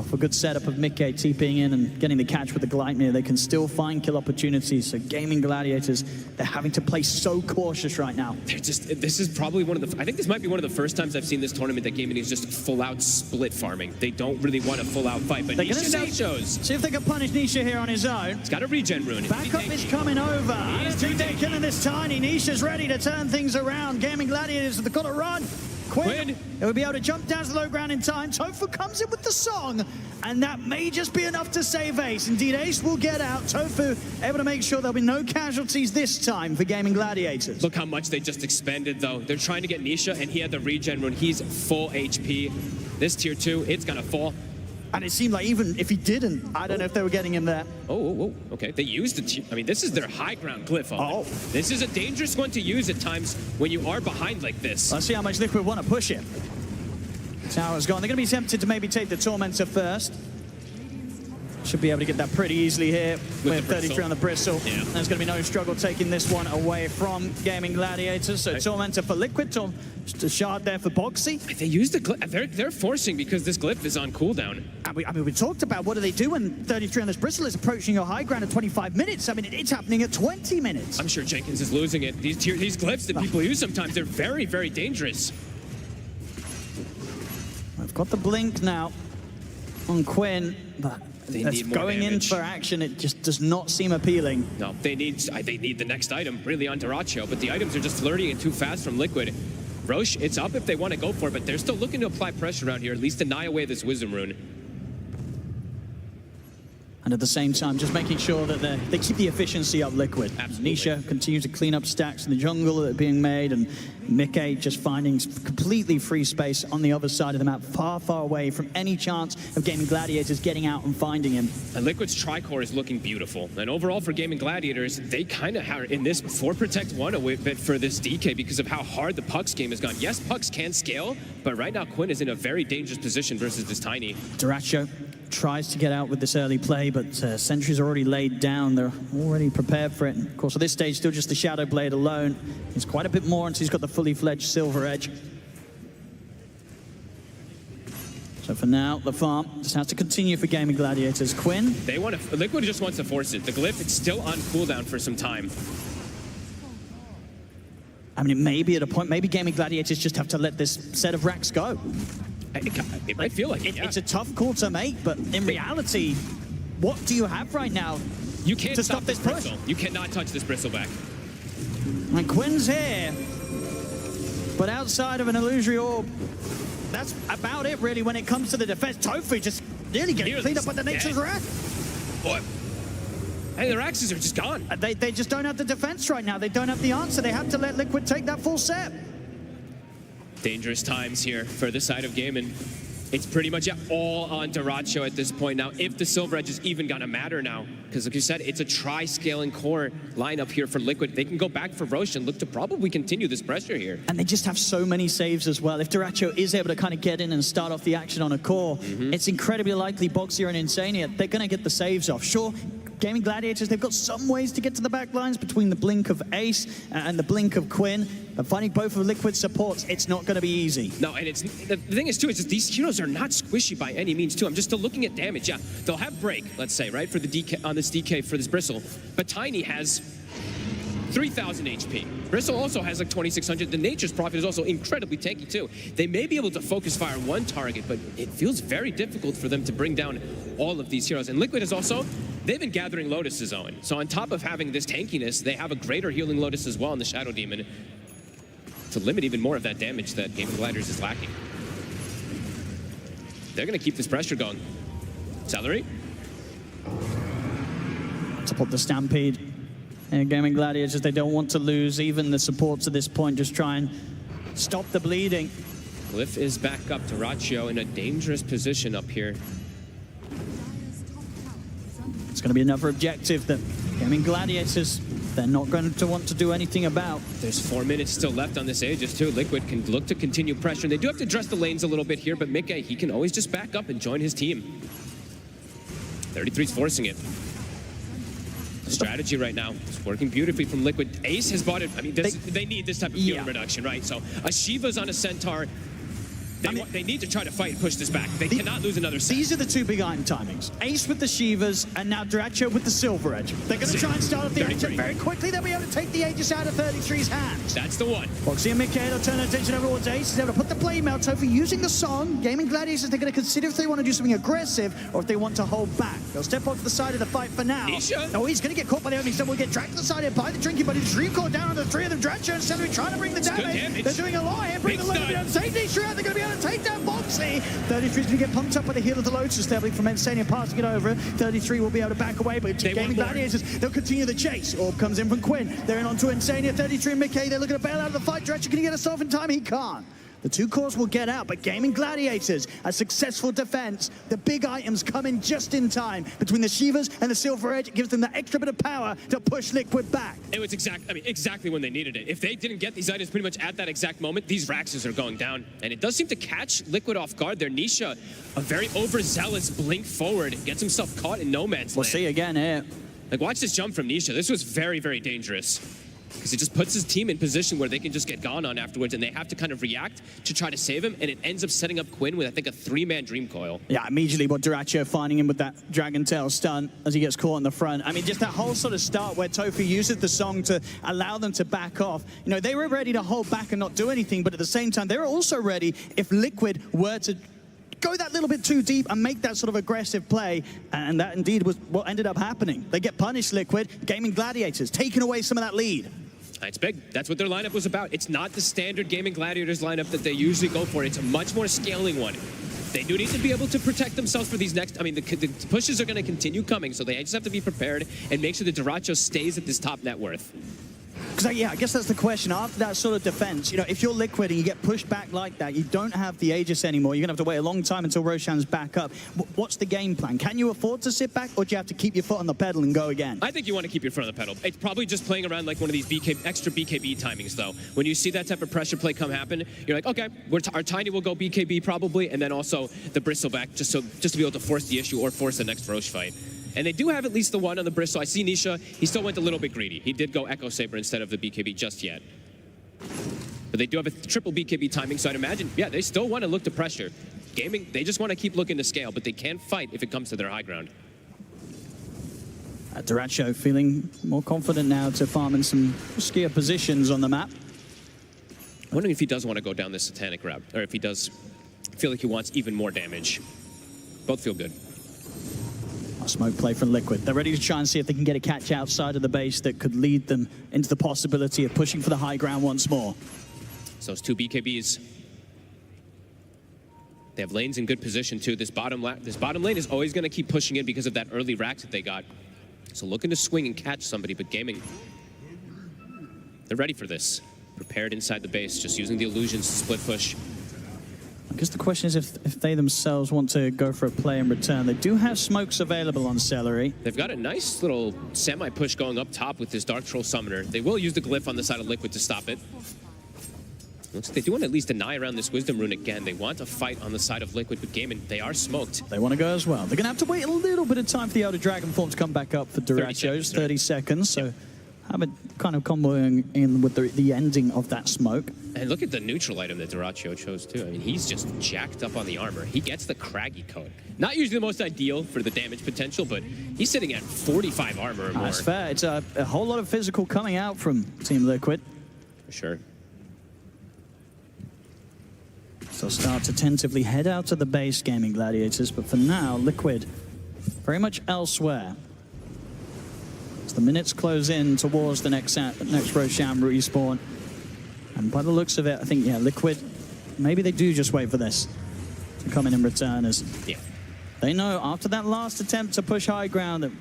Speaker 7: for good setup of Mickey TPing in and getting the catch with the Gleipnir, they can still find kill opportunities. So Gaimin Gladiators, they're having to play so cautious right now.
Speaker 8: This is probably one of the, I think this might be one of the first times I've seen this tournament that Gaimin is just full-out split farming. They don't really want a full-out fight, but Nisha now shows.
Speaker 7: See if they can punish Nisha here on his own.
Speaker 8: He's got a regen rune.
Speaker 7: Backup is coming over. And it's Dude killing this tiny. Nisha's ready to turn things around. Gaimin Gladiators, they've got to run. Quinn, it will be able to jump down to the low ground in time. Tofu comes in with the song, and that may just be enough to save Ace. Indeed, Ace will get out. Tofu able to make sure there'll be no casualties this time for Gaimin Gladiators.
Speaker 8: Look how much they just expended, though. They're trying to get Nisha, and he had the regen rune. He's full HP. This tier 2, it's gonna fall.
Speaker 7: And it seemed like even if he didn't, I don't know if they were getting him there.
Speaker 8: Okay. They used the I mean, this is their high ground glyph. This is a dangerous one to use at times when you are behind like this.
Speaker 7: Let's see how much Liquid want to push it. Tower's gone. They're going to be tempted to maybe take the Tormentor first. Should be able to get that pretty easily here with 33 on the Bristle.
Speaker 8: Yeah.
Speaker 7: There's going to be no struggle taking this one away from Gaimin Gladiators. So Tormentor for Liquid, just a shard there for Boxy.
Speaker 8: They use the glyph. They're forcing because this glyph is on cooldown.
Speaker 7: I mean, we talked about what do they do when 33 on this Bristle is approaching your high ground at 25 minutes. I mean, it's happening at 20 minutes.
Speaker 8: I'm sure Jenkins is losing it. These glyphs that people use sometimes, they're very, very dangerous.
Speaker 7: I've got the blink now on Quinn, but going in for action, it just does not seem appealing.
Speaker 8: No, they need the next item, really, on Dyrachyo, but the items are just flirting it too fast from Liquid. Roche, it's up if they want to go for it, but they're still looking to apply pressure around here, at least deny away this Wisdom Rune.
Speaker 7: And at the same time, just making sure that they keep the efficiency up Liquid.
Speaker 8: Absolutely.
Speaker 7: Nisha continues to clean up stacks in the jungle that are being made, and Mickey just finding completely free space on the other side of the map, far, far away from any chance of Gaimin Gladiators getting out and finding him.
Speaker 8: And Liquid's Tricore is looking beautiful. And overall for Gaimin Gladiators, they kind of are in this 4 Protect 1 a bit for this DK because of how hard the Pucks game has gone. Yes, Pucks can scale, but right now Quinn is in a very dangerous position versus this Tiny.
Speaker 7: Dyrachyo tries to get out with this early play, but Sentry's already laid down. They're already prepared for it. And of course, at this stage, still just the Shadow Blade alone. He's quite a bit more until he's got the fully fledged Silver Edge. So for now, the farm just has to continue for Gaimin Gladiators. Quinn?
Speaker 8: Liquid just wants to force it. The Glyph, it's still on cooldown for some time.
Speaker 7: I mean, it may be at a point, maybe Gaimin Gladiators just have to let this set of racks go.
Speaker 8: It might feel like it, yeah.
Speaker 7: It's a tough call to make, but in reality, what do you have right now
Speaker 8: you can't
Speaker 7: to stop this push?
Speaker 8: bristle. You cannot touch this bristleback.
Speaker 7: And Quinn's here, but outside of an illusory orb, that's about it really when it comes to the defense. Tofu just nearly getting cleaned up by the Nature's Wrath.
Speaker 8: What? Hey, their axes are just gone.
Speaker 7: They just don't have the defense right now. They don't have the answer. They have to let Liquid take that full set.
Speaker 8: Dangerous times here for the side of Gaimin. It's pretty much all on Daracho at this point now, if the Silver Edge is even gonna matter now. Because like you said, it's a tri-scaling core lineup here for Liquid. They can go back for Roche and look to probably continue this pressure here.
Speaker 7: And they just have so many saves as well. If Daracho is able to kind of get in and start off the action on a core, it's incredibly likely Boxer and Insania, they're gonna get the saves off. Sure, Gaimin Gladiators, they've got some ways to get to the back lines between the blink of Ace and the blink of Quinn. But finding both of Liquid supports, it's not going to be easy.
Speaker 8: No, and it's the thing is, too, is that these heroes are not squishy by any means, too. I'm just still looking at damage. Yeah, they'll have break, let's say, right, for the DK on this DK for this Bristle. But Tiny has 3,000 HP. Bristle also has like 2,600. The Nature's Prophet is also incredibly tanky, too. They may be able to focus fire one target, but it feels very difficult for them to bring down all of these heroes. And Liquid is also, they've been gathering Lotus's own. So on top of having this tankiness, they have a greater healing Lotus as well in the Shadow Demon to limit even more of that damage that Gaimin Gladiators is lacking. They're going to keep this pressure going. Celery.
Speaker 7: To put the Stampede. And Gaimin Gladiators, they don't want to lose even the supports at this point. Just try and stop the bleeding.
Speaker 8: Glyph is back up. Daracho in a dangerous position up here.
Speaker 7: It's going to be another objective that Gaimin Gladiators, they're not going to want to do anything about.
Speaker 8: There's 4 minutes still left on this Aegis, too. Liquid can look to continue pressure. They do have to address the lanes a little bit here, but Mickey, he can always just back up and join his team. 33's forcing it. The strategy right now is working beautifully from Liquid. Ace has bought it. I mean, they need this type of healing reduction, right? So a Shiva's on a Centaur. They need to try to fight and push this back. They cannot lose another set.
Speaker 7: These are the two big item timings. Ace with the Shivas, and now Daracho with the Silver Edge. They're going to try and start off the action very quickly. They'll be able to take the Aegis out of 33's hands.
Speaker 8: That's the one.
Speaker 7: Boxy and Mickey will turn their attention over towards Ace. He's able to put the blame out. So for using the song, Gaimin Gladiators, they're going to consider if they want to do something aggressive or if they want to hold back. They'll step off to the side of the fight for now.
Speaker 8: Nisha.
Speaker 7: Oh, he's going to get caught by the opening. So we'll get dragged to the side here by the drinking, but he's Dream Core down on the three of them. Daracho and Celery trying to bring the damage. They're doing a lot here. Bring the load down. Save Nisha out. They're going to be able to take down Boxy. 33's going to get pumped up by the heel of the Lotus Devil from Insania passing it over. 33 will be able to back away, but Gaimin Gladiators, they'll continue the chase. Orb comes in from Quinn. They're in onto Insania. 33 and Mickey, they're looking to bail out of the fight. Daracho, can he get us off in time? He can't. The two cores will get out, but Gaimin Gladiators, a successful defense. The big items come in just in time. Between the Shivas and the Silver Edge, it gives them that extra bit of power to push Liquid back.
Speaker 8: It was exactly when they needed it. If they didn't get these items pretty much at that exact moment, these Raxes are going down. And it does seem to catch Liquid off guard. Their Nisha, a very overzealous blink forward, gets himself caught in no man's land.
Speaker 7: We'll see again here.
Speaker 8: Like, watch this jump from Nisha. This was very, very dangerous. Because it just puts his team in position where they can just get gone on afterwards, and they have to kind of react to try to save him, and it ends up setting up Quinn with, I think, a 3-man Dream Coil.
Speaker 7: Yeah, immediately what Daracho finding him with that Dragon Tail stun as he gets caught in the front. I mean, just that whole sort of start where Tofu uses the song to allow them to back off. You know, they were ready to hold back and not do anything, but at the same time, they were also ready if Liquid were to go that little bit too deep and make that sort of aggressive play, and that indeed was what ended up happening. They get punished, Liquid. Gaimin Gladiators taking away some of that lead.
Speaker 8: It's big. That's what their lineup was about. It's not the standard Gaimin Gladiators lineup that they usually go for. It's a much more scaling one. They do need to be able to protect themselves for these next... I mean, the pushes are going to continue coming, so they just have to be prepared and make sure that Daracho stays at this top net worth.
Speaker 7: Because yeah, I guess that's the question. After that sort of defense, you know, if you're Liquid and you get pushed back like that, you don't have the Aegis anymore. You're going to have to wait a long time until Roshan's back up. What's the game plan? Can you afford to sit back, or do you have to keep your foot on the pedal and go again?
Speaker 8: I think you want to keep your foot on the pedal. It's probably just playing around like one of these extra BKB timings, though. When you see that type of pressure play come happen, you're like, okay, our Tiny will go BKB probably, and then also the Bristle back just to be able to force the issue or force the next Roche fight. And they do have at least the one on the Bristle. I see Nisha, he still went a little bit greedy. He did go Echo Saber instead of the BKB just yet. But they do have a triple BKB timing, so I'd imagine, yeah, they still want to look to pressure. Gaming, they just want to keep looking to scale, but they can't fight if it comes to their high ground.
Speaker 7: Duracho feeling more confident now to farm in some riskier positions on the map.
Speaker 8: I'm wondering if he does want to go down this Satanic route, or if he does feel like he wants even more damage. Both feel good.
Speaker 7: Smoke play from Liquid. They're ready to try and see if they can get a catch outside of the base that could lead them into the possibility of pushing for the high ground once more.
Speaker 8: So it's two BKBs. They have lanes in good position too. This bottom lane is always going to keep pushing in because of that early rack that they got. So looking to swing and catch somebody, but Gaming, they're ready for this. Prepared inside the base, just using the illusions to split push.
Speaker 7: I guess the question is if they themselves want to go for a play in return. They do have smokes available on Celery.
Speaker 8: They've got a nice little semi-push going up top with this Dark Troll Summoner. They will use the glyph on the side of Liquid to stop it. Looks like they do want to at least deny around this Wisdom Rune again. They want a fight on the side of Liquid, but Gaimin, they are smoked.
Speaker 7: They want to go as well. They're going to have to wait a little bit of time for the Elder Dragon form to come back up for Duracho's. 30 seconds, so have it kind of comboing in with the ending of that smoke.
Speaker 8: And look at the neutral item that Duracho chose too. I mean, he's just jacked up on the armor. He gets the Craggy coat. Not usually the most ideal for the damage potential, but he's sitting at 45 armor or more.
Speaker 7: That's fair. It's a whole lot of physical coming out from Team Liquid.
Speaker 8: For sure.
Speaker 7: So start to tentatively head out to the base, Gaming Gladiators, but for now, Liquid very much elsewhere. As the minutes close in towards the next Roshan respawn. And by the looks of it, I think, yeah, Liquid, maybe they do just wait for this to come in and return as they know after that last attempt to push high ground that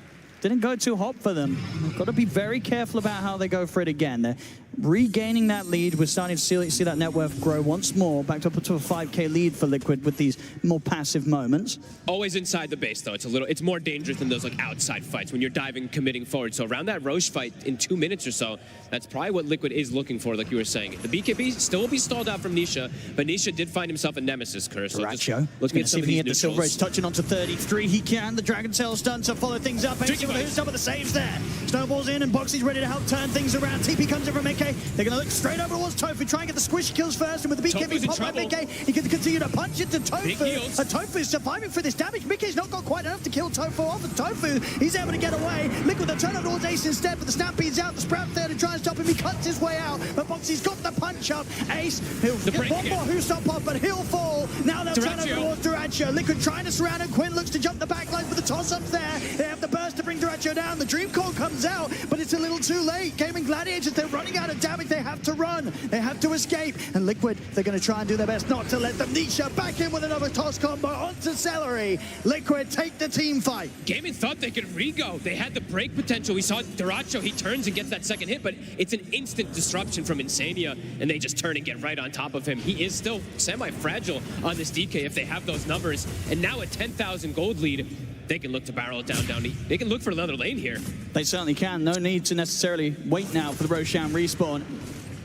Speaker 7: didn't go too hot for them. They've got to be very careful about how they go for it again. They're regaining that lead. We're starting to see that net worth grow once more, back up to a 5K lead for Liquid with these more passive moments.
Speaker 8: Always inside the base, though. It's more dangerous than those like outside fights when you're diving, committing forward. So around that Roche fight in 2 minutes or so, that's probably what Liquid is looking for, like you were saying. The BKB still will be stalled out from Nisha, but Nisha did find himself a Nemesis curse. So
Speaker 7: Duracho,
Speaker 8: looking at some of these
Speaker 7: the Silver Edge touching onto 33. He can. The Dragon Tail's done to follow things up. Who's some of the saves there? Snowball's in and Boxy's ready to help turn things around. TP comes in from MK. They're going to look straight over towards Tofu, try and get the squishy kills first, and with the BKB pop by Mickey, he can continue to punch into Tofu. Tofu is surviving for this damage. Mickey's not got quite enough to kill Tofu off, and Tofu, he's able to get away. Liquid, the turn towards Ace instead, but the Stampede's out. The Sprout there to try and stop him. He cuts his way out, but Boxy's got the punch up. Ace, he'll get one more who stop off, but he'll fall. Now they'll turn over towards Duracho. Liquid trying to surround him. Quinn looks to jump the back line for the toss-ups there. They have the burst to bring Duracho down. The Dream Core comes out, but it's a little too late. Gaming Gladiators, they're running out of damage. They have to run. They have to escape. And Liquid, they're going to try and do their best not to let them. Nisha back in with another toss combo onto Celery. Liquid take the team fight.
Speaker 8: Gaimin thought they could re-go. They had the break potential. We saw Duracho, he turns and gets that second hit, but it's an instant disruption from Insania, and they just turn and get right on top of him. He is still semi-fragile on this DK if they have those numbers. And now a 10,000 gold lead, they can look to barrel it down. They can look for another lane here.
Speaker 7: They certainly can. No need to necessarily wait now for the Roshan respawn.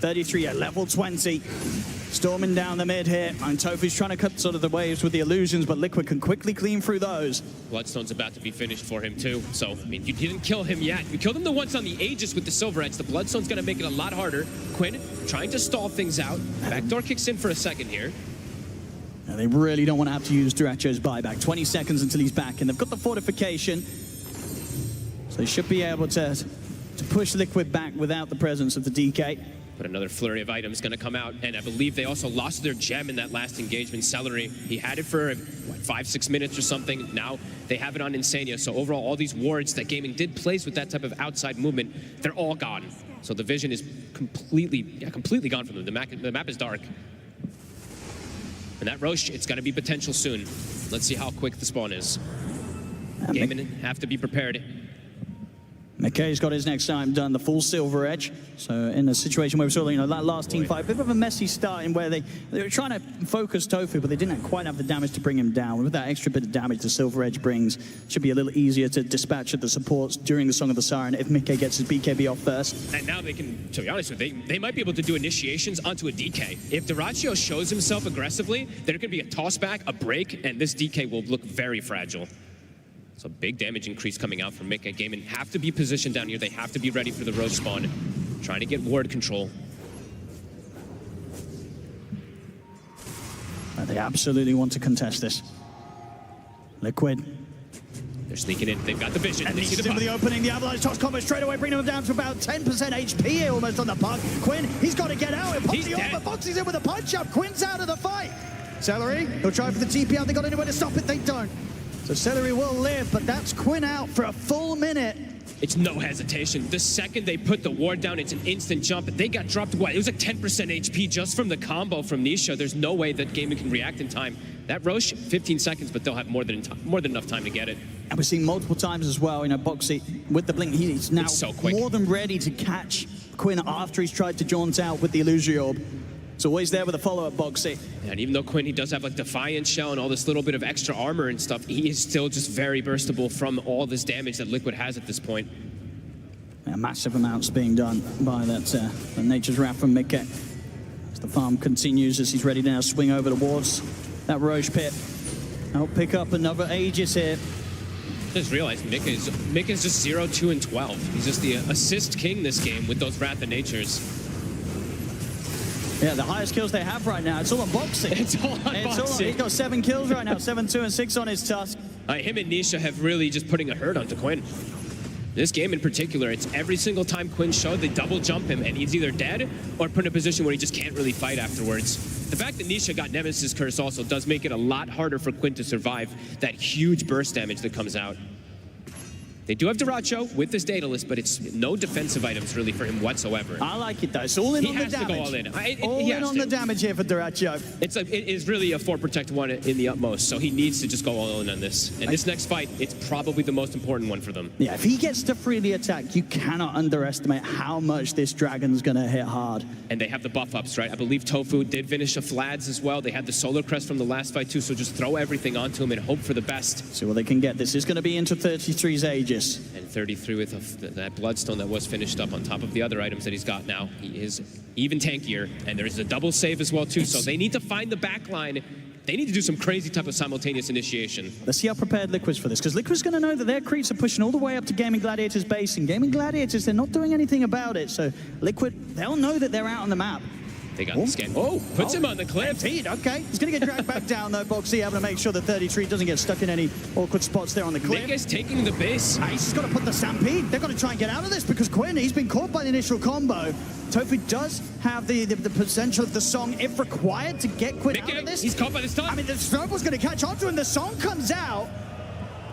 Speaker 7: 33 at level 20. Storming down the mid here. And Tofu's trying to cut sort of the waves with the illusions, but Liquid can quickly clean through those.
Speaker 8: Bloodstone's about to be finished for him too. So, I mean, you didn't kill him yet. You killed him the once on the Aegis with the Silver Edge. The Bloodstone's going to make it a lot harder. Quinn trying to stall things out. Backdoor kicks in for a second here.
Speaker 7: Now they really don't want to have to use Duracho's buyback. 20 seconds until he's back, and they've got the fortification. So they should be able to push Liquid back without the presence of the DK.
Speaker 8: But another flurry of items going to come out, and I believe they also lost their gem in that last engagement. Celery, he had it for, what, 5-6 minutes or something. Now they have it on Insania. So overall, all these wards that Gaming did place with that type of outside movement, they're all gone. So the vision is completely gone from them. The map is dark. And that Roche, it's going to be potential soon. Let's see how quick the spawn is. Gaming have to be prepared.
Speaker 7: McKay's got his next time done, the full Silver Edge. So in a situation where we saw, that last team fight, a bit of a messy start in where they were trying to focus Tofu, but they didn't quite have the damage to bring him down. With that extra bit of damage the Silver Edge brings, it should be a little easier to dispatch at the supports during the Song of the Siren if Mickey gets his BKB off first.
Speaker 8: And now they can, to be honest with you, they might be able to do initiations onto a DK. If Dyrachyo shows himself aggressively, there could be a tossback, a break, and this DK will look very fragile. So big damage increase coming out from Mika. Gaimin have to be positioned down here. They have to be ready for the roach spawn. Trying to get ward control.
Speaker 7: They absolutely want to contest this. Liquid.
Speaker 8: They're sneaking in. They've got the vision.
Speaker 7: And
Speaker 8: they see
Speaker 7: the opening. The Avalanche toss combo straight away, bringing him down to about 10% HP here almost on the puck. Quinn, he's got to get out.
Speaker 8: He's dead.
Speaker 7: Foxy's in with a punch up. Quinn's out of the fight. Celery, he'll try for the TP out. They got anywhere to stop it. They don't. So Celery will live, but that's Quinn out for a full minute.
Speaker 8: It's no hesitation. The second they put the ward down, it's an instant jump. They got dropped, what? It was like 10% HP just from the combo from Nisha. There's no way that Gaimin can react in time. That Roche, 15 seconds, but they'll have more than enough time to get it.
Speaker 7: And we're seeing multiple times as well, Boxy, with the blink, he's now
Speaker 8: so quick.
Speaker 7: More than ready to catch Quinn after he's tried to jaunt out with the Illusion Orb. It's always there with a follow-up, Boxy.
Speaker 8: And even though Quinn, he does have like Defiant Shell and all this little bit of extra armor and stuff, he is still just very burstable from all this damage that Liquid has at this point.
Speaker 7: Yeah, massive amounts being done by that Nature's Wrath from Mickey. As the farm continues, as he's ready to now swing over towards that Roche pit. I'll pick up another Aegis here.
Speaker 8: Just realized Mika's just 0, 2, and 12. He's just the assist king this game with those Wrath of Natures.
Speaker 7: Yeah, the highest kills they have right now. It's all on Boxy.
Speaker 8: It's all on Boxy.
Speaker 7: He's got 7 kills right now, 7, 2, and 6 on his tusk.
Speaker 8: Him and Nisha have really just putting a hurt onto Quinn. This game in particular, it's every single time Quinn showed, they double jump him, and he's either dead or put in a position where he just can't really fight afterwards. The fact that Nisha got Nemesis Curse also does make it a lot harder for Quinn to survive that huge burst damage that comes out. They do have Dyrachyo with this Daedalus, but it's no defensive items really for him whatsoever.
Speaker 7: I like it though. It's all in on the damage.
Speaker 8: He has to go all in.
Speaker 7: All in on the damage here for Dyrachyo.
Speaker 8: It is really a 4 protect 1 in the utmost, so he needs to just go all in on this. And this next fight, it's probably the most important one for them.
Speaker 7: Yeah, if he gets to freely attack, you cannot underestimate how much this dragon's gonna hit hard.
Speaker 8: And they have the buff ups, right? I believe Tofu did finish a Flads as well. They had the Solar Crest from the last fight too, so just throw everything onto him and hope for the best.
Speaker 7: See what they can get. This is gonna be into 33's Aegis.
Speaker 8: And 33 with that Bloodstone that was finished up on top of the other items that he's got now. He is even tankier, and there is a double save as well too, so they need to find the back line. They need to do some crazy type of simultaneous initiation.
Speaker 7: Let's see how prepared Liquid's for this, because Liquid's going to know that their creeps are pushing all the way up to Gaimin Gladiators base, and Gaimin Gladiators, they're not doing anything about it, so Liquid, they'll know that they're out on the map.
Speaker 8: They got the scan. Oh, puts him on the cliff.
Speaker 7: Indeed, okay. He's going to get dragged back down, though, Boxy, able to make sure that 33 doesn't get stuck in any awkward spots there on the cliff.
Speaker 8: Mika's taking the base.
Speaker 7: He's just got to put the Stampede. They've got to try and get out of this, because Quinn, he's been caught by the initial combo. Tofu does have the potential of the Song, if required, to get Quinn out of this.
Speaker 8: He's caught by the stun.
Speaker 7: I mean, the Snowball's going to catch on to him. The Song comes out.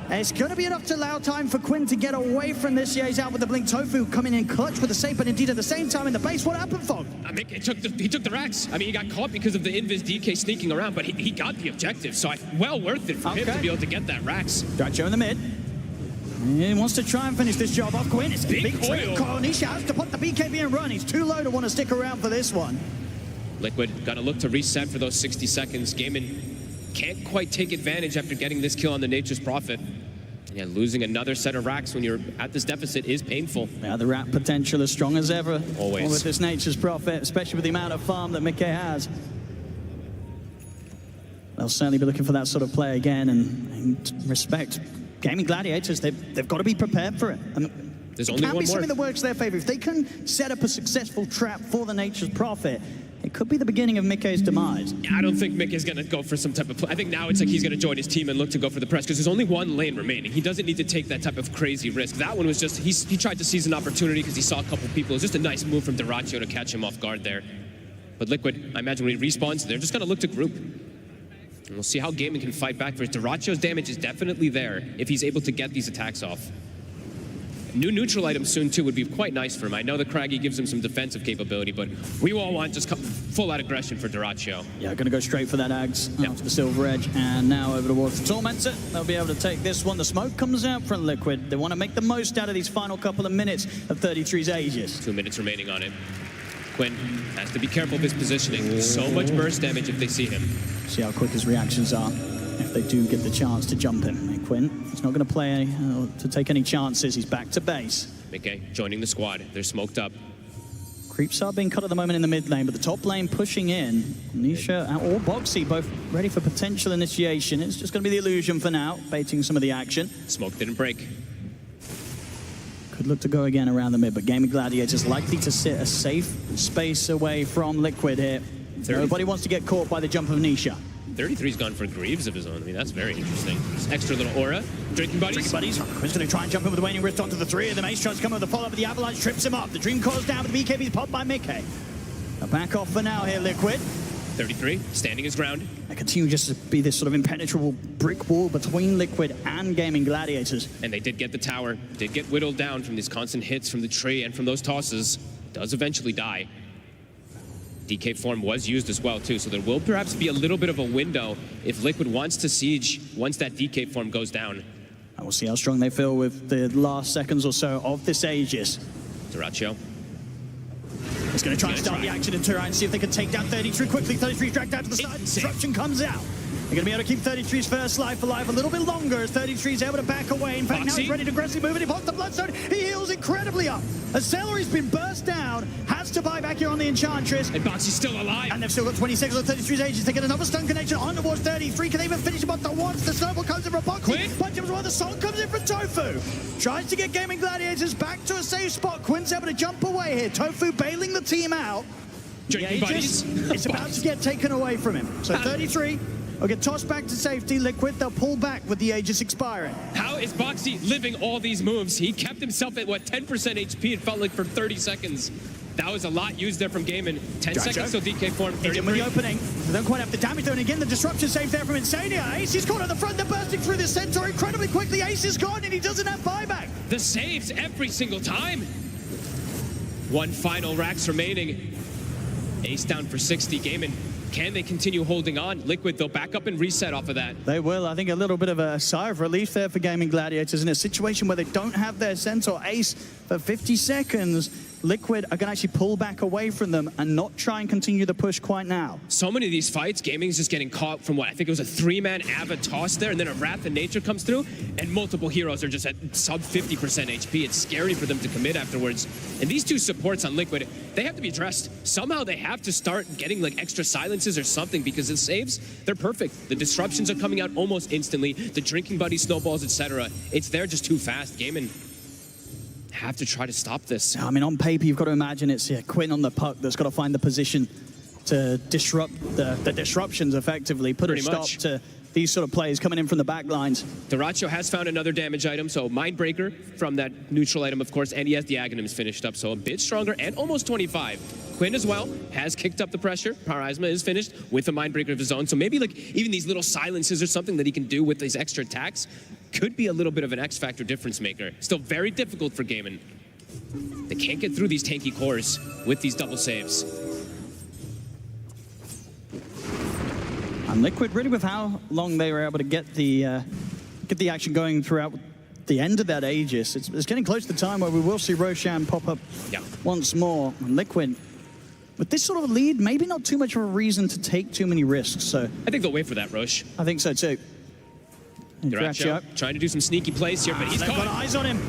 Speaker 7: And it's going to be enough to allow time for Quinn to get away from this. Yeah, he's out with the blink. Tofu coming in clutch with the save, but indeed at the same time in the base, what happened, Fog?
Speaker 8: He took the racks. I mean, he got caught because of the Invis DK sneaking around, but he got the objective, so well worth it for him to be able to get that racks.
Speaker 7: Dyrachyo in the mid. He wants to try and finish this job off. Quinn, it's a big
Speaker 8: oil.
Speaker 7: Nisha has to put the BKB and run. He's too low to want to stick around for this one.
Speaker 8: Liquid got to look to reset for those 60 seconds. Gaimin can't quite take advantage after getting this kill on the Nature's Prophet. Yeah, losing another set of racks when you're at this deficit is painful.
Speaker 7: Yeah, the rat potential as strong as ever.
Speaker 8: Always.
Speaker 7: With this Nature's Prophet, especially with the amount of farm that Mickey has. They'll certainly be looking for that sort of play again, and respect. Gaimin Gladiators, they've got to be prepared for it. And
Speaker 8: there's only one more.
Speaker 7: It can be something that works their favor. If they can set up a successful trap for the Nature's Prophet, it could be the beginning of Mickey's demise.
Speaker 8: I don't think Mickey's going to go for some type of play. I think now it's like he's going to join his team and look to go for the press, because there's only one lane remaining. He doesn't need to take that type of crazy risk. That one was just, he tried to seize an opportunity because he saw a couple people. It was just a nice move from Dyrachyo to catch him off guard there. But Liquid, I imagine when he respawns, they're just going to look to group. And we'll see how Gaimin can fight back for it. Dyrachyo's damage is definitely there if he's able to get these attacks off. New neutral item soon, too, would be quite nice for him. I know the Craggy gives him some defensive capability, but we all want just full-out aggression for Dyrachyo.
Speaker 7: Yeah, going to go straight for that Ags after the Silver Edge, and now over towards the Tormentor. They'll be able to take this one. The smoke comes out from Liquid. They want to make the most out of these final couple of minutes of 33's Aegis.
Speaker 8: 2 minutes remaining on it. Quinn has to be careful of his positioning. So much burst damage if they see him.
Speaker 7: See how quick his reactions are if they do get the chance to jump him. And Quinn, he's not going to play to take any chances. He's back to base.
Speaker 8: Okay, joining the squad. They're smoked up.
Speaker 7: Creeps are being cut at the moment in the mid lane, but the top lane pushing in. Nisha or Boxy both ready for potential initiation. It's just going to be the illusion for now, baiting some of the action.
Speaker 8: Smoke didn't break.
Speaker 7: Could look to go again around the mid, but Gaimin Gladiators likely to sit a safe space away from Liquid here. Nobody wants to get caught by the jump of Nisha.
Speaker 8: 33's gone for Greaves of his own. I mean, that's very interesting. This extra little aura. Drinking buddies.
Speaker 7: Quinn's going to try and jump in with the Waning Rift onto the three of them. Ace tries to come with the follow-up, but the Avalanche trips him up. The Dream Core's down, but the BKB's popped by Mickey. A back off for now here, Liquid.
Speaker 8: 33, standing his ground.
Speaker 7: They continue just to be this sort of impenetrable brick wall between Liquid and Gaimin Gladiators.
Speaker 8: And they did get the tower. Did get whittled down from these constant hits from the tree and from those tosses. Does eventually die. DK form was used as well, too, so there will perhaps be a little bit of a window if Liquid wants to siege once that DK form goes down.
Speaker 7: And we'll see how strong they feel with the last seconds or so of this Aegis.
Speaker 8: Dyrachyo.
Speaker 7: He's going to try and start the action in Turai and see if they can take down 33 quickly. 33's dragged out to the side. Disruption comes out. They're going to be able to keep 33's first life alive a little bit longer as 33's able to back away. In fact, now he's ready to aggressively move it. He pops the Bloodstone. He heals incredibly up. As Celery's been burst down, has to buy back here on the Enchantress.
Speaker 8: And Boxy's still alive.
Speaker 7: And they've still got 20 seconds on 33's Aegis. They get another stun connection on towards 33. Can they even finish him off the once? The snowball comes in from Boxy. Punch him as well. The song comes in from Tofu. Tries to get Gaimin Gladiators back to a safe spot. Quinn's able to jump away here. Tofu bailing the team out.
Speaker 8: Drinking buddies.
Speaker 7: It's about to get taken away from him. So 33 will get tossed back to safety. Liquid, they'll pull back with the Aegis expiring.
Speaker 8: How is Boxy living all these moves? He kept himself at, what, 10% HP, it felt like, for 30 seconds. That was a lot used there from Gaimin. 10 seconds till DK form.
Speaker 7: He's in with the opening. They don't quite have the damage though, and again, the disruption save there from Insania. Ace is caught on the front, they're bursting through the centaur incredibly quickly. Ace is gone, and he doesn't have buyback.
Speaker 8: The saves every single time. One final Rax remaining. Ace down for 60. Gaimin, can they continue holding on? Liquid, they'll back up and reset off of that.
Speaker 7: They will. I think a little bit of a sigh of relief there for Gaimin Gladiators in a situation where they don't have their Centaur Ace for 50 seconds. Liquid are going to actually pull back away from them and not try and continue the push quite now.
Speaker 8: So many of these fights, Gaming's just getting caught from what? I think it was a 3-man Ava toss there, and then a Wrath of Nature comes through, and multiple heroes are just at sub 50% HP. It's scary for them to commit afterwards. And these two supports on Liquid, they have to be addressed. Somehow they have to start getting like extra silences or something, because the saves, they're perfect. The disruptions are coming out almost instantly. The drinking buddy snowballs, etc. It's there just too fast. Gaimin have to try to stop this.
Speaker 7: I mean, on paper, you've got to imagine it's Quinn on the puck that's got to find the position to disrupt the disruptions effectively, put a stop to these sort of players coming in from the back lines.
Speaker 8: Dyrachyo has found another damage item, so Mindbreaker from that neutral item, of course, and he has the Aghanims finished up, so a bit stronger and almost 25. Quinn as well has kicked up the pressure. Parasma is finished with a Mindbreaker of his own, so maybe like even these little silences or something that he can do with these extra attacks could be a little bit of an X-factor difference maker. Still very difficult for Gaimin. They can't get through these tanky cores with these double saves.
Speaker 7: And Liquid, really with how long they were able to get the action going throughout the end of that Aegis, it's getting close to the time where we will see Roshan pop up once more. And Liquid, with this sort of a lead, maybe not too much of a reason to take too many risks. So
Speaker 8: I think they'll wait for that, Roche.
Speaker 7: I think so too.
Speaker 8: Dyrachyo trying to do some sneaky plays here, but he's
Speaker 7: got eyes on him.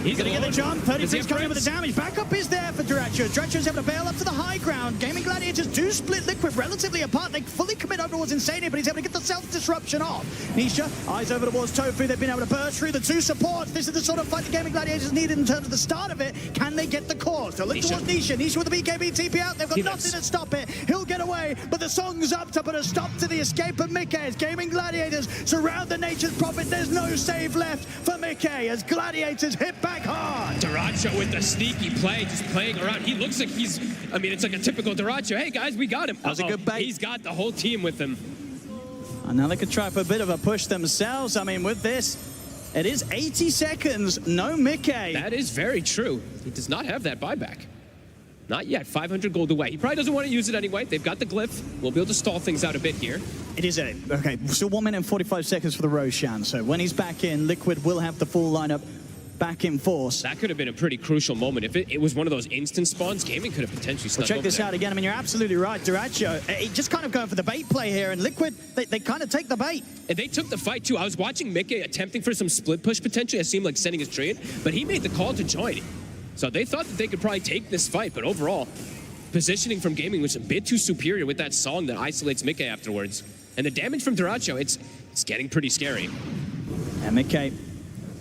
Speaker 7: He's going to get the jump. 33's coming in with the damage. Backup is there for Dyrachyo. Dyrachyo's able to bail up to the high ground. Gaimin Gladiators do split Liquid relatively apart. They fully commit over towards Insania, but he's able to get the self-disruption off. Nisha, eyes over towards Tofu. They've been able to burst through the two supports. This is the sort of fight the Gaimin Gladiators needed in terms of the start of it. Can they get the cause? They'll look towards Nisha. Nisha with the BKB TP out. They've got nothing to stop it. He'll get away, but the song's up to put a stop to the escape of Mickey. As Gaimin Gladiators surround the Nature's Prophet, there's no save left for Mickey as Gladiators hit back hard.
Speaker 8: Dyrachyo with the sneaky play, just playing around. He looks like he's, I mean, it's like a typical Dyrachyo. Hey, guys, we got him.
Speaker 7: That was a good bait.
Speaker 8: He's got the whole team with him.
Speaker 7: And now they could try for a bit of a push themselves. I mean, with this, It is 80 seconds, no Mickey.
Speaker 8: That is very true. He does not have that buyback. Not yet, 500 gold away. He probably doesn't want to use it anyway. They've got the glyph. We'll be able to stall things out a bit here.
Speaker 7: It is okay, still 1 minute and 45 seconds for the Roshan. So when he's back in, Liquid will have the full lineup back in force.
Speaker 8: That could have been a pretty crucial moment. If it was one of those instant spawns, Gaimin could have potentially snuck
Speaker 7: Well, check this
Speaker 8: there.
Speaker 7: out again. I mean, you're absolutely right. Duracho, just kind of going for the bait play here, and Liquid, they kind of take the bait.
Speaker 8: And they took the fight, too. I was watching Mickey attempting for some split push, potentially. It seemed like sending his trade, but he made the call to join. So they thought that they could probably take this fight, but overall, positioning from Gaimin was a bit too superior with that song that isolates Mickey afterwards. And the damage from Duracho, it's getting pretty scary.
Speaker 7: And Mickey,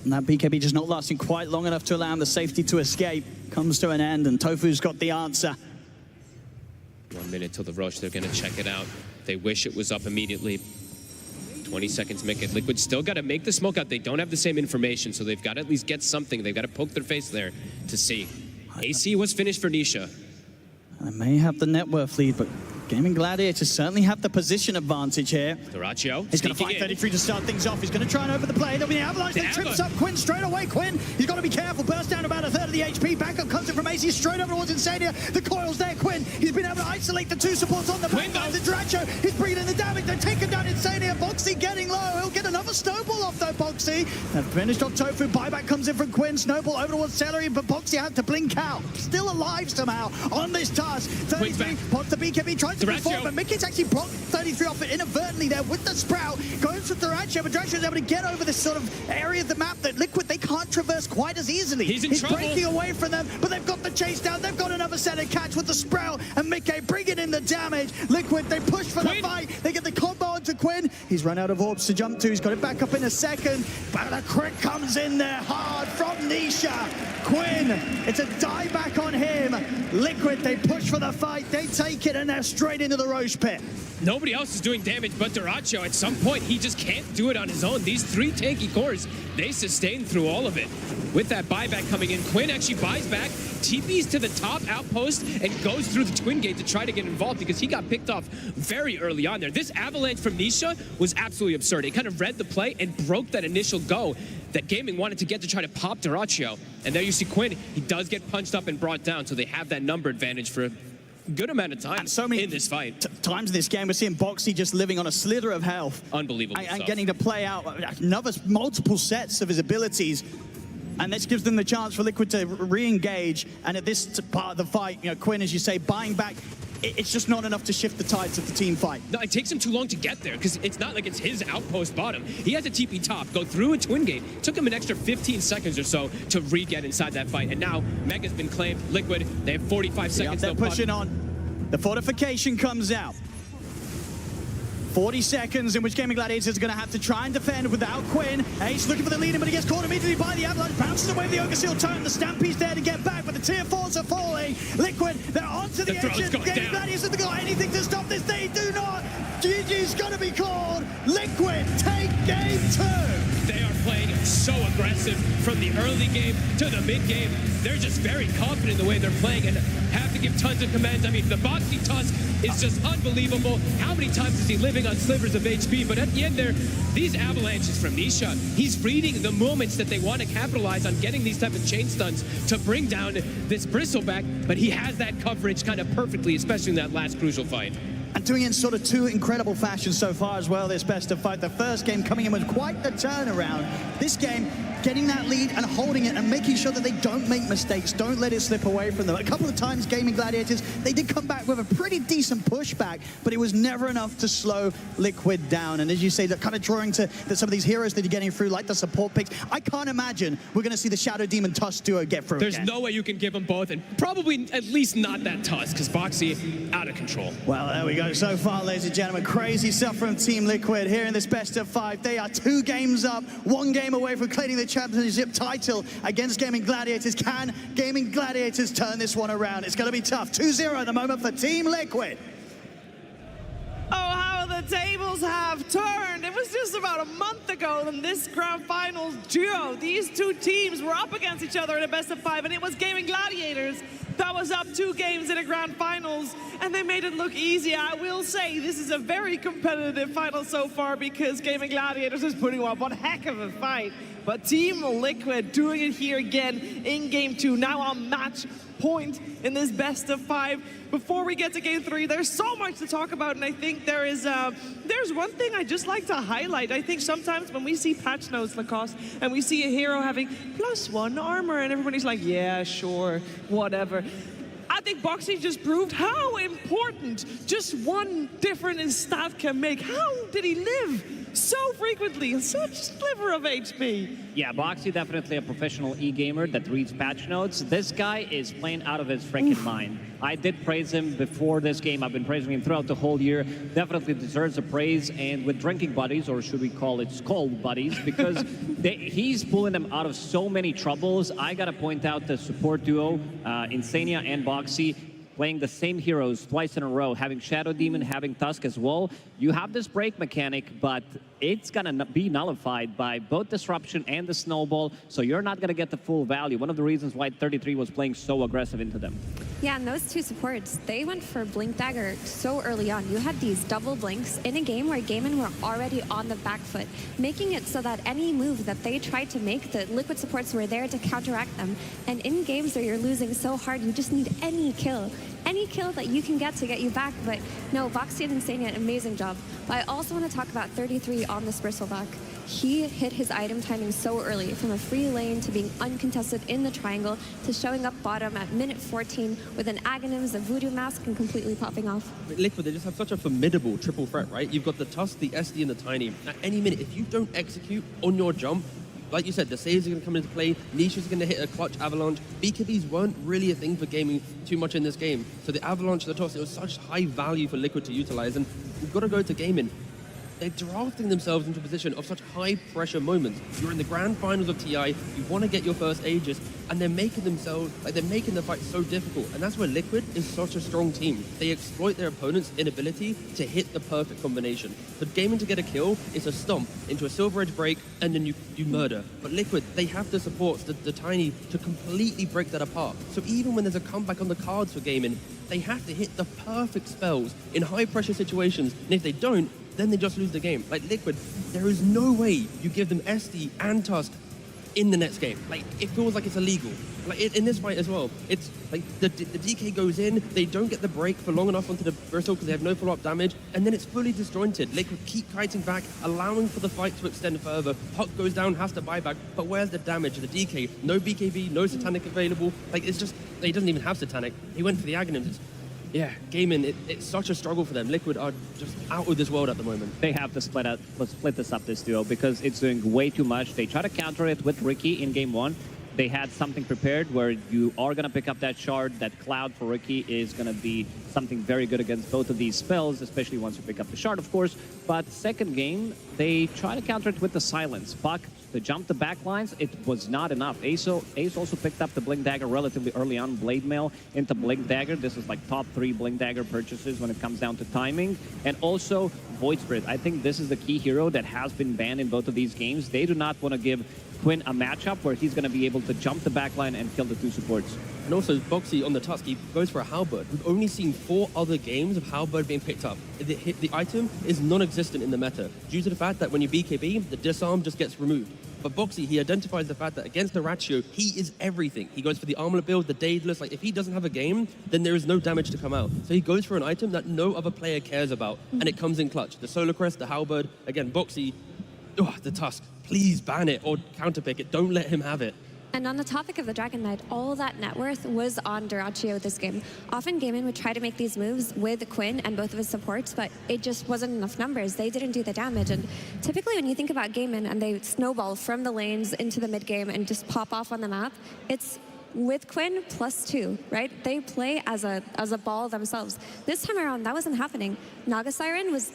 Speaker 7: and that BKB just not lasting quite long enough to allow him the safety to escape. Comes to an end, and Tofu's got the answer.
Speaker 8: 1 minute till the rush. They're going to check it out. They wish it was up immediately. 20 seconds, Mickey. Liquid still got to make the smoke out. They don't have the same information, so they've got to at least get something. They've got to poke their face there to see. AC was finished for Nisha.
Speaker 7: They may have the net worth lead, but Gaimin Gladiators certainly have the position advantage here.
Speaker 8: Duracho.
Speaker 7: He's going to fight 33 to start things off. He's going to try and over the play. There'll be an avalanche. They trips up Quinn straight away. Quinn, he's got to be careful. Burst down about a third of the HP. Backup comes in from AC straight over towards Insania. The coil's there. Quinn, he's been able to isolate the two supports on the back. The Duracho, he's bringing in the damage. They're taking down Insania. Boxy getting low. He'll get another snowball off though, Boxy. They've finished off Tofu. Buyback comes in from Quinn. Snowball over towards Celery, but Boxy had to blink out. Still alive somehow on this task. 33 pops the BKB, tries to perform, but Mickey's actually blocked 33 off it inadvertently there with the Sprout. Goes for Duracho, but Duracho is able to get over this sort of area of the map that Liquid, they can't traverse quite as easily. He's
Speaker 8: trouble.
Speaker 7: Breaking away from them, but they've got the chase down. They've got another set of catch with the Sprout, and Mickey bringing in the damage. Liquid, they push for the fight. They get the combo onto Quinn. He's run out of orbs to jump to. He's got it back up in a second, but a crit comes in there hard from Nisha. Quinn, it's a dieback on him. Liquid, they push for the fight. They take it, and they're straight into the Roche pit.
Speaker 8: Nobody else is doing damage but Duracho. At some point, he just can't do it on his own. These three tanky cores, they sustain through all of it. With that buyback coming in, Quinn actually buys back, TPs to the top outpost, and goes through the Twin Gate to try to get involved because he got picked off very early on there. This avalanche from Nisha was absolutely absurd. It kind of read the play and broke that initial go that Gaimin wanted to get to try to pop Duracho. And there you see Quinn, he does get punched up and brought down, so they have that number advantage for a good amount of time and so many in this fight.
Speaker 7: Times in this game, we're seeing Boxy just living on a slither of health.
Speaker 8: Unbelievable
Speaker 7: and
Speaker 8: stuff.
Speaker 7: Getting to play out multiple sets of his abilities. And this gives them the chance for Liquid to re-engage. And at this part of the fight, you know, Quinn, as you say, buying back, it's just not enough to shift the tides of the team fight.
Speaker 8: No, it takes him too long to get there because it's not like it's his outpost bottom. He has a TP top, go through a Twin Gate. Took him an extra 15 seconds or so to re-get inside that fight. And now Mega's been claimed. Liquid, they have 45 seconds.
Speaker 7: They're pushing on. The fortification comes out. 40 seconds in which Gaimin Gladiators are going to have to try and defend without Quinn. Ace looking for the leader, but he gets caught immediately by the avalanche. Bounces away with the Ogre Seal turn. The Stampede's there to get back, but the tier 4s are falling. Liquid, they're onto the edge. Gaimin Gladiators have got anything to stop this. They do not. GG's going to be called. Liquid take game 2.
Speaker 8: They are playing so aggressive from the early game to the mid game. They're just very confident in the way they're playing and have to give tons of commands. I mean, the Boxy Tusk is just unbelievable. How many times is he living on slivers of HP? But at the end there, these avalanches from Nisha, he's reading the moments that they want to capitalize on getting these type of chain stuns to bring down this Bristleback, but he has that coverage kind of perfectly, especially in that last crucial fight.
Speaker 7: And doing it in sort of two incredible fashions so far as well, this best of 5. The first game coming in with quite the turnaround. This game, getting that lead and holding it and making sure that they don't make mistakes, don't let it slip away from them. A couple of times, Gaimin Gladiators, they did come back with a pretty decent pushback, but it was never enough to slow Liquid down. And as you say, they're kind of drawing to some of these heroes that you're getting through, like the support picks. I can't imagine we're going to see the Shadow Demon Tusk duo get through
Speaker 8: There's
Speaker 7: again.
Speaker 8: no way you can give them both, and probably at least not that Tusk, because Boxy out of control.
Speaker 7: Well, there we go. So far, ladies and gentlemen, crazy stuff from Team Liquid here in this best of 5. They are 2 games up, 1 game away from claiming the championship title against Gaimin Gladiators. Can Gaimin Gladiators turn this one around? It's going to be tough. 2-0 at the moment for Team Liquid.
Speaker 4: Oh, how the tables have turned. It was just about a month ago in this grand finals duo. These two teams were up against each other in a best of 5, and it was Gaimin Gladiators that was up 2 games in a grand finals, and they made it look easy. I will say this is a very competitive final so far because Gaimin Gladiators is putting up one heck of a fight. But Team Liquid doing it here again in Game 2. Now on match point in this best of 5. Before we get to Game 3, there's so much to talk about, and I think there's one thing I just like to highlight. I think sometimes when we see patch notes, Lacoste, and we see a hero having +1 armor, and everybody's like, yeah, sure, whatever. I think Boxy just proved how important just one different in stat can make. How did he live so frequently and such a sliver of HP?
Speaker 3: Yeah, Boxy definitely a professional e-gamer that reads patch notes. This guy is playing out of his freaking mind. I did praise him before this game. I've been praising him throughout the whole year. Definitely deserves a praise. And with drinking buddies, or should we call it skull buddies, because he's pulling them out of so many troubles. I gotta point out the support duo, Insania and Boxy, playing the same heroes twice in a row, having Shadow Demon, having Tusk as well. You have this break mechanic, but it's gonna be nullified by both Disruption and the Snowball, so you're not gonna get the full value. One of the reasons why 33 was playing so aggressive into them.
Speaker 1: Yeah, and those two supports, they went for Blink Dagger so early on. You had these double blinks in a game where Gaimin were already on the back foot, making it so that any move that they tried to make, the Liquid supports were there to counteract them. And in games where you're losing so hard, you just need any kill that you can get to get you back. But no, Boxy and Insania, an amazing job. But I also want to talk about 33 on this bristleback. He hit his item timing so early, from a free lane to being uncontested in the triangle to showing up bottom at minute 14 with an Aghanims, a Voodoo Mask, and completely popping off.
Speaker 2: Liquid, they just have such a formidable triple threat, right? You've got the Tusk, the SD, and the Tiny. At any minute, if you don't execute on your jump, like you said, the saves are going to come into play, Nisha's going to hit a clutch avalanche. BKBs weren't really a thing for gaming too much in this game. So the avalanche, the toss, it was such high value for Liquid to utilize, and we've got to go to Gaimin. They're drafting themselves into a position of such high-pressure moments. You're in the grand finals of TI, you want to get your first Aegis, and they're making themselves, like they're making the fight so difficult. And that's where Liquid is such a strong team. They exploit their opponent's inability to hit the perfect combination. For Gaimin to get a kill, it's a stomp into a Silver Edge break, and then you murder. But Liquid, they have the supports, the Tiny, to completely break that apart. So even when there's a comeback on the cards for Gaimin, they have to hit the perfect spells in high-pressure situations, and if they don't, then they just lose the game. Like Liquid, there is no way you give them SD and Tusk in the next game. Like, it feels like it's illegal. Like, in this fight as well, it's like the DK goes in, they don't get the break for long enough onto the bristle because they have no follow-up damage, and then it's fully disjointed. Liquid keep kiting back, allowing for the fight to extend further. Puck goes down, has to buy back, but where's the damage? The DK, no BKB, no Satanic available. Like, it's just, he doesn't even have Satanic. He went for the Aghanims. Yeah, Gaimin, it's such a struggle for them. Liquid are just out of this world at the moment.
Speaker 3: They have to split this up, this duo, because it's doing way too much. They try to counter it with Ricky in game 1. They had something prepared where you are going to pick up that shard. That cloud for Ricky is going to be something very good against both of these spells, especially once you pick up the shard, of course. But second game, they try to counter it with the silence. Puck to jump the back lines, it was not enough. Ace also picked up the Blink Dagger relatively early on, Blade Mail into Blink Dagger. This is like top 3 Blink Dagger purchases when it comes down to timing. And also Void Spirit. I think this is the key hero that has been banned in both of these games. They do not want to give Quinn a matchup where he's going to be able to jump the backline and kill the 2 supports.
Speaker 2: And also, Boxy on the Tusk, he goes for a Halberd. We've only seen 4 other games of Halberd being picked up. The item is non-existent in the meta, due to the fact that when you BKB, the disarm just gets removed. But Boxy, he identifies the fact that against the Ratio, he is everything. He goes for the Armlet build, the Daedalus. Like, if he doesn't have a game, then there is no damage to come out. So he goes for an item that no other player cares about, and it comes in clutch. The Solar Crest, the Halberd, again, Boxy, the Tusk. Please ban it or counterpick it. Don't let him have it.
Speaker 1: And on the topic of the Dragon Knight, all that net worth was on Duraccio this game. Often Gaimin would try to make these moves with Quinn and both of his supports, but it just wasn't enough numbers. They didn't do the damage. And typically when you think about Gaimin and they snowball from the lanes into the mid game and just pop off on the map, it's with Quinn +2, right? They play as a ball themselves. This time around, that wasn't happening. Naga Siren was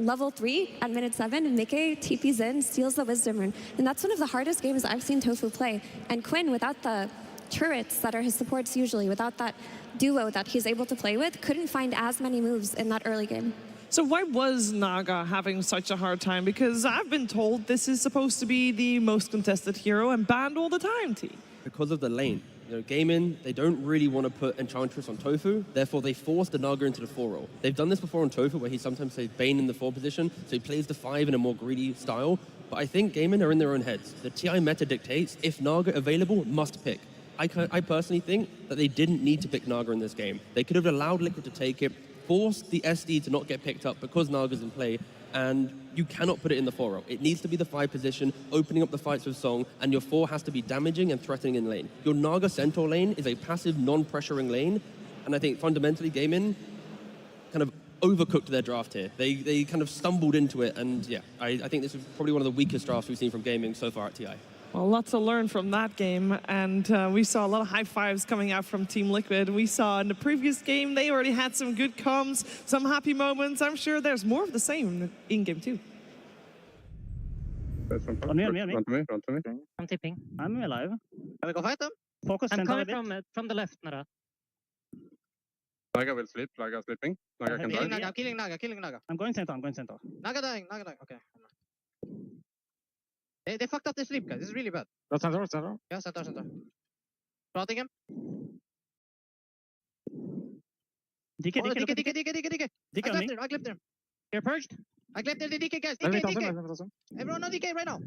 Speaker 1: level 3 at minute 7, and Mickey TP's in, steals the Wisdom Rune. And that's one of the hardest games I've seen Tofu play. And Quinn, without the turrets that are his supports usually, without that duo that he's able to play with, couldn't find as many moves in that early game.
Speaker 4: So why was Naga having such a hard time? Because I've been told this is supposed to be the most contested hero and banned all the time, T.
Speaker 2: Because of the lane. You know, Gaimin, they don't really want to put Enchantress on Tofu, therefore they force the Naga into the 4 role. They've done this before on Tofu, where he sometimes plays Bane in the 4 position, so he plays the 5 in a more greedy style. but I think Gaimin are in their own heads. The TI meta dictates if Naga available, must pick. I personally think that they didn't need to pick Naga in this game. They could have allowed Liquid to take it, forced the SD to not get picked up because Naga's in play, and you cannot put it in the 4-0. It needs to be the 5 position, opening up the fights with Song, and your 4 has to be damaging and threatening in lane. Your Naga Centaur lane is a passive, non-pressuring lane, and I think fundamentally Gaimin kind of overcooked their draft here. They kind of stumbled into it, and yeah, I think this is probably one of the weakest drafts we've seen from Gaimin so far at TI.
Speaker 4: Well, lots to learn from that game, and we saw a lot of high fives coming out from Team Liquid. We saw in the previous game, they already had some good comms, some happy moments. I'm sure there's more of the same in game 2.
Speaker 10: On me. I'm tipping. I'm alive.
Speaker 11: Can we go fight them?
Speaker 10: Focus.
Speaker 8: I'm coming from the left, Nara.
Speaker 16: Naga will sleep. Naga sleeping. Naga can die.
Speaker 11: I'm killing Naga.
Speaker 10: I'm going center.
Speaker 11: Naga dying. Okay. They fucked up the sleep, guys. This is really bad.
Speaker 16: Center.
Speaker 11: Yeah, center. Sprouting him.
Speaker 10: DK.
Speaker 11: I clipped him. You're purged. I clipped the DK, guys. DK. Everyone on DK right now.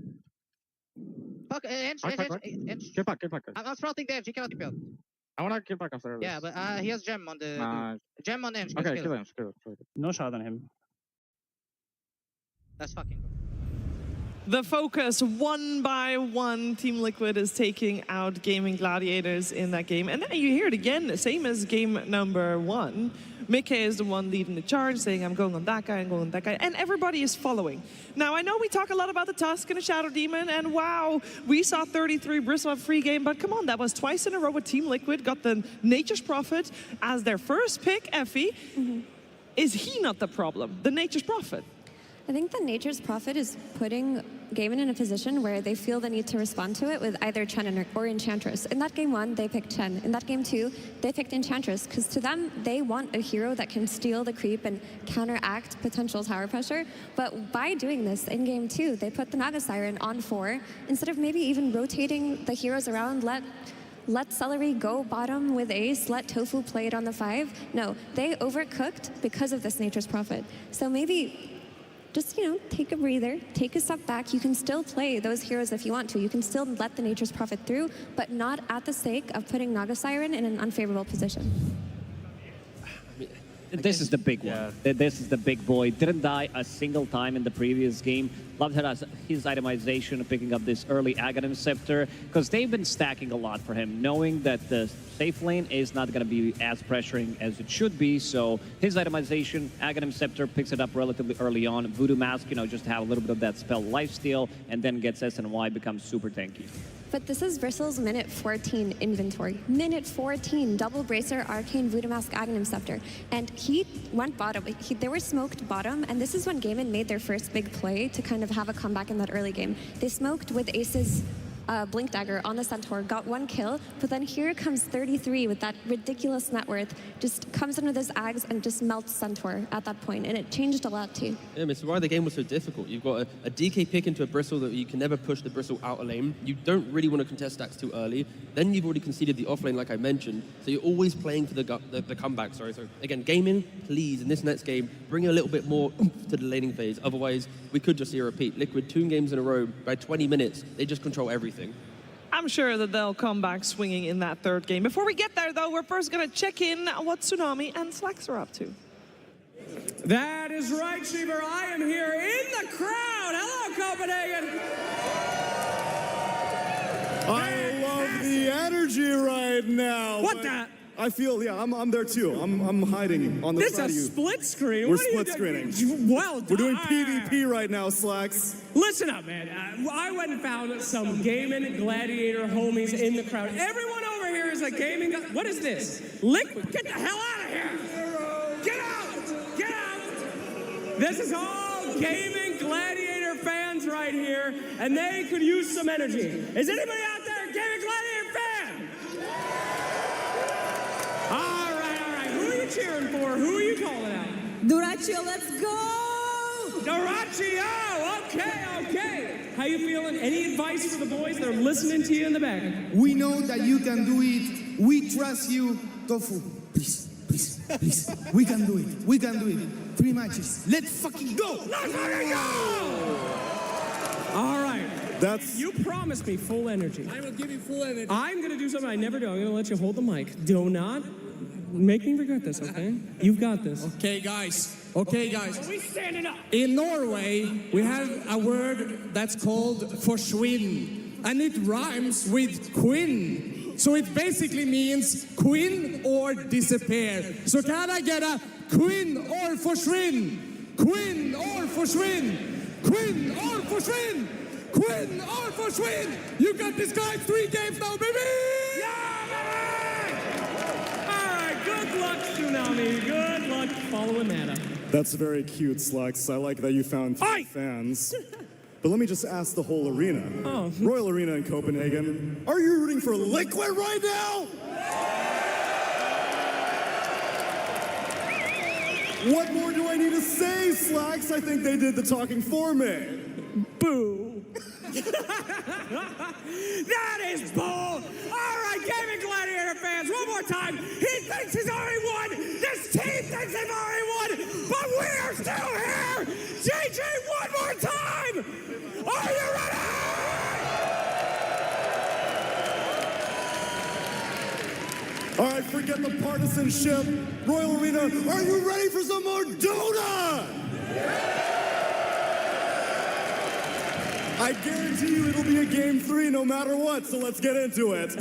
Speaker 11: Fuck, Hench.
Speaker 16: Get back.
Speaker 11: I'm sprouting the Hench. He cannot be killed.
Speaker 16: I wanna kill back after this.
Speaker 11: Yeah, but he has gem on the... Gem on the Hench.
Speaker 16: Okay, kill him.
Speaker 10: No shot on him.
Speaker 11: That's fucking good.
Speaker 4: The focus, one by one, Team Liquid is taking out Gaimin Gladiators in that game. And then you hear it again, same as game number 1. Mickey is the one leading the charge, saying, I'm going on that guy, and everybody is following. Now, I know we talk a lot about the Tusk and the Shadow Demon, and wow, we saw 33 Bristle free game, but come on, that was twice in a row with Team Liquid, got the Nature's Prophet as their first pick, Effie. Is he not the problem, the Nature's Prophet?
Speaker 1: I think the Nature's Prophet is putting Gaimin in a position where they feel the need to respond to it with either Chen or Enchantress. In that game 1, they picked Chen. In that game 2, they picked Enchantress, because to them, they want a hero that can steal the creep and counteract potential tower pressure. But by doing this, in game 2, they put the Naga Siren on 4, instead of maybe even rotating the heroes around, let Celery go bottom with Ace, let Tofu play it on the 5. No, they overcooked because of this Nature's Prophet. So maybe just, take a breather, take a step back. You can still play those heroes if you want to. You can still let the Nature's Prophet through, but not at the sake of putting Naga Siren in an unfavorable position.
Speaker 3: This is the big one. This is the big boy. Didn't die a single time in the previous game. Loved his itemization, picking up this early Aghanim Scepter, because they've been stacking a lot for him, knowing that the safe lane is not going to be as pressuring as it should be. So his itemization, Aghanim Scepter, picks it up relatively early on. Voodoo Mask, just have a little bit of that spell lifesteal, and then gets SNY, becomes super tanky.
Speaker 1: But this is Bristle's minute 14 inventory. Minute 14, double bracer, arcane, voodoo mask, Aghanim Scepter. And he went bottom. They were smoked bottom, and this is when Gaimin made their first big play to kind of have a comeback in that early game. They smoked with Ace's Blink Dagger on the Centaur, got 1 kill, but then here comes 33 with that ridiculous net worth, just comes in with his Ags and just melts Centaur at that point, and it changed a lot too.
Speaker 2: Yeah, it's why the game was so difficult. You've got a DK pick into a Bristle that you can never push the Bristle out of lane. You don't really want to contest stacks too early. Then you've already conceded the off lane, like I mentioned, so you're always playing for the comeback, sorry. So again, Gaimin, please, in this next game, bring a little bit more oomph to the laning phase. Otherwise, we could just see a repeat. Liquid 2 games in a row, by 20 minutes, they just control everything.
Speaker 4: I'm sure that they'll come back swinging in that 3rd game. Before we get there, though, we're first going to check in what Tsunami and Slacks are up to.
Speaker 14: That is right, Shiver. I am here in the crowd. Hello, Copenhagen.
Speaker 5: I love the energy right now.
Speaker 14: What the?
Speaker 5: I feel, I'm there too. I'm hiding on the side of you.
Speaker 14: This is a split screen.
Speaker 5: We're split screening.
Speaker 14: Well done.
Speaker 5: We're doing PvP right now, Slacks.
Speaker 14: Listen up, man. I went and found some Gaimin Gladiator homies in the crowd. Everyone over here is a gaming. What is this? Liquid. Get the hell out of here. Get out. Get out. This is all Gaimin Gladiator fans right here, and they could use some energy. Is anybody out there a Gaimin Gladiator fan? All right. Who are you cheering for? Who are you calling out?
Speaker 9: Duraccio, let's go!
Speaker 14: Duraccio! Okay. How you feeling? Any advice for the boys that are listening to you in the back?
Speaker 17: We know that you can do it. We trust you. Tofu, please. We can do it. 3 matches. Let's fucking go!
Speaker 14: Let's fucking go! All right.
Speaker 5: That's...
Speaker 14: You promised me full energy.
Speaker 10: I will give you full energy.
Speaker 14: I'm going to do something I never do. I'm going to let you hold the mic. Do not make me regret this, okay? You've got this.
Speaker 10: Okay, guys. Okay, guys.
Speaker 14: Are we standing up?
Speaker 10: In Norway, we have a word that's called forsvinn, and it rhymes with quinn. So it basically means quinn or disappear. So can I get a quinn or forsvinn? Quinn or forsvinn? Quinn or forsvinn? Quinn or forsvinn? You got this guy 3 games now, baby!
Speaker 14: Yeah, baby! All right, good luck, Tsunami. Good luck following that up.
Speaker 5: That's very cute, Slux. I like that you found 3 fans. But let me just ask the whole arena. Royal Arena in Copenhagen. Are you rooting for Liquid right now? What more do I need to say, Slux? I think they did the talking for me.
Speaker 14: Boo. That is bull. All right, Gaimin Gladiator fans, one more time. He thinks he's already won. This team thinks they've already won. But we are still here. GG one more time. Are you ready?
Speaker 5: All right, forget the partisanship. Royal Arena, are you ready for some more DOTA? I guarantee you it'll be a game 3 no matter what, so let's get into it.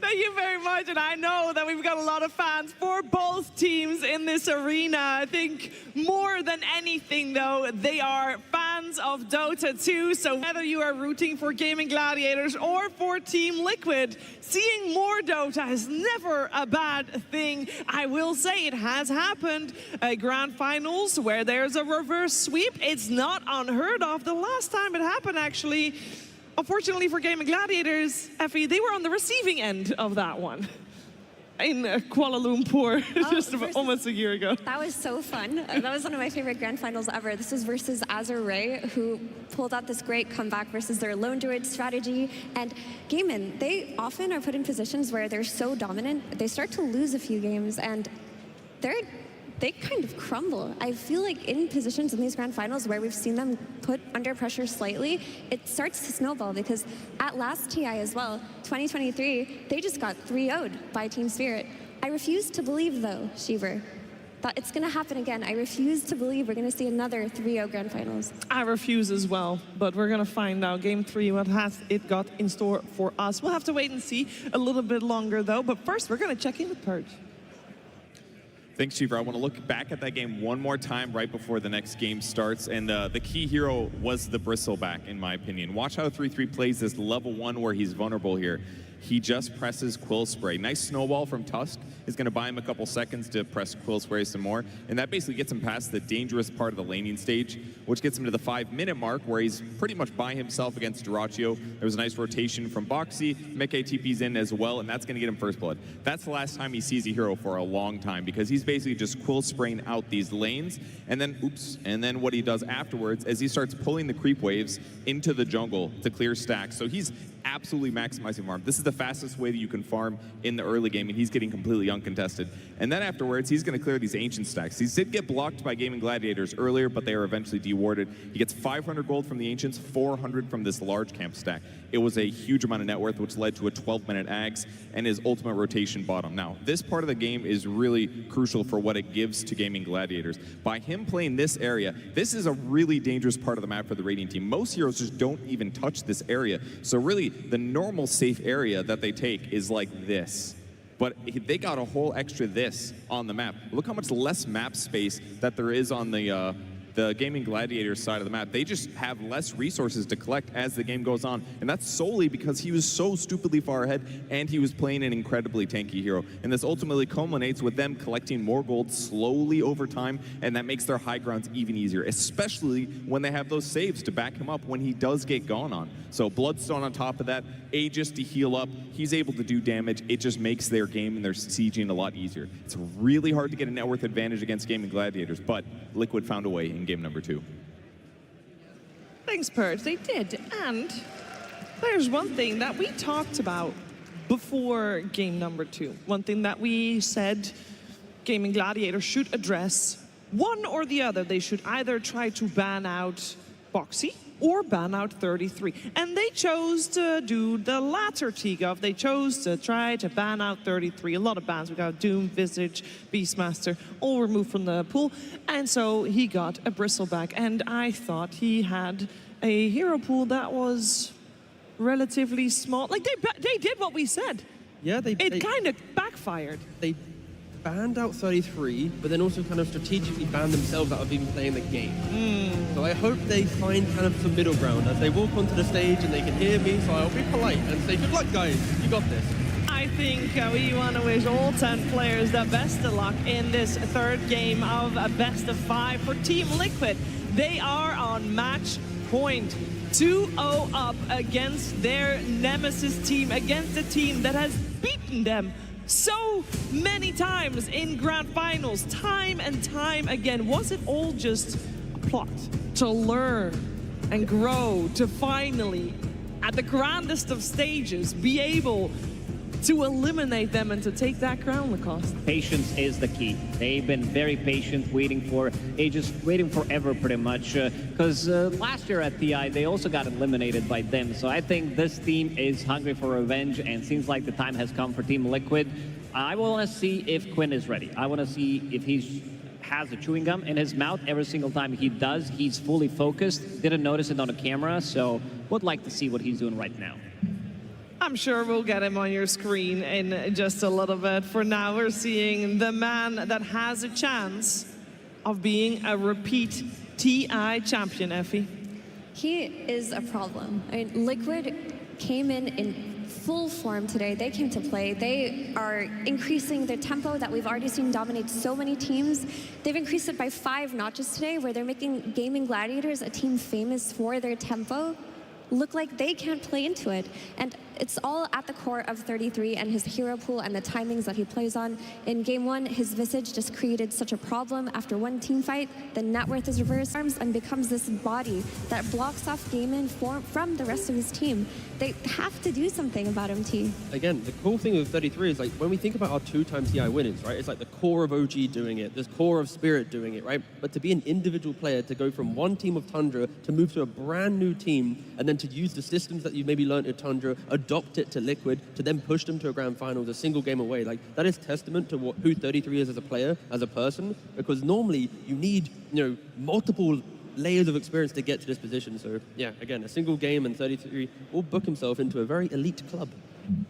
Speaker 4: Thank you very much, and I know that we've got a lot of fans for both teams in this arena. I think more than anything, though, they are fans of Dota 2, so whether you are rooting for Gaimin Gladiators or for Team Liquid, seeing more Dota is never a bad thing. I will say it has happened. Grand Finals where there's a reverse sweep. It's not unheard of. The last time it happened, actually, unfortunately for Gaimin Gladiators, Effie, they were on the receiving end of that one in Kuala Lumpur just almost a year ago.
Speaker 1: That was so fun. That was one of my favorite grand finals ever. This was versus Azure Ray, who pulled out this great comeback versus their lone druid strategy. And Gaimin, they often are put in positions where they're so dominant, they start to lose a few games, and they kind of crumble. I feel like in positions in these grand finals where we've seen them put under pressure slightly, it starts to snowball, because at last TI as well, 2023, they just got 3-0'd by Team Spirit. I refuse to believe, though, Shiver, that it's gonna happen again. I refuse to believe we're gonna see another 3-0 grand finals.
Speaker 4: I refuse as well, but we're gonna find out game 3, what has it got in store for us. We'll have to wait and see a little bit longer, though, but first we're gonna check in with Purge.
Speaker 13: Thanks, Cheever. I want to look back at that game one more time right before the next game starts. And the key hero was the Bristleback, in my opinion. Watch how 3-3 plays this level 1 where he's vulnerable here. He just presses Quill Spray. Nice snowball from Tusk is going to buy him a couple seconds to press Quill Spray some more. And that basically gets him past the dangerous part of the laning stage, which gets him to the 5-minute mark where he's pretty much by himself against Duraccio. There was a nice rotation from Boxy. Meke TP's in as well, and that's going to get him first blood. That's the last time he sees a hero for a long time, because he's basically just Quill Spraying out these lanes. And then, and then what he does afterwards is he starts pulling the creep waves into the jungle to clear stacks. So he's absolutely maximizing farm. This is the fastest way that you can farm in the early game, and he's getting completely uncontested. And then afterwards, he's going to clear these ancient stacks. He did get blocked by Gaimin Gladiators earlier, but they are eventually dewarded. He gets 500 gold from the ancients, 400 from this large camp stack. It was a huge amount of net worth, which led to a 12-minute Ags and his ultimate rotation bottom. Now, this part of the game is really crucial for what it gives to Gaimin Gladiators. By him playing this area, this is a really dangerous part of the map for the Radiant team. Most heroes just don't even touch this area. So really, the normal safe area that they take is like this. But they got a whole extra this on the map. Look how much less map space that there is on the Gaimin Gladiators side of the map. They just have less resources to collect as the game goes on. And that's solely because he was so stupidly far ahead and he was playing an incredibly tanky hero. And this ultimately culminates with them collecting more gold slowly over time, and that makes their high grounds even easier, especially when they have those saves to back him up when he does get gone on. So Bloodstone on top of that, Aegis to heal up, he's able to do damage. It just makes their game and their sieging a lot easier. It's really hard to get a net worth advantage against Gaimin Gladiators, but Liquid found a way in game number 2.
Speaker 4: Thanks, Purge. They did. And there's one thing that we talked about before game number 2. One thing that we said Gaimin Gladiators should address one or the other. They should either try to ban out Boxy or ban out 33. And they chose to do the latter, Tigov. They chose to try to ban out 33. A lot of bans. We got Doom, Visage, Beastmaster, all removed from the pool. And so he got a Bristleback. And I thought he had a hero pool that was relatively small. Like, they did what we said.
Speaker 2: Yeah,
Speaker 4: It kind of backfired.
Speaker 2: They banned out 33, but then also kind of strategically banned themselves out of even playing the game. So I hope they find kind of some middle ground as they walk onto the stage and they can hear me, so I'll be polite and say, good luck guys, you got this.
Speaker 4: I think we want to wish all 10 players the best of luck in this third game of a best of 5 for Team Liquid. They are on match point. 2-0 up against their nemesis team, against a team that has beaten them so many times in grand finals, time and time again. Was it all just a plot to learn and grow to finally, at the grandest of stages, be able to eliminate them and to take that crown, Lacoste?
Speaker 3: Patience is the key. They've been very patient, waiting for ages, waiting forever pretty much. Because last year at TI, they also got eliminated by them. So I think this team is hungry for revenge, and seems like the time has come for Team Liquid. I want to see if Quinn is ready. I want to see if he has a chewing gum in his mouth. Every single time he does, he's fully focused. Didn't notice it on the camera, so would like to see what he's doing right now.
Speaker 4: I'm sure we'll get him on your screen in just a little bit. For now, we're seeing the man that has a chance of being a repeat TI champion, Effie.
Speaker 1: He is a problem. I mean, Liquid came in full form today. They came to play. They are increasing their tempo that we've already seen dominate so many teams. They've increased it by 5 notches today, where they're making Gaimin Gladiators, a team famous for their tempo, look like they can't play into it. And it's all at the core of 33 and his hero pool and the timings that he plays on. In game 1, his Visage just created such a problem after one team fight. The net worth is reversed arms and becomes this body that blocks off Gaimin from the rest of his team. They have to do something about him, T.
Speaker 2: Again, the cool thing with 33 is like when we think about our 2-time TI winners, right? It's like the core of OG doing it, this core of Spirit doing it, right? But to be an individual player, to go from one team of Tundra to move to a brand new team, and then to use the systems that you maybe learned at Tundra, adopt it to Liquid, to then push them to a grand final a single game away, like that is testament to who 33 is as a player, as a person, because normally you need, multiple layers of experience to get to this position. So yeah, again, a single game and 33 will book himself into a very elite club.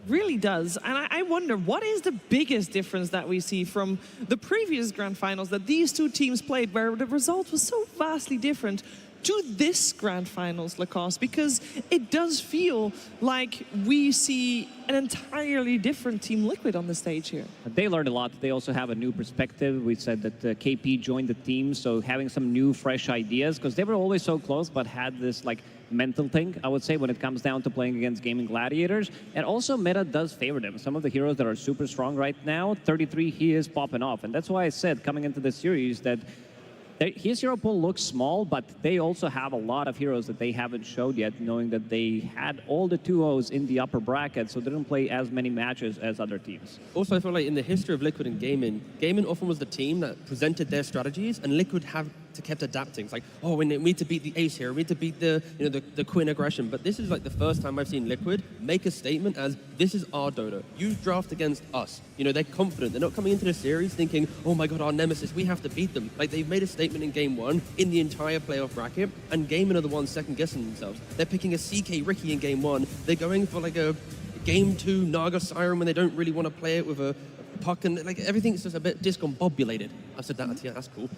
Speaker 4: Really does. And I wonder, what is the biggest difference that we see from the previous grand finals that these two teams played, where the result was so vastly different, to this grand finals, Lacoste? Because it does feel like we see an entirely different Team Liquid on the stage here.
Speaker 3: They learned a lot. They also have a new perspective. We said that KP joined the team, so having some new, fresh ideas, because they were always so close, but had this mental thing, I would say, when it comes down to playing against Gaimin Gladiators. And also meta does favor them. Some of the heroes that are super strong right now, 33, he is popping off. And that's why I said coming into this series that his hero pool looks small, but they also have a lot of heroes that they haven't showed yet, knowing that they had all the 2-0s in the upper bracket, so they didn't play as many matches as other teams.
Speaker 2: Also, I feel like in the history of Liquid and Gaimin often was the team that presented their strategies, and Liquid kept adapting. It's like, oh, we need to beat the ace here, we need to beat the Quinn aggression. But this is like the first time I've seen Liquid make a statement as, this is our Dota. You draft against us. They're confident. They're not coming into the series thinking, oh my god, our nemesis, we have to beat them. Like, they've made a statement in game 1 in the entire playoff bracket, and Gaimin are the ones second-guessing themselves. They're picking a CK Ricky in game 1. They're going for a game 2 Naga Siren when they don't really want to play it with a puck, and everything's just a bit discombobulated. I said that, yeah, that's cool.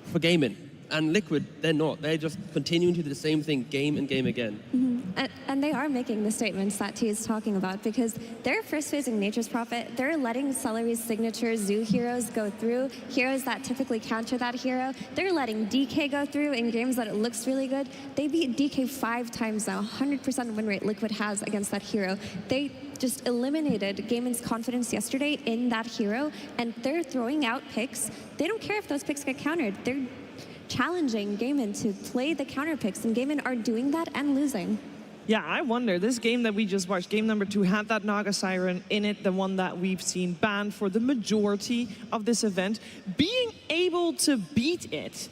Speaker 2: For Gaimin. And Liquid, they're not. They're just continuing to do the same thing game and game again.
Speaker 1: Mm-hmm. And they are making the statements that T is talking about, because they're first phasing Nature's Prophet. They're letting Celery's signature Zoo heroes go through, heroes that typically counter that hero. They're letting DK go through in games that it looks really good. They beat DK 5 times now, 100% win rate Liquid has against that hero. They just eliminated Gaimin's confidence yesterday in that hero, and they're throwing out picks. They don't care if those picks get countered. They're challenging Gaimin to play the counter picks, and Gaimin are doing that and losing.
Speaker 4: Yeah, I wonder, this game that we just watched, game number 2, had that Naga Siren in it, the one that we've seen banned for the majority of this event. Being able to beat it,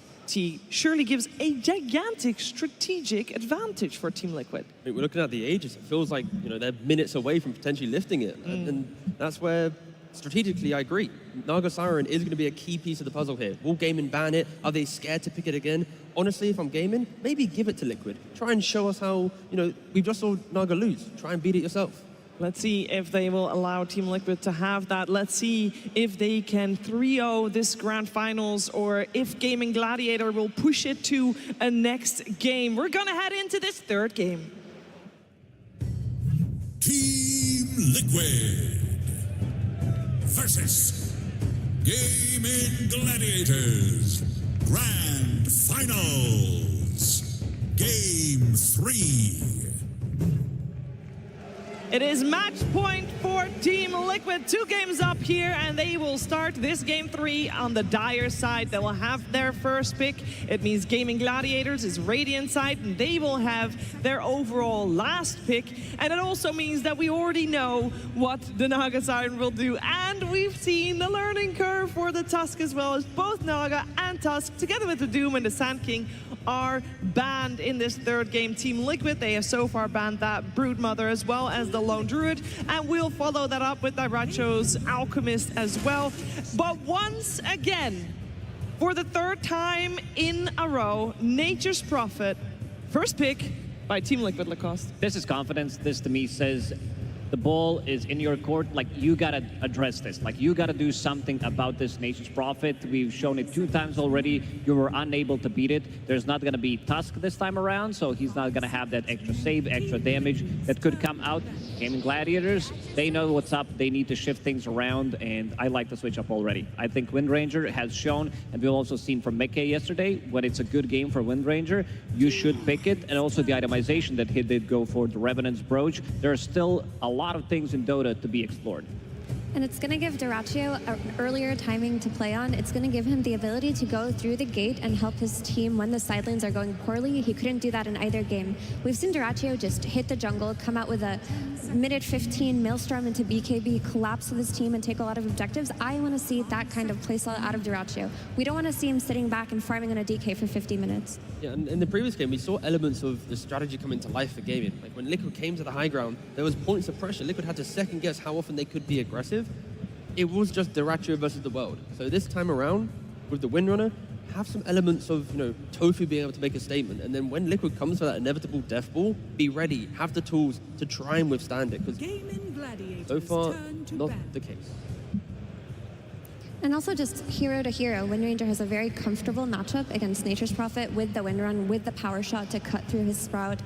Speaker 4: surely gives a gigantic strategic advantage for Team Liquid.
Speaker 2: I mean, we're looking at the ages. It feels like, you know, they're minutes away from potentially lifting it. And that's where, strategically, I agree. Naga Siren is going to be a key piece of the puzzle here. Will Gaimin ban it? Are they scared to pick it again? Honestly, if I'm Gaimin, maybe give it to Liquid. Try and show us how, you know, we just saw Naga lose. Try and beat it yourself.
Speaker 4: Let's see if they will allow Team Liquid to have that. Let's see if they can 3-0 this grand finals, or if Gaimin Gladiator will push it to a next game. We're gonna head into this third game.
Speaker 12: Team Liquid versus Gaimin Gladiators Grand Finals Game 3.
Speaker 4: It is match point for Team Liquid. 2 games up here, and they will start this game 3 on the Dire side. They will have their first pick. It means Gaimin Gladiators is Radiant side, and they will have their overall last pick. And it also means that we already know what the Naga Siren will do. And we've seen the learning curve for the Tusk as well, as both Naga and Tusk, together with the Doom and the Sand King, are banned in this third game. Team Liquid, they have so far banned that Broodmother as well as the Lone Druid, and we'll follow that up with Diracho's Alchemist as well. But once again, for the third time in a row, Nature's Prophet, first pick by Team Liquid. Lacoste.
Speaker 3: This is confidence. This to me says the ball is in your court. Like, you gotta address this. Like, you gotta do something about this Nature's Prophet. We've shown it 2 times already. You were unable to beat it. There's not gonna be Tusk this time around, so he's not gonna have that extra save, extra damage that could come out. Gaimin Gladiators, they know what's up. They need to shift things around, and I like the switch up already. I think Windranger has shown, and we've also seen from Mekke yesterday, when it's a good game for Windranger, you should pick it. And also the itemization that he did go for the Revenant's Brooch. There are still a lot of things in Dota to be explored.
Speaker 1: And it's going to give Diracho an earlier timing to play on. It's going to give him the ability to go through the gate and help his team when the side lanes are going poorly. He couldn't do that in either game. We've seen Diracho just hit the jungle, come out with a minute 15 Maelstrom into BKB, collapse with his team and take a lot of objectives. I want to see that kind of playstyle out of Diracho. We don't want to see him sitting back and farming on a DK for 50 minutes.
Speaker 2: Yeah, and in the previous game, we saw elements of the strategy come into life for Gaimin. Like, when Liquid came to the high ground, there was points of pressure. Liquid had to second guess how often they could be aggressive. It was just Diracho versus the world. So this time around, with the Windrunner, have some elements of, you know, Tofu being able to make a statement. And then when Liquid comes for that inevitable death ball, be ready, have the tools to try and withstand it. Because so far, not the case.
Speaker 1: And also just hero to hero, Windranger has a very comfortable matchup against Nature's Prophet with the Windrun, with the power shot to cut through his Sprout.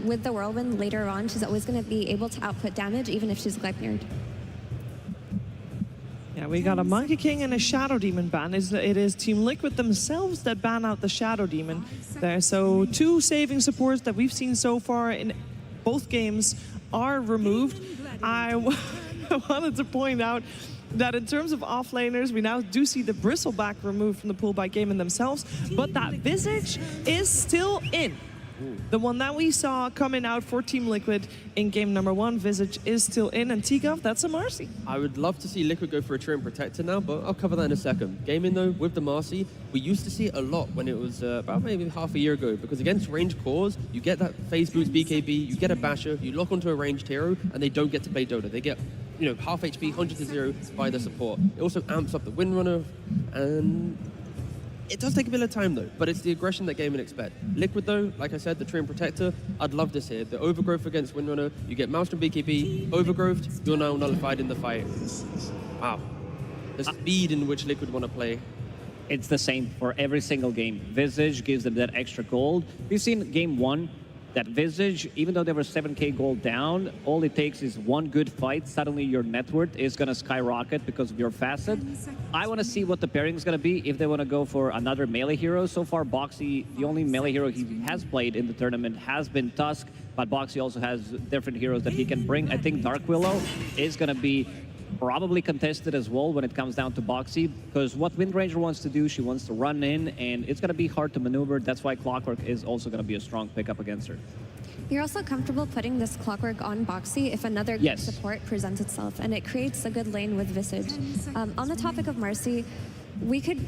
Speaker 1: With the Whirlwind later on, she's always going to be able to output damage, even if she's Gleipnired.
Speaker 4: Yeah, we got a Monkey King and a Shadow Demon ban. It is Team Liquid themselves that ban out the Shadow Demon there. So 2 saving supports that we've seen so far in both games are removed. I wanted to point out that in terms of offlaners, we now do see the Bristleback removed from the pool by Gaimin themselves, but that Visage is still in. The one that we saw coming out for Team Liquid in game number 1, Visage is still in, and Tigov, that's a Marcy.
Speaker 2: I would love to see Liquid go for a Treant Protector now, but I'll cover that in a second. Gaimin, though, with the Marcy, we used to see it a lot when it was about maybe half a year ago, because against ranged cores, you get that phase boost BKB, you get a Basher, you lock onto a ranged hero, and they don't get to play Dota. They get, you know, half HP, 100 to 0 by the support. It also amps up the Windrunner, and it does take a bit of time, though, but it's the aggression that Gaimin expect. Liquid, though, like I said, the Treant Protector, I'd love this here. The Overgrowth against Windrunner, you get Maelstrom BKB, Overgrowth, you're now nullified in the fight. Wow. The speed in which Liquid want to play.
Speaker 3: It's the same for every single game. Visage gives them that extra gold. We've seen game 1, that Visage, even though they were 7k gold down, all it takes is one good fight. Suddenly your net worth is going to skyrocket because of your facet. I want to see what the pairing is going to be, if they want to go for another melee hero. So far, Boxy, the only melee hero he has played in the tournament has been Tusk, but Boxy also has different heroes that he can bring. I think Dark Willow is going to be probably contested as well when it comes down to Boxy, because what Windranger wants to do, she wants to run in, and it's going to be hard to maneuver. That's why Clockwork is also going to be a strong pickup against her.
Speaker 1: You're also comfortable putting this Clockwork on Boxy if another good support presents itself, and it creates a good lane with Visage. On the topic of Marcy, we could...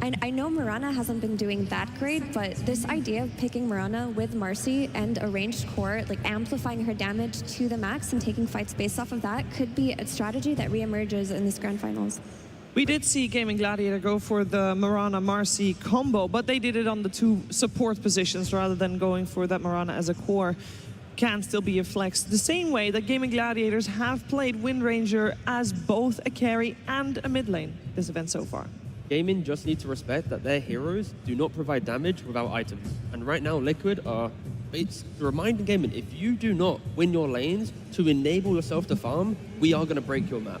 Speaker 1: I know Mirana hasn't been doing that great, but this idea of picking Mirana with Marcy and a ranged core, like amplifying her damage to the max and taking fights based off of that, could be a strategy that reemerges in this Grand Finals.
Speaker 4: We did see Gaimin Gladiator go for the Mirana-Marcy combo, but they did it on the 2 support positions rather than going for that Mirana as a core. Can still be a flex. The same way that Gaimin Gladiators have played Wind Ranger as both a carry and a mid lane this event so far.
Speaker 2: Gaimin just need to respect that their heroes do not provide damage without items. And right now, Liquid are... It's reminding Gaimin, if you do not win your lanes to enable yourself to farm, we are going to break your map.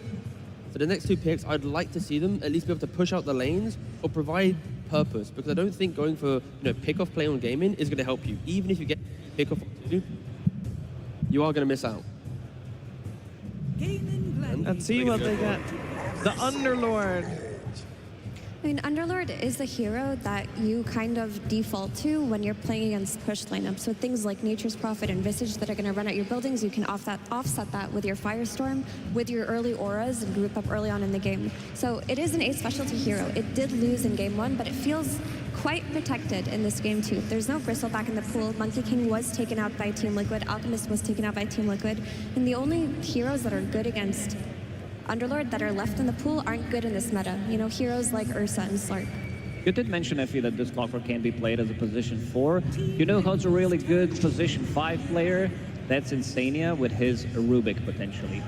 Speaker 2: For the next 2 picks, I'd like to see them at least be able to push out the lanes or provide purpose, because I don't think going for pick-off play on Gaimin is going to help you. Even if you get pick-off on 2, you are going to miss out.
Speaker 4: Let's see what they get. The Underlord.
Speaker 1: I mean, Underlord is a hero that you kind of default to when you're playing against push lineups. So things like Nature's Prophet and Visage that are going to run at your buildings, you can offset that with your Firestorm, with your early auras, and group up early on in the game. So it is an 8 specialty hero. It did lose in game 1, but it feels quite protected in this game 2. There's no Bristle back in the pool. Monkey King was taken out by Team Liquid. Alchemist was taken out by Team Liquid. And the only heroes that are good against Underlord that are left in the pool aren't good in this meta. You know, heroes like Ursa and Slark.
Speaker 3: You did mention, Effie, that this Clockwork can be played as a position 4. You know who's a really good position 5 player? That's Insania with his Rubik, potentially.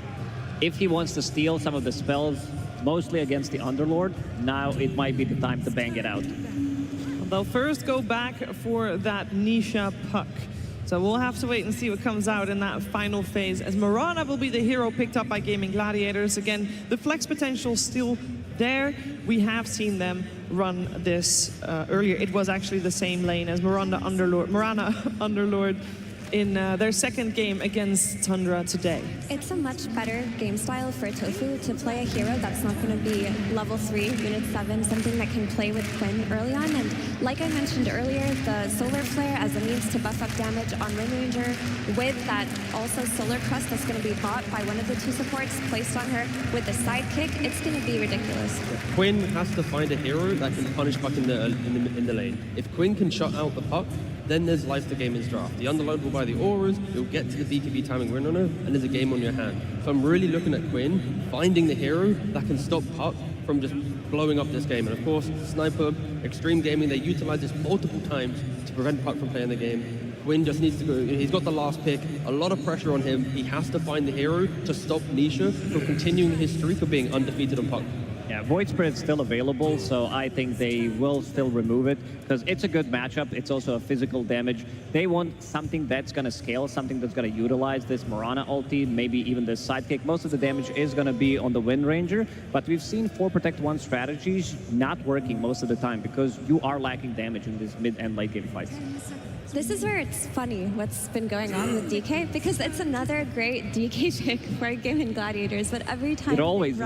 Speaker 3: If he wants to steal some of the spells, mostly against the Underlord, now it might be the time to bang it out.
Speaker 4: They'll first go back for that Nisha puck. So we'll have to wait and see what comes out in that final phase, as Mirana will be the hero picked up by Gaimin Gladiators. Again, the flex potential still there. We have seen them run this earlier. It was actually the same lane as Mirana Underlord in their second game against Tundra today.
Speaker 1: It's a much better game style for Tofu to play a hero that's not going to be level 3, unit 7, something that can play with Quinn early on. And like I mentioned earlier, the Solar Flare as a means to buff up damage on Wind Ranger, with that also Solar Crust that's going to be bought by one of the 2 supports placed on her with the sidekick, it's going to be ridiculous.
Speaker 2: Quinn has to find a hero that can punish Puck in the lane. If Quinn can shut out the Puck, then there's life to Gaimin's draft. The Underlord will buy the auras, you'll get to the DKB timing win runner, and there's a game on your hand. So I'm really looking at Quinn finding the hero that can stop Puck from just blowing up this game. And of course, Sniper, Extreme Gaming, they utilize this multiple times to prevent Puck from playing the game. Quinn just needs to go, he's got the last pick, a lot of pressure on him. He has to find the hero to stop Nisha from continuing his streak of being undefeated on Puck.
Speaker 3: Yeah, Void Spirit's still available, so I think they will still remove it, because it's a good matchup. It's also a physical damage. They want something that's going to scale, something that's going to utilize this Mirana ulti, maybe even this sidekick. Most of the damage is going to be on the Wind Ranger, but we've seen 4 Protect 1 strategies not working most of the time, because you are lacking damage in this mid and late game fights.
Speaker 1: This is where it's funny what's been going on with DK, because it's another great DK pick for Gaimin Gladiators, but every time they've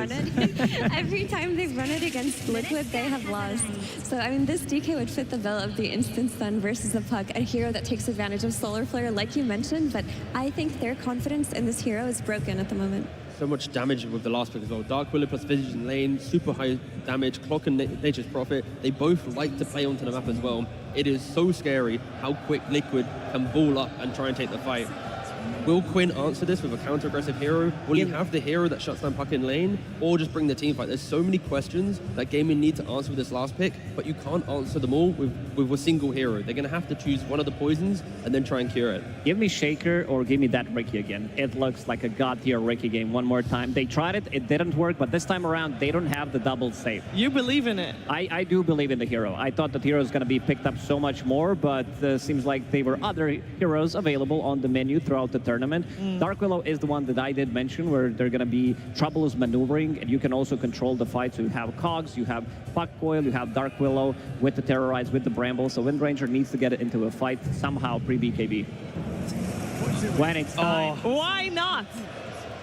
Speaker 1: run it against Liquid, they have lost. So, I mean, this DK would fit the bill of the Instant Stun versus the Puck, a hero that takes advantage of Solar Flare, like you mentioned, but I think their confidence in this hero is broken at the moment.
Speaker 2: So much damage with the last pick as well. Dark Willow plus Visage in lane, super high damage. Clock and Nature's Prophet, they both like to play onto the map as well. It is so scary how quick Liquid can ball up and try and take the fight. Will Quinn answer this with a counter-aggressive hero? Will he have the hero that shuts down Puck in lane? Or just bring the team fight? There's so many questions that Gaimin need to answer with this last pick, but you can't answer them all with a single hero. They're going to have to choose one of the poisons and then try and cure it.
Speaker 3: Give me Shaker or give me that Ricky again. It looks like a god-tier Ricky game one more time. They tried it, it didn't work, but this time around, they don't have the double save.
Speaker 4: You believe in it?
Speaker 3: I do believe in the hero. I thought that hero is going to be picked up so much more, but seems like there were other heroes available on the menu throughout the tournament. Dark Willow is the one that I did mention, where they're going to be troublous maneuvering, and you can also control the fight. So you have Cogs, you have Puck Coil, you have Dark Willow with the Terrorize, with the Bramble. So Wind Ranger needs to get it into a fight somehow pre-BKB. When it's time.
Speaker 4: Why not?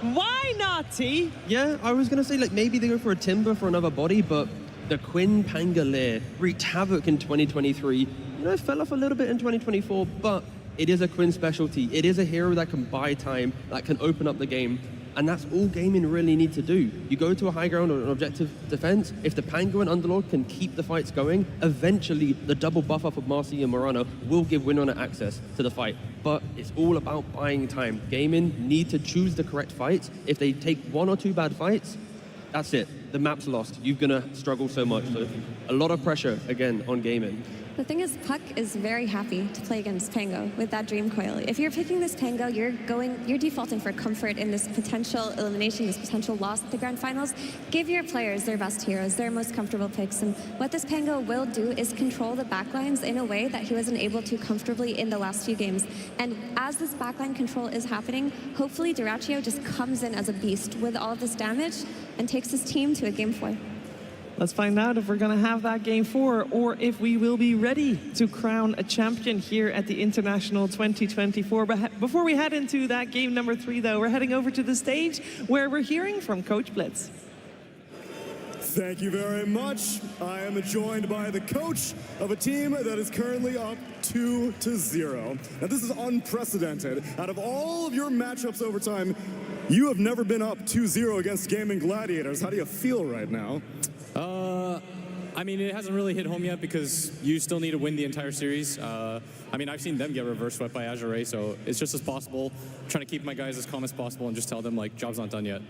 Speaker 4: Why not, T?
Speaker 2: Yeah, I was going to say, like, maybe they go for a Timber for another body, but the Quinn Pangolier wreaked havoc in 2023. You know, it fell off a little bit in 2024, but It is a Quinn specialty. It is a hero that can buy time, that can open up the game. And that's all Gaimin really need to do. You go to a high ground or an objective defense, if the Pango and Underlord can keep the fights going, eventually the double buff up of Marcy and Morano will give Winrunner access to the fight. But it's all about buying time. Gaimin need to choose the correct fights. If they take 1 or 2 bad fights, that's it. The map's lost. You're gonna struggle so much. So a lot of pressure, again, on Gaimin.
Speaker 1: The thing is, Puck is very happy to play against Pango with that Dream Coil. If you're picking this Pango, you're defaulting for comfort in this potential elimination, this potential loss at the Grand Finals. Give your players their best heroes, their most comfortable picks. And what this Pango will do is control the backlines in a way that he wasn't able to comfortably in the last few games. And as this backline control is happening, hopefully Duraccio just comes in as a beast with all of this damage and takes his team to a Game 4.
Speaker 4: Let's find out if we're going to have that Game 4 or if we will be ready to crown a champion here at the International 2024. But before we head into that game number 3, though, we're heading over to the stage where we're hearing from Coach Blitz.
Speaker 5: Thank you very much. I am joined by the coach of a team that is currently up 2-0. Now, this is unprecedented. Out of all of your matchups over time, you have never been up 2-0 against Gaimin Gladiators. How do you feel right now?
Speaker 6: I mean, it hasn't really hit home yet because you still need to win the entire series. I mean, I've seen them get reverse swept by Azure, so it's just as possible. Trying to keep my guys as calm as possible and just tell them, like, job's not done yet.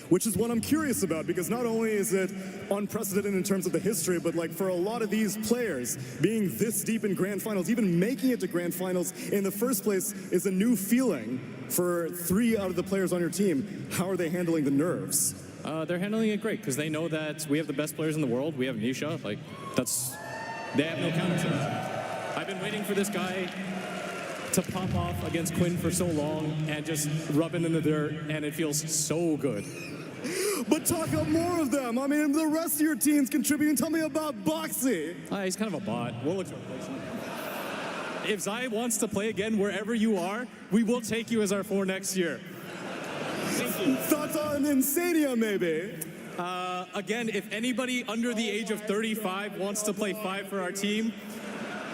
Speaker 5: Which is what I'm curious about, because not only is it unprecedented in terms of the history, but like for a lot of these players, being this deep in Grand Finals, even making it to Grand Finals in the first place is a new feeling for 3 out of the players on your team. How are they handling the nerves?
Speaker 6: They're handling it great because they know that we have the best players in the world. We have Nisha, like, they have no counter to that. I've been waiting for this guy to pop off against Quinn for so long and just rub it in the dirt, and it feels so good.
Speaker 5: But talk up more of them. I mean, the rest of your team's contributing. Tell me about Boxy.
Speaker 6: He's kind of a bot. We'll look to replace him. If Zai wants to play again wherever you are, we will take you as our 4 next year. Thank you.
Speaker 5: Thoughts on Insania, maybe?
Speaker 6: Again, if anybody under the age of 35 wants to play 5 for our team,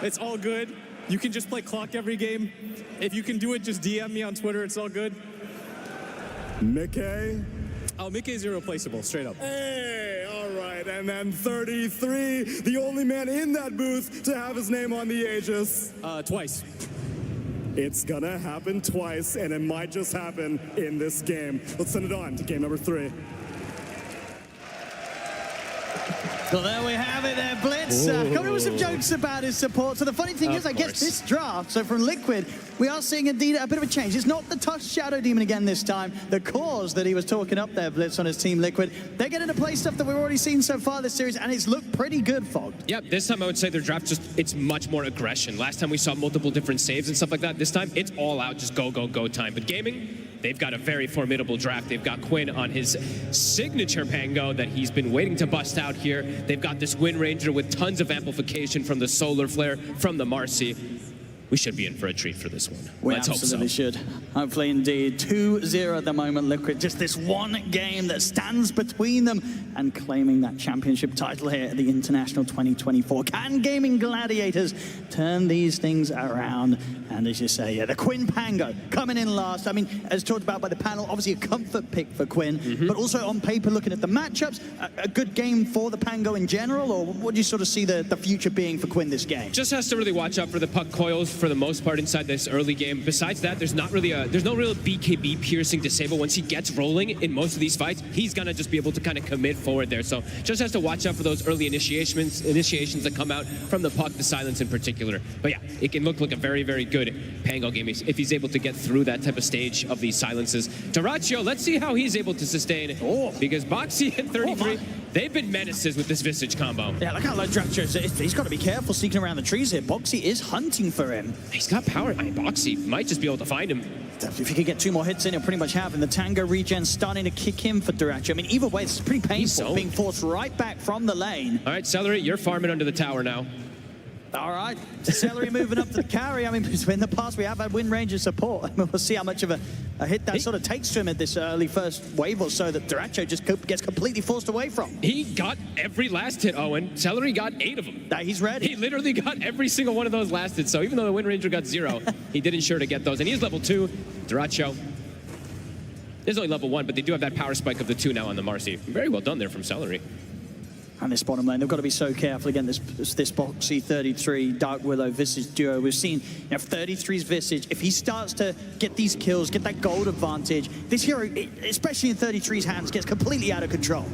Speaker 6: it's all good. You can just play clock every game. If you can do it, just DM me on Twitter. It's all good.
Speaker 5: Mickey?
Speaker 6: Oh, Mickey is irreplaceable, straight up.
Speaker 5: Hey, all right. And then 33, the only man in that booth to have his name on the Aegis.
Speaker 6: Twice.
Speaker 5: It's gonna happen twice, and it might just happen in this game. Let's send it on to game number 3.
Speaker 7: Well, there we have it there, Blitz. Coming with some jokes about his support. So the funny thing is, I guess this draft, so from Liquid, we are seeing indeed a bit of a change. It's not the tough Shadow Demon again this time. The cause that he was talking up there, Blitz, on his team Liquid. They're getting to play stuff that we've already seen so far this series, and it's looked pretty good, Fog.
Speaker 8: Yep, this time I would say their draft it's much more aggression. Last time we saw multiple different saves and stuff like that. This time it's all out, just go, go, go time. But Gaimin, they've got a very formidable draft. They've got Quinn on his signature Pango that he's been waiting to bust out here. They've got this Wind Ranger with tons of amplification from the Solar Flare, from the Marcy. We should be in for a treat for this one.
Speaker 7: We
Speaker 8: Let's
Speaker 7: absolutely should. Hopefully, indeed. 2-0 at the moment, Liquid. Just this one game that stands between them and claiming that championship title here at the International 2024. Can Gaimin Gladiators turn these things around? And as you say, yeah, the Quinn Pango coming in last. I mean, as talked about by the panel, obviously a comfort pick for Quinn, but also on paper, looking at the matchups, a good game for the Pango in general, or what do you sort of see the future being for Quinn this game?
Speaker 8: Just has to really watch out for the puck coils for the most part inside this early game. Besides that, there's no real BKB piercing disable. Once he gets rolling in most of these fights, he's gonna just be able to kind of commit forward there. So just has to watch out for those early initiations that come out from the puck, the silence in particular. But yeah, it can look like a very, very good Pango game if he's able to get through that type of stage of these silences. Duraccio, let's see how he's able to sustain, because Boxy and 33, they've been menaces with this Visage combo.
Speaker 7: Yeah, look how low Duraccio is. He's got to be careful sneaking around the trees here. Boxy is hunting for him.
Speaker 8: He's got power. I mean, Boxy might just be able to find him.
Speaker 7: If he could get 2 more hits in, he'll pretty much have him. The Tango regen starting to kick in for Duraccio. I mean, either way, it's pretty painful, being forced right back from the lane.
Speaker 8: All right, Celery, you're farming under the tower now.
Speaker 7: All right, Celery moving up to the carry. I mean, in the past we have had Wind Ranger support. I mean, we'll see how much of a hit that sort of takes to him at this early first wave or so that Duracho just gets completely forced away from.
Speaker 8: He got every last hit, Owen. Celery got 8 of them.
Speaker 7: He's ready.
Speaker 8: He literally got every single one of those last hits. So even though the Wind Ranger got 0, he did ensure to get those. And he's level 2. Duracho is only level 1, but they do have that power spike of the 2 now on the Marcy. Very well done there from Celery.
Speaker 7: And this bottom lane, they've got to be so careful again. This Boxy 33 Dark Willow Visage duo. We've seen 33's Visage. If he starts to get these kills, get that gold advantage, this hero, especially in 33's hands, gets completely out of control.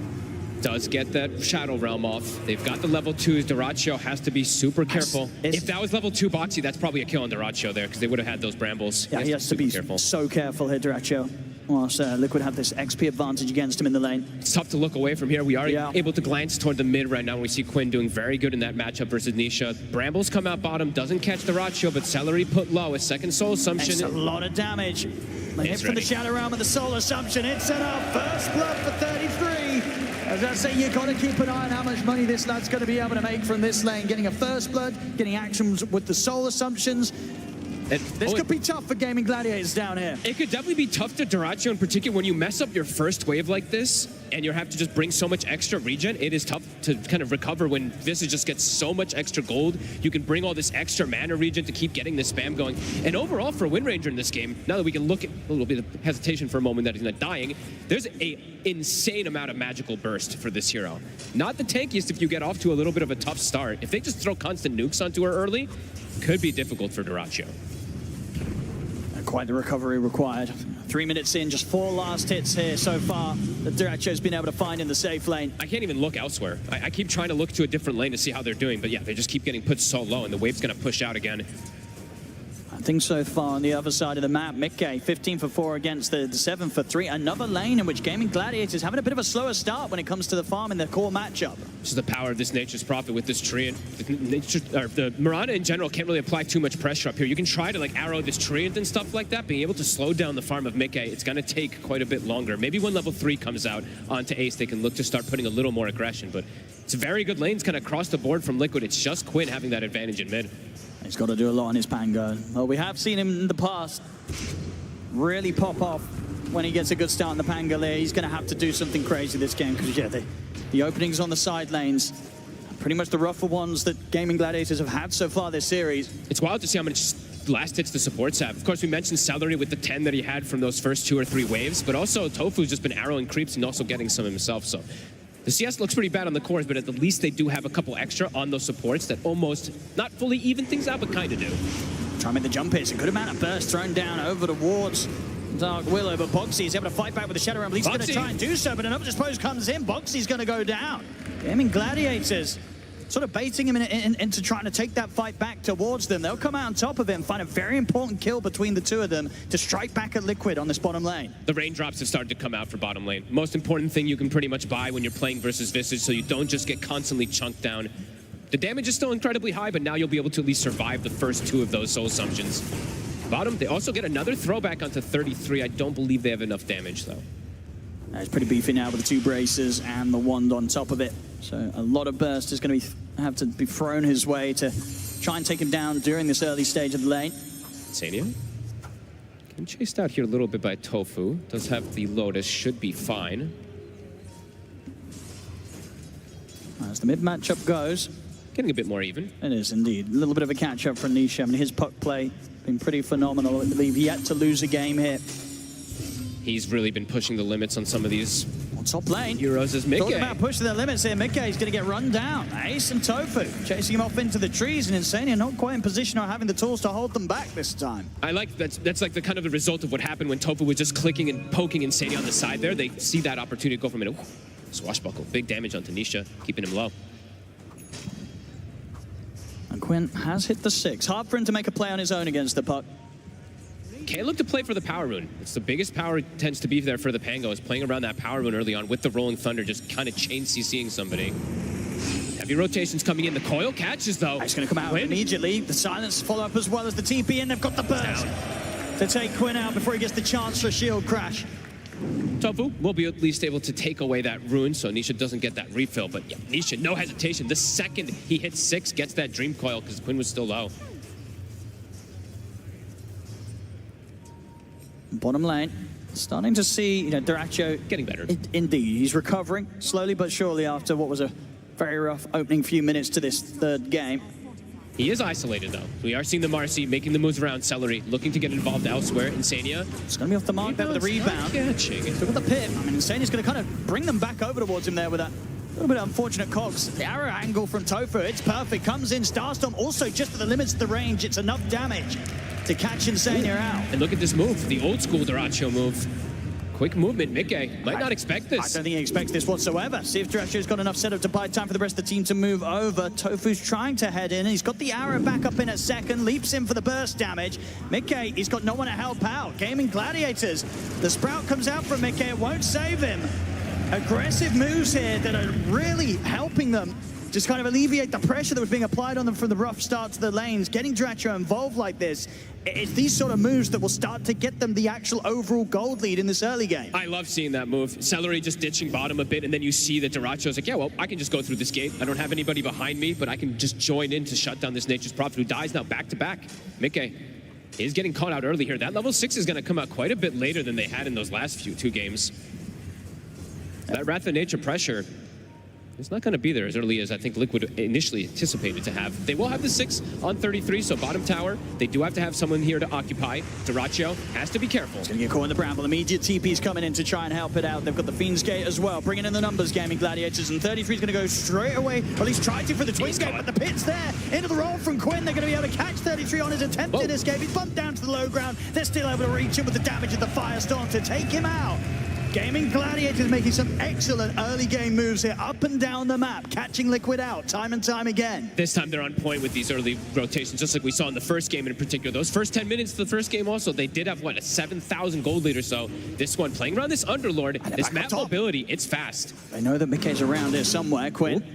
Speaker 8: Does get that Shadow Realm off. They've got the level 2s. Duracho has to be super careful. If that was level 2 Boxy, that's probably a kill on Duracho there because they would have had those brambles.
Speaker 7: Yeah, he has to be so careful here, Duracho. Whilst Liquid have this XP advantage against him in the lane.
Speaker 8: It's tough to look away from here. We are able to glance toward the mid right now. We see Quinn doing very good in that matchup versus Nisha. Brambles come out bottom, doesn't catch the Duracho, but Celery put low. A second Soul Assumption.
Speaker 7: It's a lot of damage. Hit from the Shadow Realm and the Soul Assumption. It's set up. First blood for 33. As I say, you've got to keep an eye on how much money this lad's going to be able to make from this lane. Getting a first blood, getting actions with the Soul Assumptions. This could be tough for Gaimin Gladiators down here.
Speaker 8: It could definitely be tough to Duracho in particular. When you mess up your first wave like this, and you have to just bring so much extra regen, it is tough to kind of recover when Visage just gets so much extra gold. You can bring all this extra mana regen to keep getting the spam going. And overall for Wind Ranger in this game, now that we can look at a little bit of hesitation for a moment that he's not dying, there's a insane amount of magical burst for this hero. Not the tankiest if you get off to a little bit of a tough start. If they just throw constant nukes onto her early, could be difficult for Duracho.
Speaker 7: Quite the recovery required. 3 minutes in, just 4 last hits here so far that Duracho's been able to find in the safe lane.
Speaker 8: I can't even look elsewhere. I keep trying to look to a different lane to see how they're doing, but yeah, they just keep getting put so low, and the wave's going to push out again.
Speaker 7: I think so far on the other side of the map, Mickey 15 for 4 against the 7 for 3. Another lane in which Gaimin Gladiators having a bit of a slower start when it comes to the farm in their core matchup.
Speaker 8: This is the power of this Nature's Prophet with this tree. And the Mirana in general can't really apply too much pressure up here. You can try to like arrow this tree and stuff like that, being able to slow down the farm of Mickey, it's going to take quite a bit longer. Maybe when level 3 comes out onto Ace, they can look to start putting a little more aggression, but it's very good lanes kind of across the board from Liquid. It's just Quinn having that advantage in mid.
Speaker 7: He's got to do a lot on his Pango. Well, we have seen him in the past really pop off when he gets a good start on the Pango there. He's going to have to do something crazy this game because, yeah, the openings on the side lanes, pretty much the rougher ones that Gaimin Gladiators have had so far this series.
Speaker 8: It's wild to see how much last hits the supports have. Of course, we mentioned Celery with the 10 that he had from those first 2 or 3 waves, but also Tofu's just been arrowing creeps and also getting some himself, so... The CS looks pretty bad on the cores, but at the least they do have a couple extra on those supports that almost, not fully even things out, but kind of do.
Speaker 7: Try to make the jump hits. A good amount of burst thrown down over towards Dark Willow, but Boxy is able to fight back with the Shadow Realm. He's going to try and do so, but another Dispose comes in. Boxy's going to go down. Gaimin Gladiators sort of baiting him into trying to take that fight back towards them. They'll come out on top of him, find a very important kill between the two of them to strike back at Liquid on this bottom lane.
Speaker 8: The raindrops have started to come out for bottom lane. Most important thing you can pretty much buy when you're playing versus Visage, so you don't just get constantly chunked down. The damage is still incredibly high, but now you'll be able to at least survive the first 2 of those Soul Assumptions. Bottom, they also get another throwback onto 33. I don't believe they have enough damage, though.
Speaker 7: It's pretty beefy now with the 2 braces and the wand on top of it. So a lot of burst is going to have to be thrown his way to try and take him down during this early stage of the lane.
Speaker 8: Sania getting chased out here a little bit by Tofu. Does have the Lotus, should be fine.
Speaker 7: As the mid matchup goes,
Speaker 8: getting a bit more even.
Speaker 7: It is indeed. A little bit of a catch-up for Nisha. I mean, his puck play been pretty phenomenal. I believe he had to lose a game here.
Speaker 8: He's really been pushing the limits on some of these
Speaker 7: top lane
Speaker 8: heroes as Mickey.
Speaker 7: Talking about pushing the limits here, Mickey's going to get run down. Ace and Tofu chasing him off into the trees, and Insania not quite in position or having the tools to hold them back this time.
Speaker 8: I like that's like the kind of the result of what happened when Tofu was just clicking and poking Insania on the side there. They see that opportunity to go from it. Swashbuckle, big damage on Tanisha, keeping him low.
Speaker 7: And Quinn has hit the 6. Hard for him to make a play on his own against the puck.
Speaker 8: Can't look to play for the power rune. It's the biggest power tends to be there for the Pango, is playing around that power rune early on with the Rolling Thunder, just kind of chain CCing somebody. Heavy rotations coming in. The coil catches, though.
Speaker 7: It's going to come out immediately. The silence follow up as well as the TP, and they've got the burst to take Quinn out before he gets the chance for a shield crash.
Speaker 8: Tofu will be at least able to take away that rune, so Nisha doesn't get that refill. But yeah, Nisha, no hesitation. The second he hits 6, gets that Dream Coil because Quinn was still low.
Speaker 7: Bottom lane, starting to see, Dyrachyo
Speaker 8: getting better.
Speaker 7: Indeed, he's recovering slowly but surely after what was a very rough opening few minutes to this third game.
Speaker 8: He is isolated, though. We are seeing the Marcy making the moves around Celery, looking to get involved elsewhere. Insania.
Speaker 7: It's going to be off the mark there with the rebound. Look at the pit. I mean, Insania's going to kind of bring them back over towards him there with that little bit of unfortunate cogs. The arrow angle from Tofu, it's perfect. Comes in, Starstorm also just at the limits of the range. It's enough damage to catch Insania out.
Speaker 8: And look at this move, the old school Dyrachyo move. Quick movement, Mickey. Might not expect this.
Speaker 7: I don't think he expects this whatsoever. See if Dyrachyo's got enough setup to buy time for the rest of the team to move over. Tofu's trying to head in. He's got the arrow back up in a second. Leaps in for the burst damage. Mickey, he's got no one to help out. Gaimin Gladiators. The Sprout comes out from Mickey. It won't save him. Aggressive moves here that are really helping them just kind of alleviate the pressure that was being applied on them from the rough start to the lanes. Getting Dyrachyo involved like this, it's these sort of moves that will start to get them the actual overall gold lead in this early game.
Speaker 8: I love seeing that move. Celery just ditching bottom a bit, and then you see that Dyrachyo's like, yeah, well, I can just go through this gate. I don't have anybody behind me, but I can just join in to shut down this Nature's Prophet who dies now back-to-back. Mickey is getting caught out early here. That level 6 is going to come out quite a bit later than they had in those last two games. That Wrath of Nature pressure, it's not going to be there as early as I think Liquid initially anticipated to have. They will have the 6 on 33, so bottom tower, they do have to have someone here to occupy. Dyrachyo has to be careful.
Speaker 7: He's going to get caught in the bramble. Immediate TP's coming in to try and help it out. They've got the Fiend's Gate as well, bringing in the numbers, Gaimin Gladiators, and 33 is going to go straight away, or at least try to for the Twin Gate, but the pit's there. Into the roll from Quinn. They're going to be able to catch 33 on his attempted escape. He's bumped down to the low ground. They're still able to reach him with the damage of the Firestorm to take him out. Gaimin Gladiators making some excellent early game moves here, up and down the map, catching Liquid out time and time again.
Speaker 8: This time they're on point with these early rotations, just like we saw in the first game in particular. Those first 10 minutes of the first game also, they did have, what, a 7,000 gold lead or so. This one, playing around this Underlord, this map mobility, it's fast.
Speaker 7: They know that Mickey's around here somewhere, Quinn. Ooh.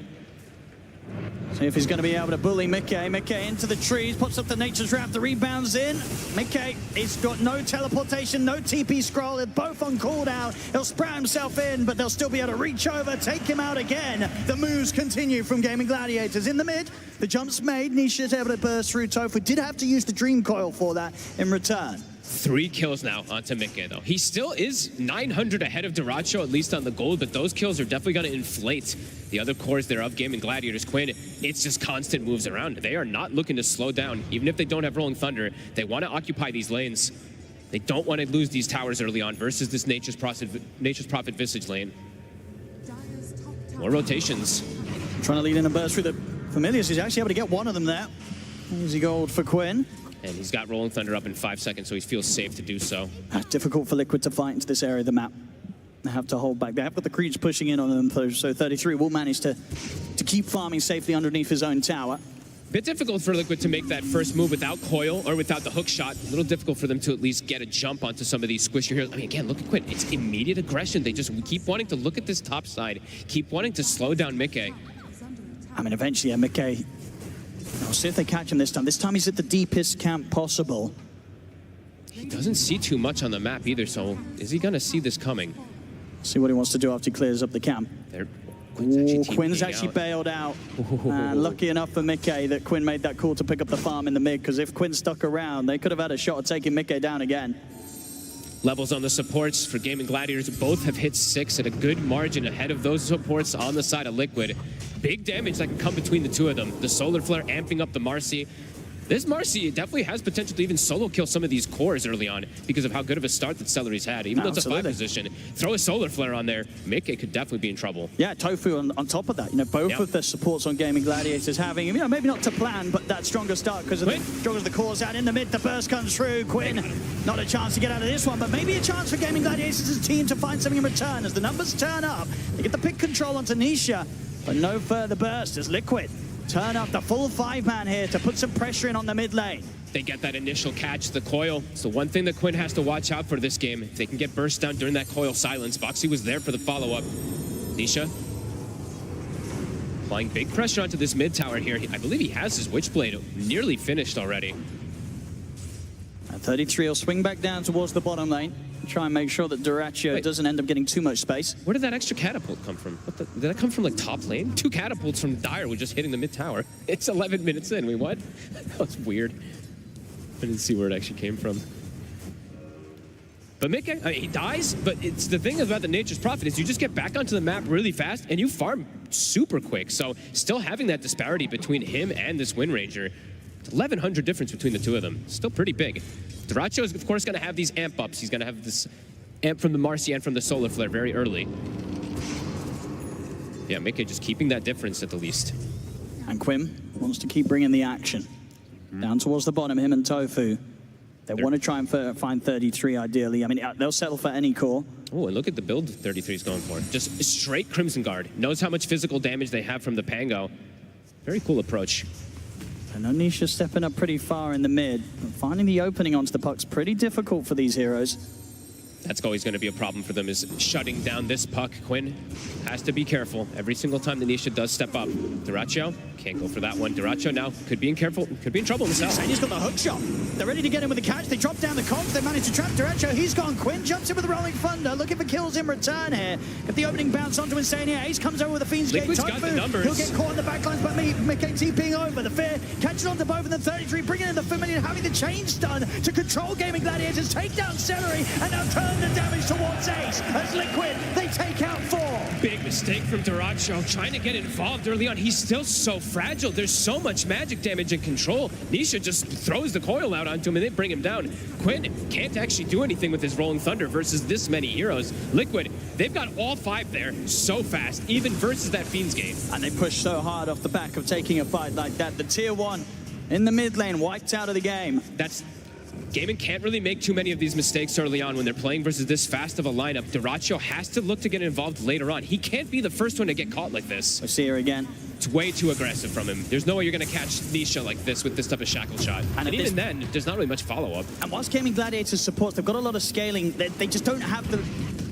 Speaker 7: See if he's going to be able to bully Mickey. Mickey into the trees, pops up the Nature's Wrath, the rebounds in. Mickey, he's got no teleportation, no TP scroll. They're both on cooldown. He'll sprout himself in, but they'll still be able to reach over, take him out again. The moves continue from Gaimin Gladiators. In the mid, the jump's made. Nisha's able to burst through. Tofu did have to use the Dream Coil for that in return.
Speaker 8: 3 kills now onto Mickey, though. He still is 900 ahead of Dyrachyo, at least on the gold, but those kills are definitely going to inflate the other cores there of Gaimin Gladiators. Quinn, it's just constant moves around. They are not looking to slow down. Even if they don't have Rolling Thunder, they want to occupy these lanes. They don't want to lose these towers early on versus this Nature's Prophet Visage lane. More rotations.
Speaker 7: Trying to lead in and burst through the Familiars. He's actually able to get one of them there. Easy gold for Quinn.
Speaker 8: And he's got Rolling Thunder up in 5 seconds, so he feels safe to do so.
Speaker 7: Difficult for Liquid to fight into this area of the map. They have to hold back. They have got the creeps pushing in on them, so 33 will manage to keep farming safely underneath his own tower.
Speaker 8: Bit difficult for Liquid to make that first move without coil or without the hook shot. A little difficult for them to at least get a jump onto some of these squishier heroes. I mean, again, look at Quinn. It's immediate aggression. They just keep wanting to look at this top side, keep wanting to slow down Mickey.
Speaker 7: I mean, eventually, yeah, Mickey. I'll see if they catch him this time. This time he's at the deepest camp possible.
Speaker 8: He doesn't see too much on the map either, so is he going to see this coming?
Speaker 7: See what he wants to do after he clears up the camp. Quinn's actually bailed out. And lucky enough for Mickey that Quinn made that call to pick up the farm in the mid, because if Quinn stuck around, they could have had a shot at taking Mickey down again.
Speaker 8: Levels on the supports for Gaimin Gladiators both have hit 6 at a good margin ahead of those supports on the side of Liquid. Big damage that can come between the two of them. The Solar Flare amping up the Marcy. This Marcy definitely has potential to even solo kill some of these cores early on because of how good of a start that Celery's had. Even though it's a 5 position, throw a Solar Flare on there, Mickey could definitely be in trouble.
Speaker 7: Yeah, Tofu on top of that. You know, both of the supports on Gaimin Gladiators having, you know, maybe not to plan, but that stronger start because of the stronger the cores out in the mid. The burst comes through. Quinn, not a chance to get out of this one, but maybe a chance for Gaimin Gladiators' team to find something in return as the numbers turn up. They get the pick control onto Nisha, but no further burst as Liquid turn up the full 5-man here to put some pressure in on the mid lane.
Speaker 8: They get that initial catch, the coil. It's the one thing that Quinn has to watch out for this game. If they can get burst down during that coil silence. Boxy was there for the follow-up. Nisha applying big pressure onto this mid tower here. I believe he has his Witchblade nearly finished already.
Speaker 7: And 33 will swing back down towards the bottom lane. try and make sure that Duraccio doesn't end up getting too much space.
Speaker 8: Where did that extra catapult come from? Did that come from like top lane? 2 catapults from Dire were just hitting the mid tower. It's 11 minutes in. Wait, what? That was weird. I didn't see where it actually came from. But Mika, he dies, but it's the thing about the Nature's Prophet is you just get back onto the map really fast and you farm super quick. So still having that disparity between him and this Wind Ranger, 1,100 difference between the two of them. Still pretty big. Duraccio is, of course, going to have these amp ups. He's going to have this amp from the Marcy and from the Solar Flare very early. Yeah, Mika just keeping that difference at the least.
Speaker 7: And Quinn wants to keep bringing the action. Down towards the bottom, him and Tofu. They want to try and find 33, ideally. I mean, they'll settle for any core.
Speaker 8: Oh, and look at the build 33 is going for. Just straight Crimson Guard. Knows how much physical damage they have from the Pango. Very cool approach.
Speaker 7: And Onisha stepping up pretty far in the mid. Finding the opening onto the puck's pretty difficult for these heroes.
Speaker 8: That's always going to be a problem for them, is shutting down this puck. Quinn has to be careful every single time the Nisha does step up. Duraccio can't go for that one. Duraccio now could be in trouble himself.
Speaker 7: He's got the hook shot. They're ready to get him with the catch. They drop down the cogs. They manage to trap Duraccio. He's gone. Quinn jumps in with the Rolling Thunder, looking for kills in return here. Got the opening bounce onto Insane here. Ace comes over with the Fiend's Gate.
Speaker 8: Liquid's got the numbers.
Speaker 7: He'll get caught in the backlines, but Mickey TPing over. The Fear catches onto both of them. 33, bringing in the Familiar, having the chain stun to control Gaimin Gladiators, take down Celery, and now turn the damage towards Ace. As Liquid, they take out 4.
Speaker 8: Big mistake from Duraccio, trying to get involved early on. He's still so fragile. There's so much magic damage and control. Nisha just throws the coil out onto him and they bring him down. Quinn can't actually do anything with his Rolling Thunder versus this many heroes. Liquid, they've got all 5 there so fast, even versus that Fiend's Gate.
Speaker 7: And they push so hard off the back of taking a fight like that. The tier 1 in the mid lane, wiped out of the game.
Speaker 8: Gaimin can't really make too many of these mistakes early on when they're playing versus this fast of a lineup. Duraccio has to look to get involved later on. He can't be the first one to get caught like this.
Speaker 7: I see her again.
Speaker 8: It's way too aggressive from him. There's no way you're going to catch Nisha like this with this type of shackle shot. And even then, there's not really much follow-up.
Speaker 7: And whilst Gaimin Gladiators supports, they've got a lot of scaling. They just don't have the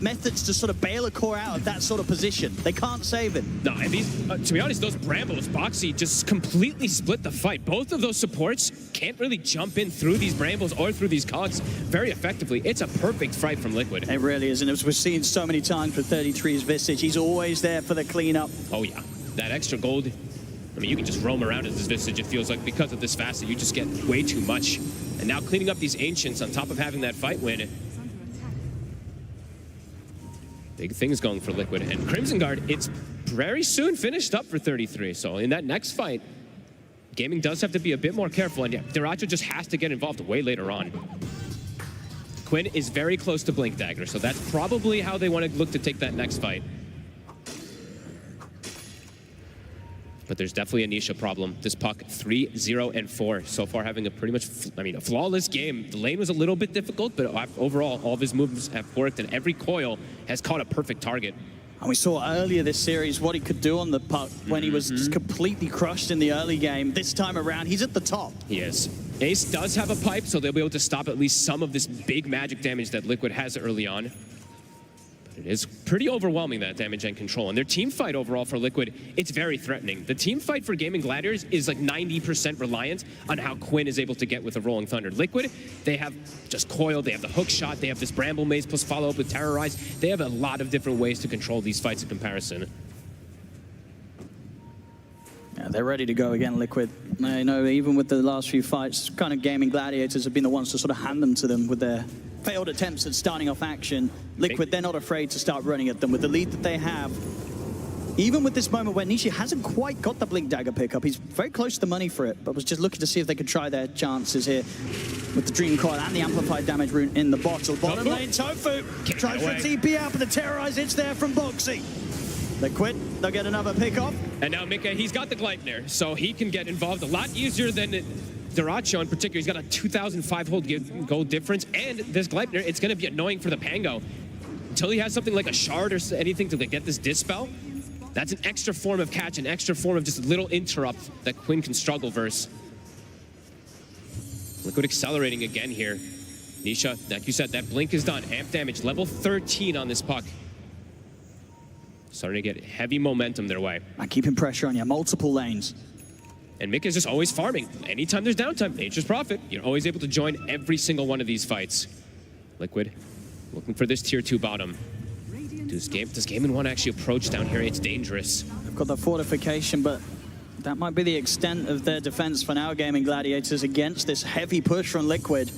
Speaker 7: methods to sort of bail a core out of that sort of position. They can't save him.
Speaker 8: No, and these, to be honest, those Brambos, Boxy, just completely split the fight. Both of those supports can't really jump in through these Brambos or through these cogs very effectively. It's a perfect fight from Liquid.
Speaker 7: It really is, and as we've seen so many times with 33's Visage, he's always there for the cleanup.
Speaker 8: Oh yeah, that extra gold. I mean, you can just roam around as this Visage, it feels like, because of this facet, you just get way too much. And now cleaning up these Ancients on top of having that fight win. Big things going for Liquid. And Crimson Guard, it's very soon finished up for 33. So in that next fight, Gaimin does have to be a bit more careful. And yeah, Duraccio just has to get involved way later on. Quinn is very close to Blink Dagger, so that's probably how they want to look to take that next fight. But there's definitely a Nisha problem. This puck 3-0-4 so far, having a pretty much, a flawless game. The lane was a little bit difficult, but overall, all of his moves have worked, and every coil has caught a perfect target.
Speaker 7: And we saw earlier this series what he could do on the puck when he was just completely crushed in the early game. This time around, he's at the top.
Speaker 8: He is. Ace does have a pipe, so they'll be able to stop at least some of this big magic damage that Liquid has early on. It is pretty overwhelming, that damage and control. And their team fight overall for Liquid, it's very threatening. The team fight for Gaimin Gladiators is like 90% reliant on how Quinn is able to get with a Rolling Thunder. Liquid, they have just coil, they have the hook shot, they have this Bramble Maze plus follow-up with Terrorize. They have a lot of different ways to control these fights in comparison.
Speaker 7: Yeah, they're ready to go again, Liquid. I know even with the last few fights, kind of Gaimin Gladiators have been the ones to sort of hand them to them with their failed attempts at starting off action. Liquid, they're not afraid to start running at them with the lead that they have. Even with this moment where Nishi hasn't quite got the Blink Dagger pickup, he's very close to the money for it, but was just looking to see if they could try their chances here with the Dream Coil and the Amplified Damage rune in the bottle. Bottom lane, Tofu tries for TP out, but the Terrorize hits there from Boxy. Liquid, they'll get another pick off.
Speaker 8: And now Mika, he's got the Gleipnir, so he can get involved a lot easier than Duraccio in particular. He's got a 2,500 gold difference, and this Gleipnir, it's going to be annoying for the Pango. Until he has something like a shard or anything to get this Dispel, that's an extra form of catch, an extra form of just a little interrupt that Quinn can struggle versus. Liquid accelerating again here. Nisha, like you said, that blink is done. Amp damage, level 13 on this puck. Starting to get heavy momentum their way.
Speaker 7: And keeping pressure on you, multiple lanes.
Speaker 8: And Mika is just always farming. Anytime there's downtime, Nature's Prophet, you're always able to join every single one of these fights. Liquid Looking for this tier 2 bottom. Does Gaimin want to actually approach down here? It's dangerous.
Speaker 7: They've got the fortification, but that might be the extent of their defense for now, Gaimin Gladiators, against this heavy push from Liquid.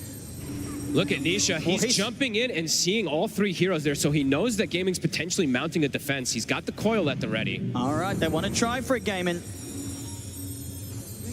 Speaker 8: Look at Nisha. He's jumping in and seeing all 3 heroes there, so he knows that Gaimin's potentially mounting a defense. He's got the coil at the ready.
Speaker 7: All right, they want to try for it, Gaimin.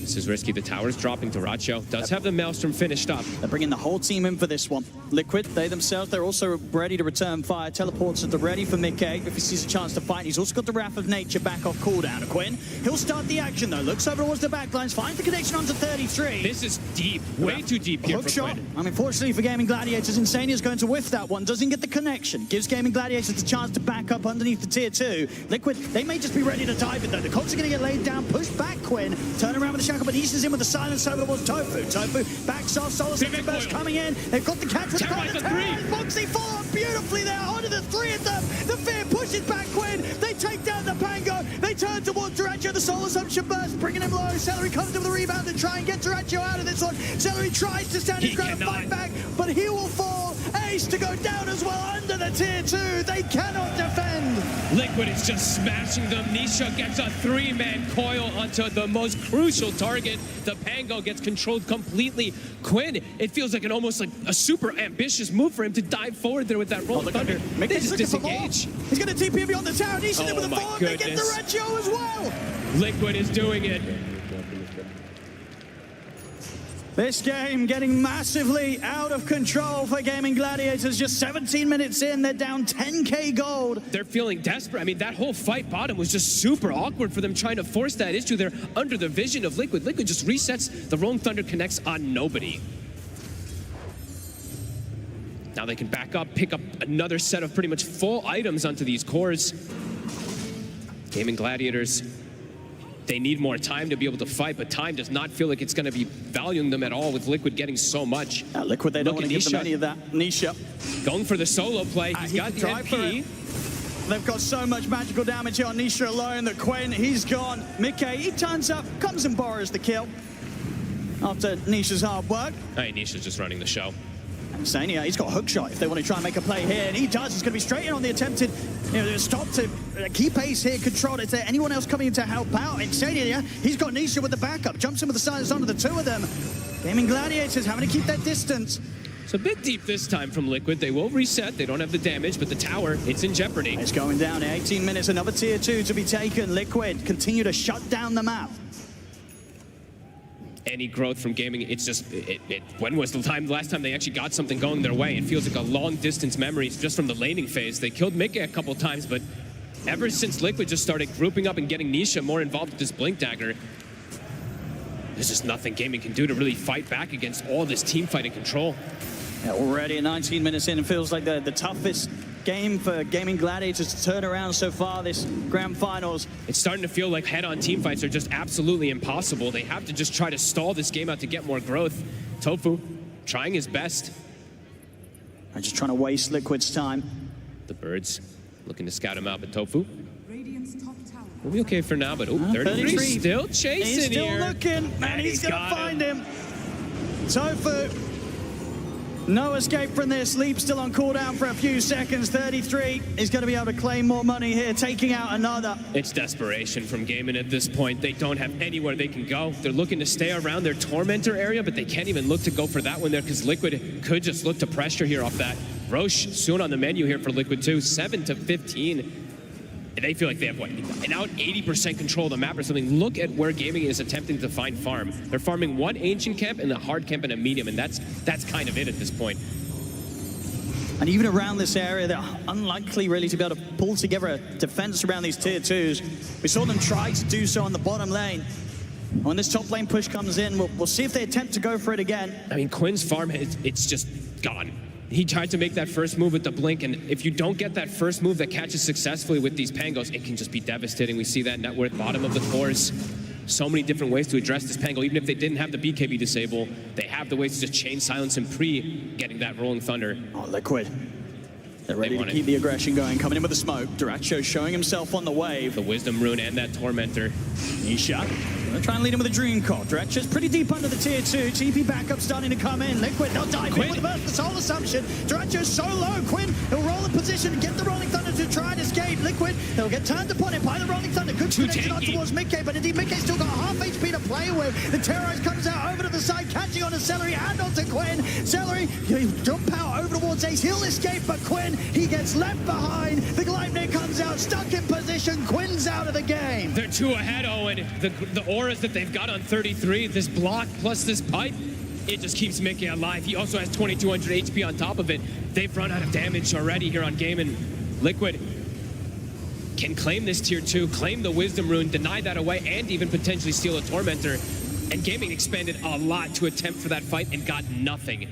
Speaker 8: This is risky. The tower's dropping. Dyrachyo does have the Maelstrom finished up.
Speaker 7: They're bringing the whole team in for this one. Liquid, they themselves, they're also ready to return fire. Teleports at the ready for Mickey if he sees a chance to fight. He's also got the Wrath of Nature back off cooldown. Quinn, he'll start the action though. Looks over towards the backlines, finds the connection onto 33.
Speaker 8: This is deep, way too deep here
Speaker 7: Hook
Speaker 8: for
Speaker 7: shot.
Speaker 8: Quinn.
Speaker 7: I mean, fortunately for Gaimin Gladiators, Insania's going to whiff that one. Doesn't get the connection. Gives Gaimin Gladiators the chance to back up underneath the tier 2. Liquid, they may just be ready to dive it though. The Colts are going to get laid down, push back Quinn. Turn around with the shackle, but Easton's in with the silence over towards Tofu. Tofu backs off, Solar Burst coming in. They've got the catch with the 3. Foxy follow beautifully there onto the 3 of them. The Fear pushes back Quinn. They take down the Pango. They turn towards Dyrachyo. The Solar Assumption Burst, bringing him low. Celery comes in with the rebound to try and get Dyrachyo out of this one. Celery tries to stand his ground and fight back, but he will fall. Ace to go down as well under the tier 2. They cannot defend.
Speaker 8: Liquid is just smashing them. Nisha gets a 3-man coil onto the most crucial target. The Pango gets controlled completely. Quinn, it feels like almost like a super ambitious move for him to dive forward there with that roll of thunder. They just disengage.
Speaker 7: He's going to TP beyond the tower. Nisha's in with the forward. They get Dyrachyo as well.
Speaker 8: Liquid is doing it.
Speaker 7: This game getting massively out of control for Gaimin Gladiators. Just 17 minutes in, they're down 10k gold.
Speaker 8: They're feeling desperate. I mean, that whole fight bottom was just super awkward for them trying to force that issue. They're under the vision of Liquid. Liquid just resets. The Rolling Thunder connects on nobody. Now they can back up, pick up another set of pretty much full items onto these cores. Gaimin Gladiators, they need more time to be able to fight, but time does not feel like it's going to be valuing them at all with Liquid getting so much.
Speaker 7: Liquid, they don't want to give them any of that. Nisha.
Speaker 8: Going for the solo play. He's got the MP.
Speaker 7: They've got so much magical damage here on Nisha alone that Quinn, he's gone. Mickey, he turns up, comes and borrows the kill. After Nisha's hard work.
Speaker 8: Hey, Nisha's just running the show.
Speaker 7: Insania, he's got a hook shot if they want to try and make a play here, and he does. He's going to be straight in on the attempted stop to keep pace here, control. Is there anyone else coming in to help out? Insania, he's got Nisha with the backup, jumps in with the silence onto the 2 of them. Gaimin Gladiators having to keep that distance.
Speaker 8: It's a bit deep this time from Liquid. They will reset. They don't have the damage, but the tower, it's in jeopardy.
Speaker 7: It's going down. 18 minutes, another tier 2 to be taken. Liquid continue to shut down the map.
Speaker 8: Any growth from Gaimin, it's just, when was the last time they actually got something going their way? It feels like a long distance memory just from the laning phase. They killed Mickey a couple times, but ever since Liquid just started grouping up and getting Nisha more involved with this Blink Dagger, there's just nothing Gaimin can do to really fight back against all this team fight and control.
Speaker 7: Yeah, already 19 minutes in, it feels like the toughest game for Gaimin Gladiators to turn around so far this grand finals.
Speaker 8: It's starting to feel like head-on team fights are just absolutely impossible. They have to just try to stall this game out to get more growth. Tofu trying his best.
Speaker 7: I'm just trying to waste Liquid's time.
Speaker 8: The Birds looking to scout him out, but Tofu will be okay for now, but 33 still chasing
Speaker 7: He's still
Speaker 8: here.
Speaker 7: looking, and he's going to find him. Tofu. No escape from this. Leap still on cooldown for a few seconds. 33 is going to be able to claim more money here, taking out another.
Speaker 8: It's desperation from Gaimin at this point. They don't have anywhere they can go. They're looking to stay around their Tormentor area, but they can't even look to go for that one there because Liquid could just look to pressure here off that. Roche soon on the menu here for Liquid too. 7 to 15. And they feel like they have, what, an out 80% control of the map or something. Look at where Gaimin is attempting to find farm. They're farming one ancient camp and a hard camp and a medium, and that's kind of it at this point.
Speaker 7: And even around this area, they're unlikely really to be able to pull together a defense around these tier 2s. We saw them try to do so on the bottom lane. When this top lane push comes in, we'll see if they attempt to go for it again.
Speaker 8: I mean, Quinn's farm, it's just gone. He tried to make that first move with the blink, and if you don't get that first move that catches successfully with these Pangos, it can just be devastating. We see that net worth bottom of the cores. So many different ways to address this Pango. Even if they didn't have the BKB disable, they have the ways to just chain silence and getting that Rolling Thunder.
Speaker 7: Oh, Liquid. They're ready to keep the aggression going. Coming in with the smoke. Dyrachyo showing himself on the wave.
Speaker 8: The Wisdom Rune and that Tormentor.
Speaker 7: Nisha. Gonna try and lead him with a dream call. Dretcher's pretty deep under the tier 2. TP backup starting to come in. Liquid, they'll dive in with the burst. The sole assumption. Dretcher's so low. Quinn, he'll roll in position and get the Rolling Thunder to try and escape. Liquid, they'll get turned upon it by the Rolling Thunder. Good connection on towards Mickey, but indeed Mickey's still got half HP to play with. The Terrorize comes out over to the side, catching on to Celery and onto Quinn. Celery, he'll jump out over towards Ace. He'll escape, but Quinn, he gets left behind. The Gleipnir comes out, stuck in position. Quinn's out of the game.
Speaker 8: They're 2 ahead, Owen. The auras that they've got on 33, this block plus this pipe, it just keeps Mickey alive. He also has 2200 HP on top of it. They've run out of damage already here on Gaimin. Liquid can claim this tier 2, claim the Wisdom Rune, deny that away, and even potentially steal a Tormentor. And Gaimin expanded a lot to attempt for that fight and got nothing.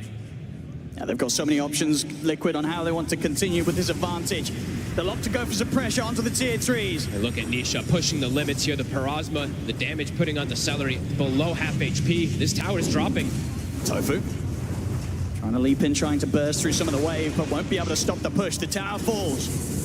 Speaker 7: Yeah, they've got so many options, Liquid, on how they want to continue with this advantage. They'll opt to go for some pressure onto the tier 3s.
Speaker 8: And look at Nisha pushing the limits here. The Parasma, the damage putting on the Celery below half HP. This tower's dropping.
Speaker 7: Tofu trying to leap in, trying to burst through some of the wave, but won't be able to stop the push. The tower falls.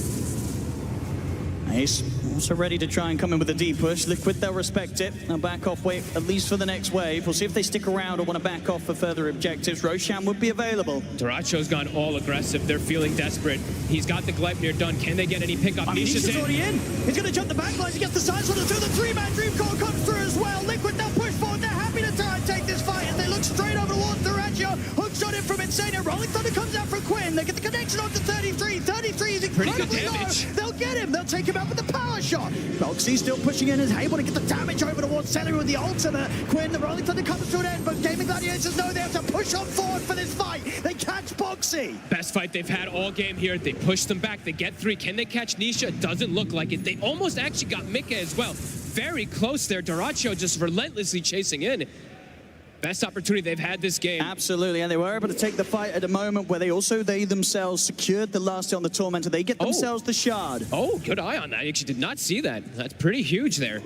Speaker 7: Ace also ready to try and come in with a deep push. Liquid, they'll respect it. They'll back off wave, at least for the next wave. We'll see if they stick around or want to back off for further objectives. Roshan would be available.
Speaker 8: Daracho's gone all aggressive. They're feeling desperate. He's got the Gleipnir done. Can they get any pickup?
Speaker 7: Nisha's already in. He's going to jump the backlines. He gets the side shot through. The 3-man dream call comes through as well. Liquid, they'll push forward. They're happy to try and take this fight, and they look straight over towards Daracho. Hook shot in from Insania. Rolling Thunder comes out for Quinn. They get the connection onto 33. 33 is incredibly low. They'll get him. They'll take him out with the power shot. Boxy still pushing in, is able to get the damage over towards Celery with the ultimate. Quinn, the Rolling Thunder comes to an end, but Gaimin Gladiators know they have to push on forward for this fight. They catch Boxy.
Speaker 8: Best fight they've had all game here. They push them back. They get 3. Can they catch Nisha? Doesn't look like it. They almost actually got Mika as well. Very close there. Daracho just relentlessly chasing in. Best opportunity they've had this game.
Speaker 7: Absolutely, and they were able to take the fight at a moment where they themselves secured the last hit on the Tormentor. They get themselves the shard.
Speaker 8: Oh, good eye on that. I actually did not see that. That's pretty huge there.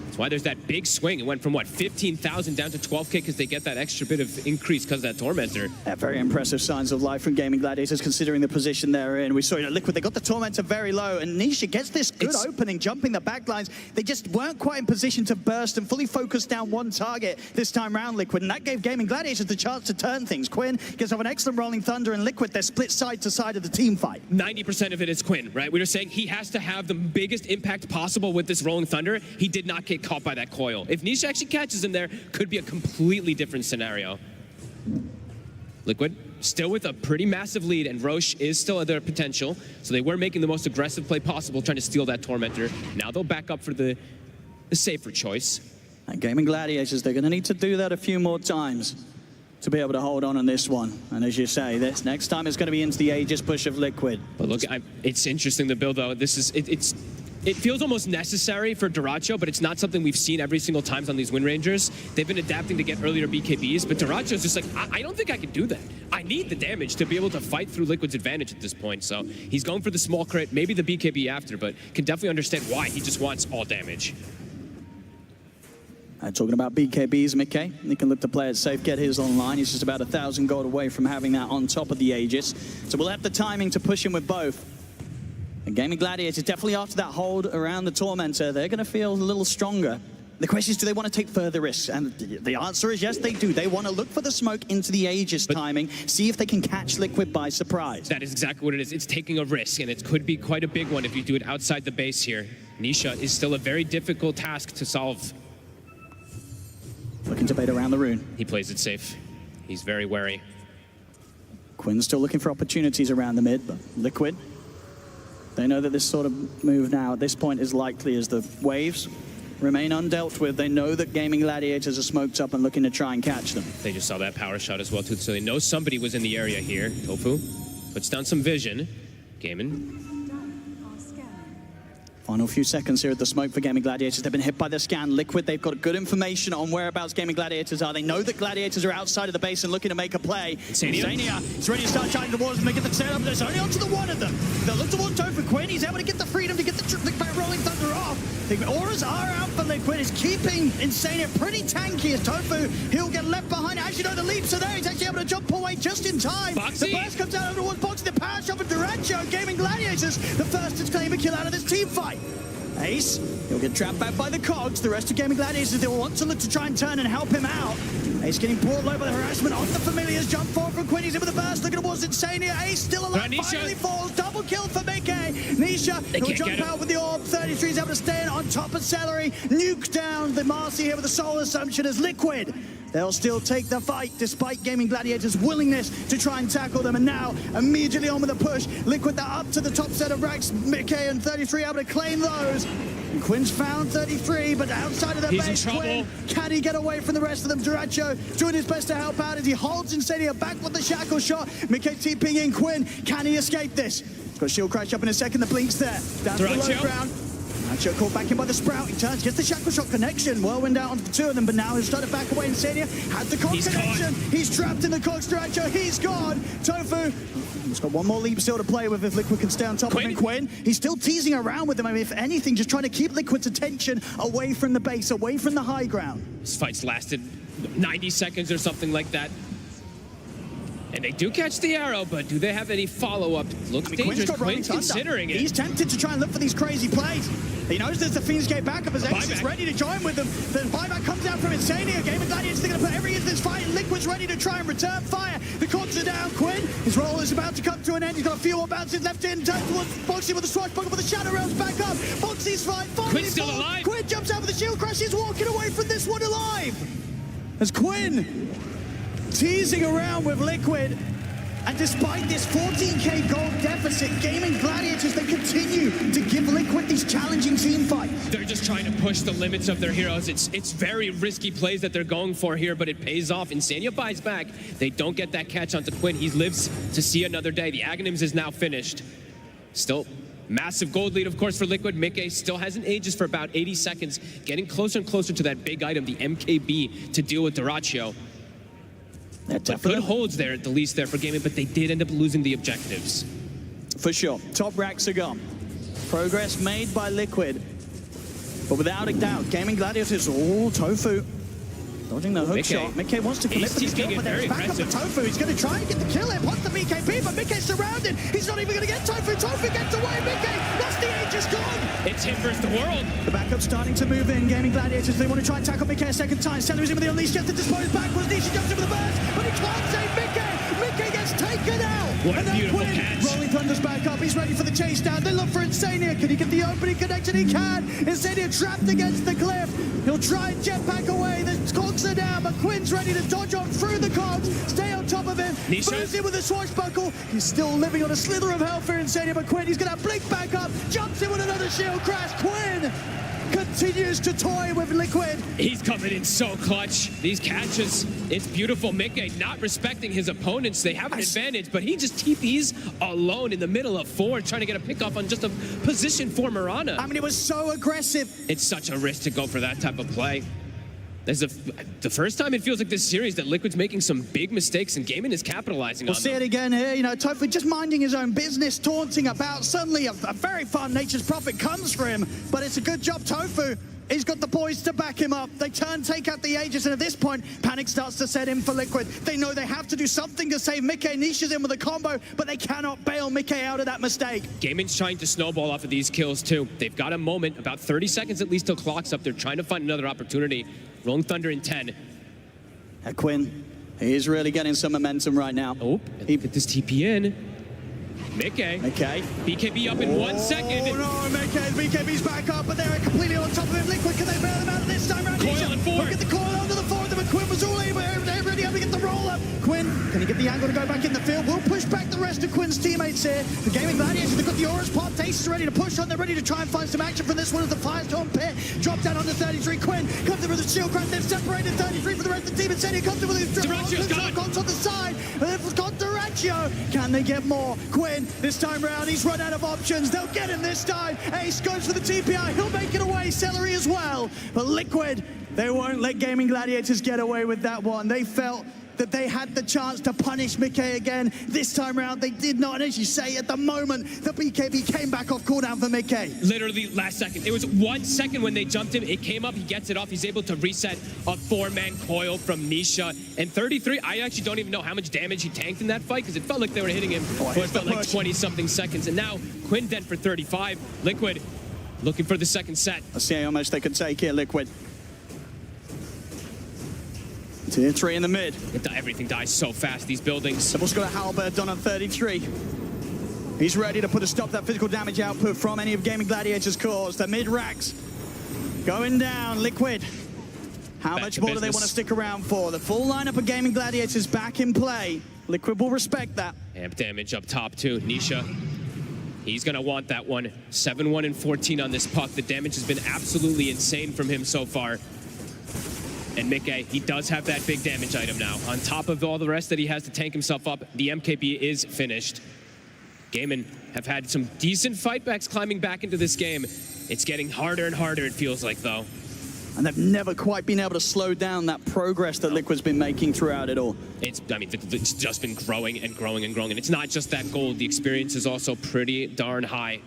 Speaker 8: That's why there's that big swing. It went from, what, 15,000 down to 12K because they get that extra bit of increase because of that Tormentor.
Speaker 7: Yeah, very impressive signs of life from Gaimin Gladiators considering the position they're in. We saw, Liquid, they got the Tormentor very low, and Nisha gets this good opening, jumping the backlines. They just weren't quite in position to burst and fully focus down one target this time round, Liquid, and that gave Gaimin Gladiators the chance to turn things. Quinn gets off an excellent Rolling Thunder, and Liquid, they're split side to side of the team fight.
Speaker 8: 90% of it is Quinn, right? We were saying he has to have the biggest impact possible with this Rolling Thunder. He did not get caught by that coil. If Nisha actually catches him there, could be a completely different scenario. Liquid still with a pretty massive lead, and Roche is still at their potential, so they were making the most aggressive play possible, trying to steal that Tormentor. Now they'll back up for the safer choice.
Speaker 7: And Gaimin Gladiators, they're going to need to do that a few more times to be able to hold on this one. And as you say, this next time it's going to be into the Aegis push of Liquid.
Speaker 8: But look, it's interesting, the build, though. This is, it feels almost necessary for Daracho, but it's not something we've seen every single time on these Wind Rangers. They've been adapting to get earlier BKBs, but Daracho's just like, I don't think I can do that. I need the damage to be able to fight through Liquid's advantage at this point. So he's going for the small crit, maybe the BKB after, but can definitely understand why he just wants all damage.
Speaker 7: Talking about BKBs, Mickey, he can look to play it safe, get his online. He's just about 1,000 gold away from having that on top of the Aegis. So we'll have the timing to push him with both. And Gaimin Gladiators, definitely after that hold around the Tormentor, they're going to feel a little stronger. The question is, do they want to take further risks? And the answer is yes, they do. They want to look for the smoke into the Aegis timing, see if they can catch Liquid by surprise.
Speaker 8: That is exactly what it is. It's taking a risk, and it could be quite a big one if you do it outside the base here. Nisha is still a very difficult task to solve.
Speaker 7: Looking to bait around the rune.
Speaker 8: He plays it safe. He's very wary.
Speaker 7: Quinn's still looking for opportunities around the mid, but Liquid, they know that this sort of move now at this point is likely as the waves remain undealt with. They know that Gaimin Gladiators are smoked up and looking to try and catch them.
Speaker 8: They just saw that power shot as well, too, so they know somebody was in the area here. Tofu puts down some vision. Gaimin.
Speaker 7: Final few seconds here at the smoke for Gaimin Gladiators. They've been hit by the scan. Liquid, they've got good information on whereabouts Gaimin Gladiators are. They know that Gladiators are outside of the base and looking to make a play. Insania is ready to start shining towards them. They get the setup. There's only onto the one of them. They'll look towards Tofu. Quinn, he's able to get the freedom to get the Rolling Thunder off. The auras are out for Liquid. It's keeping Insania pretty tanky as Tofu. He'll get left behind. As you know, the leaps are there. He's actually able to jump away just in time.
Speaker 8: Boxy.
Speaker 7: The burst comes out over towards Boxy. The power shot for Daracho. Gaimin Gladiators, the first to claim a kill out of this team fight. Ace, he'll get trapped back by the cogs. The rest of Gaimin Gladiators, they will want to look to try and turn and help him out. Ace getting pulled low by the harassment on the familiars. Jump forward from Quinn, he's in with the burst. Looking towards Insania. Ace still alive, finally falls. Double kill for Mickey. Nisha, he'll jump out with the orb. 33's able to stay in on top of Celery. Nuke down the Marcy here with the soul assumption as Liquid. They'll still take the fight despite Gaimin Gladiators' willingness to try and tackle them. And now, immediately on with a push. Liquid, they're up to the top set of racks. Mickey and 33 able to claim those. And Quinn's found 33, but outside of the base, Quinn, can he get away from the rest of them? Duracho doing his best to help out as he holds Insania back with the shackle shot. Mickey TPing in Quinn. Can he escape this? He's got shield crash up in a second. The blink's there. Down to the low ground. Duracho caught back in by the Sprout. He turns, gets the shackle shot connection. Whirlwind out onto the two of them, but now he's started to back away. Insania has the cog connection. He's trapped in the cogs. Duracho, he's gone. Tofu. He's got one more leap still to play with if Liquid can stay on top of him. Quinn, he's still teasing around with him. I mean, if anything, just trying to keep Liquid's attention away from the base, away from the high ground.
Speaker 8: This fight's lasted 90 seconds or something like that. And they do catch the arrow, but do they have any follow-up? Looks dangerous. Quinn's considering it.
Speaker 7: He's tempted to try and look for these crazy plays. He knows there's the Phoenix Gate backup as Ace is ready to join with them. The buyback comes out from Insania. Gaimin Gladiators, they're going to put everything into this fight. Liquid's ready to try and return fire. The cogs are down. Quinn, his roll is about to come to an end. He's got a few more bounces left in. Turns towards Foxy with the swashbuckle, but the shadow rails back up. Foxy's fight.
Speaker 8: Quinn's still alive.
Speaker 7: Quinn jumps out with the shield crash. He's walking away from this one alive. As Quinn teasing around with Liquid. And despite this 14k gold deficit, Gaimin Gladiators, they continue to give Liquid these challenging team fights.
Speaker 8: They're just trying to push the limits of their heroes. It's very risky plays that they're going for here, but it pays off. Insania buys back. They don't get that catch onto Quinn. He lives to see another day. The Aghanims is now finished. Still, massive gold lead, of course, for Liquid. Mickey still hasn't ages for about 80 seconds, getting closer and closer to that big item, the MKB, to deal with Duracho. But good holds there, at the least there for Gaimin, but they did end up losing the objectives.
Speaker 7: For sure. Top racks are gone. Progress made by Liquid. But without a doubt, Gaimin Gladiators, Tofu. Dodging the hook shot. Mickey wants to commit for this kill, but there's back up to Tofu. He's going to try and get the kill here. Wants the BKB, but Mickey's surrounded. He's not even going to get Tofu. Tofu gets away. Mickey, that's the age is gone.
Speaker 8: It's him versus the world.
Speaker 7: The backup's starting to move in. Gaimin Gladiators, they want to try and tackle Mickey a second time. Celery's in with the unleash, gets the dispose backwards. Nisha jumps in with the burst, but he can't save Mickey. Mickey gets taken out.
Speaker 8: What a beautiful catch.
Speaker 7: Rolling Thunder's back up. He's ready for the chase down. They look for Insania. Can he get the opening connection? He can. Insania trapped against the cliff. He'll try and jetpack away. The cogs are down, but Quinn's ready to dodge on through the cogs. Stay on top of him. Moves in with a swashbuckle. He's still living on a slither of health for Insania, but Quinn, he's going to blink back up. Jumps in with another shield crash. Quinn continues to toy with Liquid.
Speaker 8: He's coming in so clutch. These catches, it's beautiful. Mickey not respecting his opponents. They have an advantage, but he just TPs alone in the middle of four, trying to get a pick off on just a position for Mirana.
Speaker 7: I mean, it was so aggressive.
Speaker 8: It's such a risk to go for that type of play. This is the first time it feels like this series that Liquid's making some big mistakes and Gaimin is capitalizing on them.
Speaker 7: We'll see it again here. You know, Tofu just minding his own business, taunting about. Suddenly, a very fun Nature's Prophet comes for him, but it's a good job, Tofu. He's got the boys to back him up. They take out the Aegis, and at this point, panic starts to set in for Liquid. They know they have to do something to save Mickey. Nisha's in with a combo, but they cannot bail Mickey out of that mistake.
Speaker 8: Gaimin's trying to snowball off of these kills, too. They've got a moment, about 30 seconds at least till clock's up. They're trying to find another opportunity. Rolling Thunder in 10.
Speaker 7: Quinn, he is really getting some momentum right now.
Speaker 8: Oh, he put this TP in. Mickey. BKB up in 1 second.
Speaker 7: Oh no, BKB's back up, but they're completely on top of him. Liquid, can they bail them out of this time round?
Speaker 8: Coil and four.
Speaker 7: Look at the coil onto the four of them, and Quinn was all able to get the roll up. Quinn, can he get the angle to go back in the field? We'll push back the rest of Quinn's teammates here. The Gaimin Gladiators, they've got the auras popped. Ace is ready to push on. They're ready to try and find some action from this one as the Firestorm pit. Drop down onto 33. Quinn comes in with a shield crash. They've separated 33 from the rest of the team. Insania comes in with his Duracho's on the side. They've got Duracho. Can they get more? Quinn, this time round, he's run out of options. They'll get him this time. Ace goes for the TPI. He'll make it away. Celery as well. But Liquid, they won't let Gaimin Gladiators get away with that one. They felt that they had the chance to punish Mickey again. This time round, they did not. And as you say, at the moment, the BKB came back off cooldown for Mickey.
Speaker 8: Literally last second. It was 1 second when they jumped him. It came up, he gets it off. He's able to reset a four-man coil from Nisha. And 33, I actually don't even know how much damage he tanked in that fight because it felt like they were hitting him for it felt like 20-something seconds. And now Quinn dead for 35. Liquid Looking for the second set.
Speaker 7: Let's see how much they could take here, Liquid. Tier 3 in the mid.
Speaker 8: Everything dies so fast, these buildings.
Speaker 7: Double got a halberd done on 33. He's ready to put a stop to that physical damage output from any of Gaimin Gladiators' cores. The mid racks going down. Liquid. How much more do they want to stick around for? The full lineup of Gaimin Gladiators back in play. Liquid will respect that.
Speaker 8: Amp damage up top too. Nisha, he's gonna want that one. 7-1 and 14 on this puck. The damage has been absolutely insane from him so far. And Mickey, he does have that big damage item now. On top of all the rest that he has to tank himself up, the MKB is finished. Gaimin have had some decent fightbacks climbing back into this game. It's getting harder and harder, it feels like, though.
Speaker 7: And they've never quite been able to slow down that progress that Liquid's been making throughout it all.
Speaker 8: It's just been growing and growing and growing. And it's not just that gold. The experience is also pretty darn high.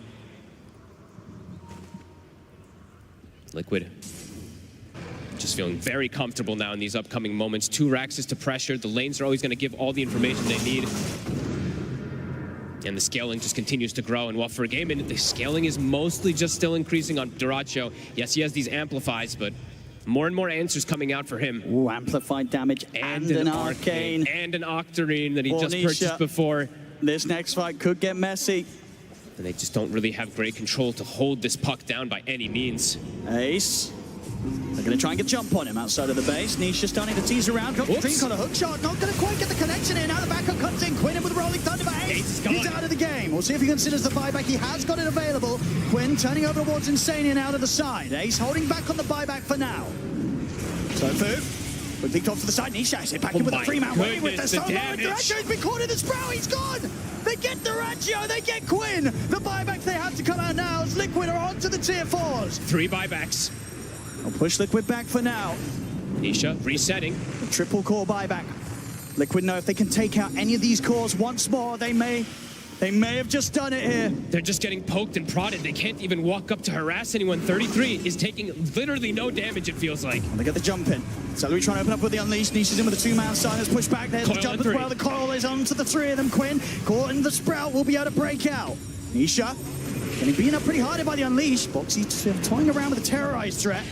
Speaker 8: Liquid just feeling very comfortable now in these upcoming moments. 2 racks is to pressure. The lanes are always going to give all the information they need. And the scaling just continues to grow. And while for Gaimin, the scaling is mostly just still increasing on Duracho. Yes, he has these amplifies, but more and more answers coming out for him.
Speaker 7: Ooh, amplified damage and an arcane.
Speaker 8: And an octarine that he just purchased before.
Speaker 7: This next fight could get messy.
Speaker 8: And they just don't really have great control to hold this puck down by any means.
Speaker 7: Ace. They're going to try and get jump on him outside of the base. Nisha starting to tease around. Drop the dream, got a hook shot. Not going to quite get the connection in. Now the backup comes in. Quinn in with a rolling thunder by Ace. He's out of the game. We'll see if he considers the buyback. He has got it available. Quinn turning over towards Insanian out of the side. Ace holding back on the buyback for now. So Fu, quickly tops to the side. Nisha is back in with a 3-man waiting with the solo. Duracho's been caught in the sprout. He's gone. They get Duracho. They get Quinn. The buyback they have to come out now as Liquid are on to the tier 4s.
Speaker 8: 3 buybacks.
Speaker 7: I'll push Liquid back for now.
Speaker 8: Nisha resetting.
Speaker 7: A triple core buyback. Liquid know if they can take out any of these cores once more, they may have just done it here.
Speaker 8: They're just getting poked and prodded. They can't even walk up to harass anyone. 33 is taking literally no damage, it feels like.
Speaker 7: They get the jump in. Celery trying to open up with the Unleash. Nisha's in with a 2-man silence. Push back. There's the jump as well. The coil is on to the 3 of them. Quinn caught in the sprout. Will be able to break out. Nisha getting beaten up pretty hard by the Unleash. Boxy toying around with the terrorized threat.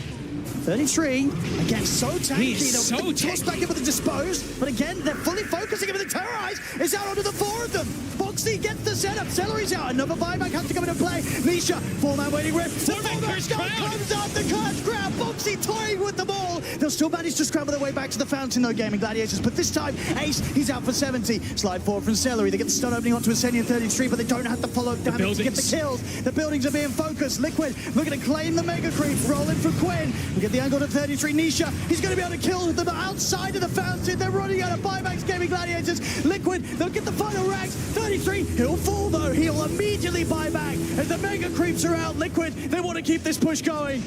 Speaker 7: 33, again, so tanky.
Speaker 8: He's so
Speaker 7: tossed back in with the Dispose, but again, they're fully focusing him with the Terrorize. It's out onto the 4 of them. Boxy gets the setup. Celery's out. Another buyback has to come into play. Nisha, 4-man waiting rip. The 4-man skull comes up. The Curse grab. Boxy toying with the ball. They'll still manage to scramble their way back to the fountain, though, Gaimin Gladiators. But this time, Ace, he's out for 70. Slide forward from Celery. They get the stun opening onto Ascension 33, but they don't have to follow damage to get the kills. The buildings are being focused. Liquid looking to claim the Mega Creep. Rolling for Quinn. We get the angle to 33. Nisha, he's going to be able to kill them outside of the fountain. They're running out of buybacks, Gaimin Gladiators. Liquid, they'll get the final racks. 33, he'll fall though. He'll immediately buy back. As the Mega Creeps are out, Liquid, they want to keep this push going.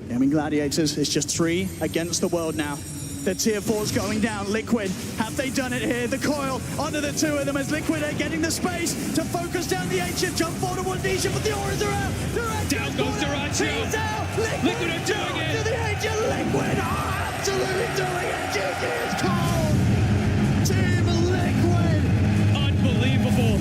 Speaker 7: Gaimin Gladiators, it's just 3 against the world now. The tier 4's going down. Liquid, have they done it here? The coil onto the 2 of them as Liquid are getting the space to focus down the ancient. Jump forward to one Nisha, but the auras are out.
Speaker 8: Down goes Duracho.
Speaker 7: He's out. Liquid
Speaker 8: are doing it.
Speaker 7: To the ancient. Liquid are absolutely doing it. GG is cold. Team Liquid.
Speaker 8: Unbelievable.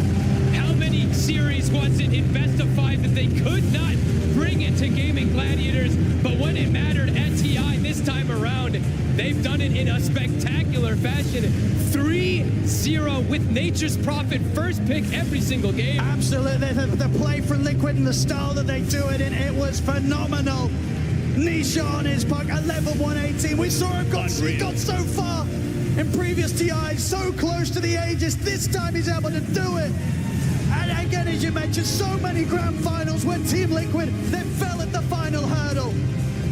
Speaker 8: How many series was it in best of 5 that they could not bring it to Gaimin Gladiators? But when it mattered at TI this time around, they've done it in a spectacular fashion. 3-0 with Nature's Prophet first pick every single game.
Speaker 7: Absolutely. The play from Liquid and the style that they do it in, it was phenomenal. Nisha on his puck at level 118. We saw him got so far in previous TIs, so close to the Aegis. This time he's able to do it. And again, as you mentioned, so many grand finals when Team Liquid then fell at the final hurdle.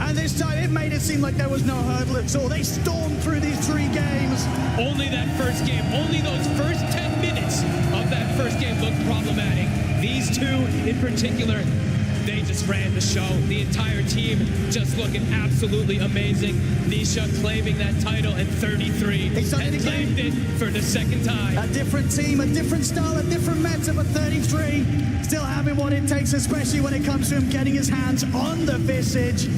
Speaker 7: And this time it made it seem like there was no hurdle at all. They stormed through these 3 games.
Speaker 8: Only that first game, only those first 10 minutes of that first game looked problematic. These 2 in particular, they just ran the show. The entire team just looking absolutely amazing. Nisha claiming that title at 33 and claimed it for the 2nd time.
Speaker 7: A different team, a different style, a different meta, but 33 still having what it takes, especially when it comes to him getting his hands on the Visage.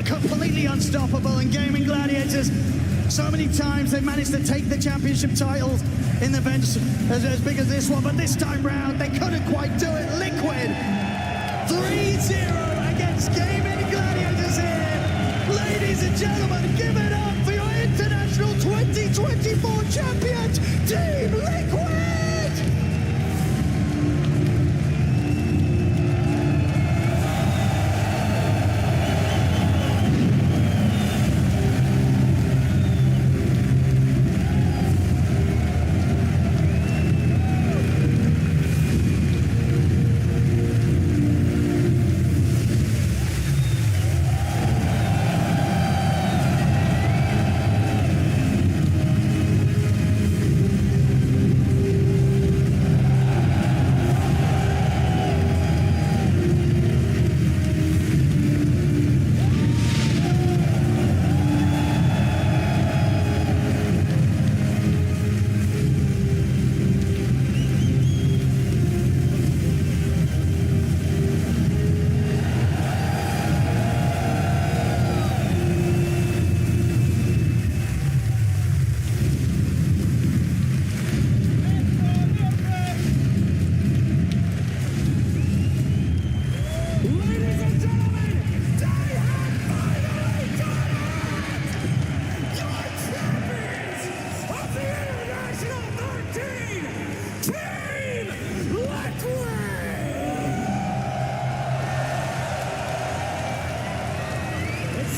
Speaker 7: Completely unstoppable in Gaimin Gladiators. So many times they managed to take the championship titles in events as big as this one, but this time round they couldn't quite do it. Liquid 3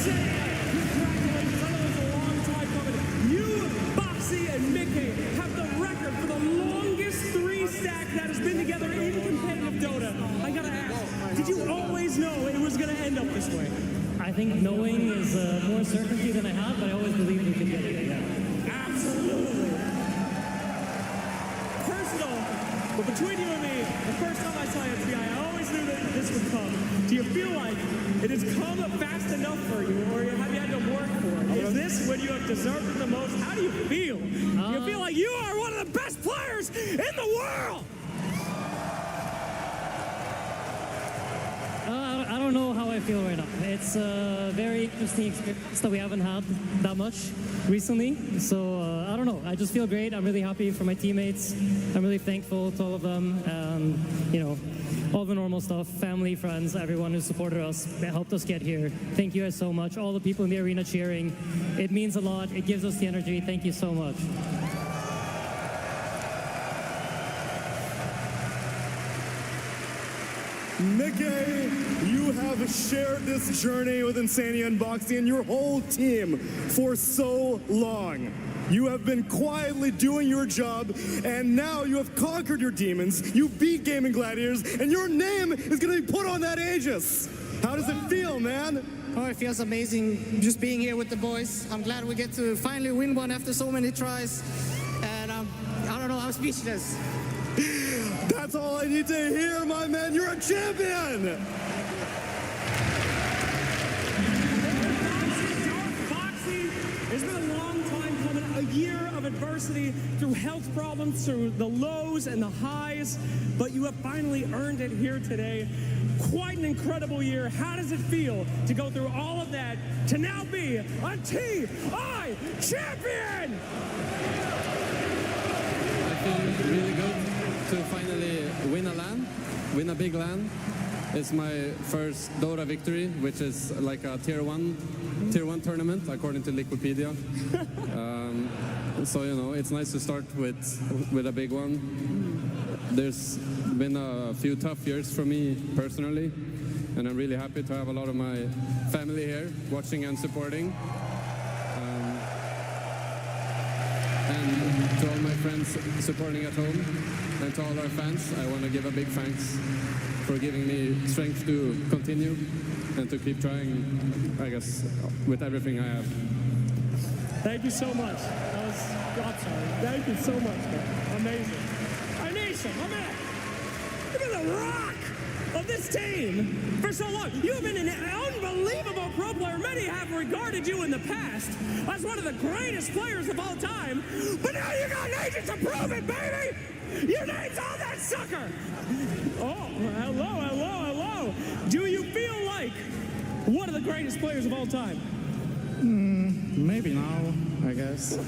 Speaker 14: Congratulations. I know it's a long time coming. You, Boxy, and Mickey have the record for the longest three-stack that has been together in competitive Dota. I gotta ask, did you always know it was gonna end up this way?
Speaker 18: I think knowing is more certainty than I have, but I always believed we could get it. Yeah.
Speaker 14: Absolutely. Personal, but between you and me, the first time I saw you at TI, I always knew that this would come. Do you feel like it has come fast enough for you, or have you had to work for it? Is this when you have deserved it the most? How do you feel? Do you feel like you are one of the best players in the world?
Speaker 18: I don't know how I feel right now. It's a very interesting experience that we haven't had that much recently. So I don't know. I just feel great. I'm really happy for my teammates. I'm really thankful to all of them. And, you know, all the normal stuff, family, friends, everyone who supported us, helped us get here. Thank you guys so much. All the people in the arena cheering. It means a lot. It gives us the energy. Thank you so much.
Speaker 5: Mickey, you have shared this journey with Insania and Boxy and your whole team for so long. You have been quietly doing your job, and now you have conquered your demons, you beat Gaimin Gladiators, and your name is going to be put on that Aegis. How does it feel, man?
Speaker 19: Oh, it feels amazing just being here with the boys. I'm glad we get to finally win one after so many tries. And I don't know, I'm speechless.
Speaker 5: That's all I need to hear, my man. You're a champion!
Speaker 14: Boxy, it's been a long time coming. A year of adversity through health problems, through the lows and the highs. But you have finally earned it here today. Quite an incredible year. How does it feel to go through all of that to now be a TI champion?
Speaker 20: I feel really good to finally win a big LAN. It's my first Dota victory, which is like a tier one tournament according to Liquipedia. So you know, it's nice to start with a big one. There's been a few tough years for me personally, and I'm really happy to have a lot of my family here watching and supporting. And to all my friends supporting at home, and to all our fans, I want to give a big thanks for giving me strength to continue and to keep trying, I guess, with everything I have.
Speaker 14: Thank you so much. That was, I'm sorry. Thank you so much, man. Amazing. Anisha, my man. You've been the rock of this team for so long. You've been an unbelievable pro player. Many have regarded you in the past as one of the greatest players of all time. But now you got an agent to prove it, baby! Your name's on that sucker! Oh, hello. Do you feel like one of the greatest players of all time?
Speaker 21: Maybe now, I guess.
Speaker 14: We're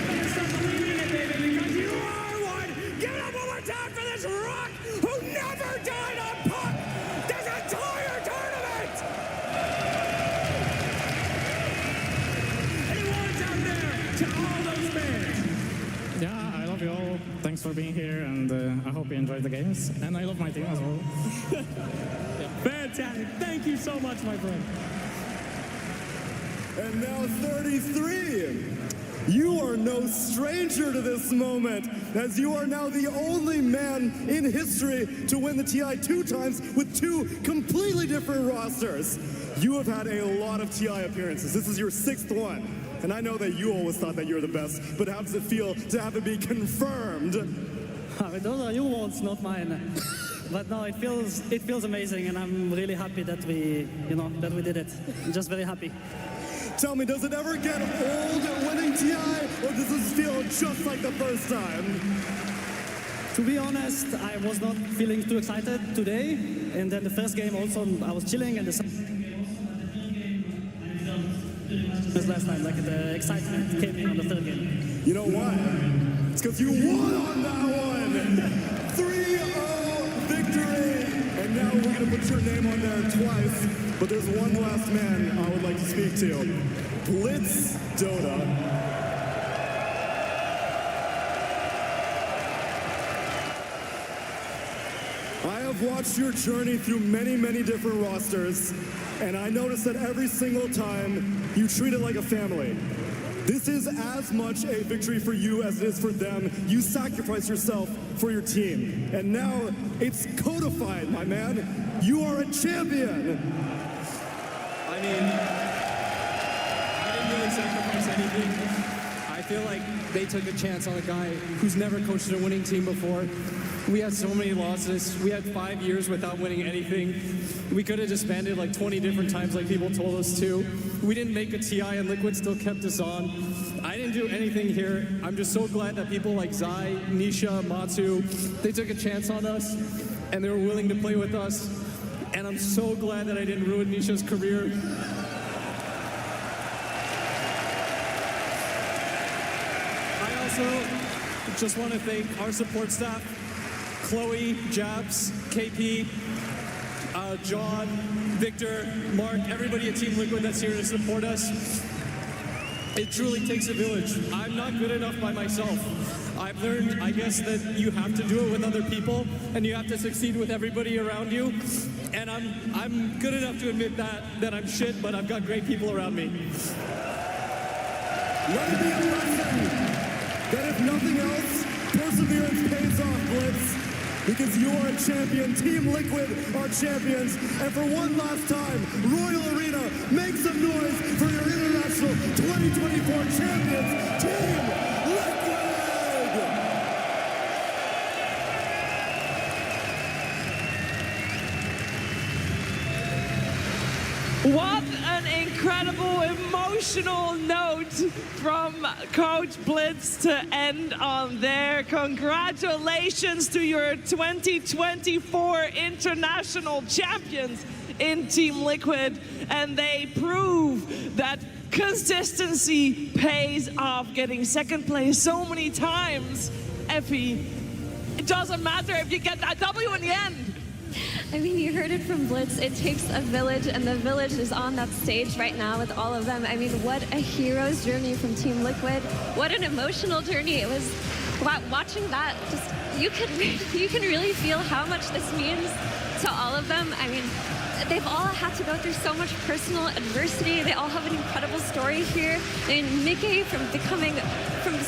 Speaker 14: gonna start believing in it, baby, because you are one! Give it up one more time for this rock who never died on puck this entire tournament! Any words out there to all those fans?
Speaker 21: Yeah, I love you all. Thanks for being here, and I hope you enjoyed the games. And I love my team as well.
Speaker 14: Fantastic. Thank you so much, my friend.
Speaker 5: And now 33. You are no stranger to this moment, as you are now the only man in history to win the TI 2 times with 2 completely different rosters. You have had a lot of TI appearances. This is your 6th one. And I know that you always thought that you were the best, but how does it feel to have it be confirmed?
Speaker 18: Those are your words, not mine. But no, it feels amazing, and I'm really happy that we did it. I'm just very happy.
Speaker 5: Tell me, does it ever get old winning TI, or does this feel just like the first time?
Speaker 18: To be honest, I was not feeling too excited today, and then the first game also I was chilling, and the last time, like the excitement came in on the third game.
Speaker 5: You know what? It's because you won on that one! 3-0 victory! And now we're going to put your name on there twice, but there's one last man I would like to speak to. Blitz Dota. I have watched your journey through many, many different rosters, and I noticed that every single time you treat it like a family. This is as much a victory for you as it is for them. You sacrifice yourself for your team, and now it's codified, my man. You are a champion.
Speaker 14: I mean, I didn't really sacrifice anything. I feel like they took a chance on a guy who's never coached a winning team before. We had so many losses. We had 5 years without winning anything. We could have disbanded like 20 different times like people told us to. We didn't make a TI and Liquid still kept us on. I didn't do anything here. I'm just so glad that people like Zai, Nisha, Matsu, they took a chance on us and they were willing to play with us. And I'm so glad that I didn't ruin Nisha's career. I also just want to thank our support staff, Chloe, Jabs, KP, John, Victor, Mark, everybody at Team Liquid that's here to support us. It truly takes a village. I'm not good enough by myself. I've learned, I guess, that you have to do it with other people and you have to succeed with everybody around you. And I'm good enough to admit that I'm shit, but I've got great people around me.
Speaker 5: Let it be a lesson that if nothing else, perseverance pays off, Blitz. Because you are a champion. Team Liquid are champions. And for one last time, Royal Arena, make some noise for your International 2024 champions, Team Liquid!
Speaker 4: What an incredible emotional note from Coach Blitz to end on there. Congratulations to your 2024 international champions in Team Liquid. And they prove that consistency pays off. Getting second place so many times, Effie, it doesn't matter if you get that W in the end.
Speaker 1: I mean, you heard it from Blitz. It takes a village, and the village is on that stage right now with all of them. I mean, what a hero's journey from Team Liquid. What an emotional journey. It was, watching that, just you can really feel how much this means to all of them. I mean, they've all had to go through so much personal adversity. They all have an incredible story here. I mean, Mickey from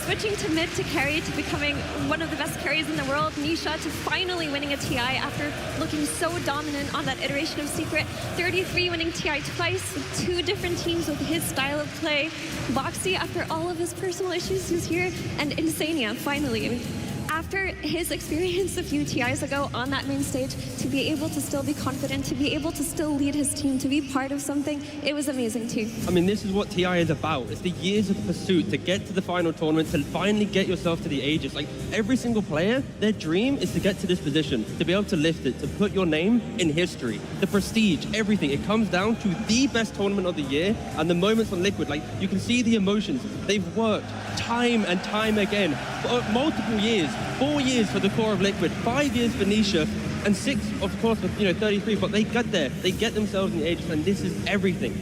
Speaker 1: switching to mid to carry to becoming one of the best carries in the world. Nisha to finally winning a TI after looking so dominant on that iteration of Secret. 33 winning TI twice with 2 different teams with his style of play. Boxy, after all of his personal issues, who's here. And Insania, finally. I mean, after his experience a few TIs ago on that main stage, to be able to still be confident, to be able to still lead his team, to be part of something, it was amazing too.
Speaker 2: I mean, this is what TI is about. It's the years of pursuit to get to the final tournament, to finally get yourself to the Aegis. Like, every single player, their dream is to get to this position, to be able to lift it, to put your name in history. The prestige, everything. It comes down to the best tournament of the year, and the moments on Liquid, like, you can see the emotions. They've worked time and time again for multiple years. 4 years for the core of Liquid, 5 years for Nisha, and 6, of course, for 33. But they got there. They get themselves in the Aegis, and this is everything.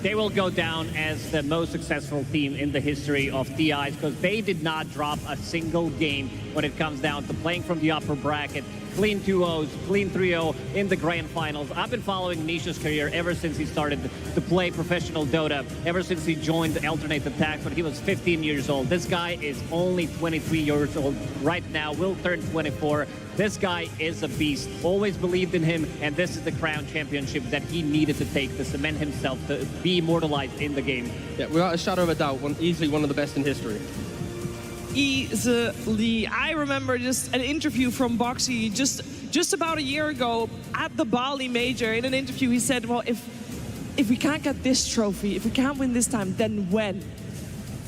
Speaker 3: They will go down as the most successful team in the history of TIs because they did not drop a single game when it comes down to playing from the upper bracket. Clean 2-0s, clean 3-0 in the grand finals. I've been following Nisha's career ever since he started to play professional Dota, ever since he joined the Alternate Attacks when he was 15 years old. This guy is only 23 years old right now, will turn 24. This guy is a beast. Always believed in him, and this is the crown championship that he needed to take to cement himself, to be immortalized in the game.
Speaker 2: Yeah, without a shadow of a doubt, easily one of the best in history.
Speaker 4: Easily. I remember just an interview from Boxy just about a year ago at the Bali Major. In an interview, he said, well, if we can't get this trophy, if we can't win this time, then when?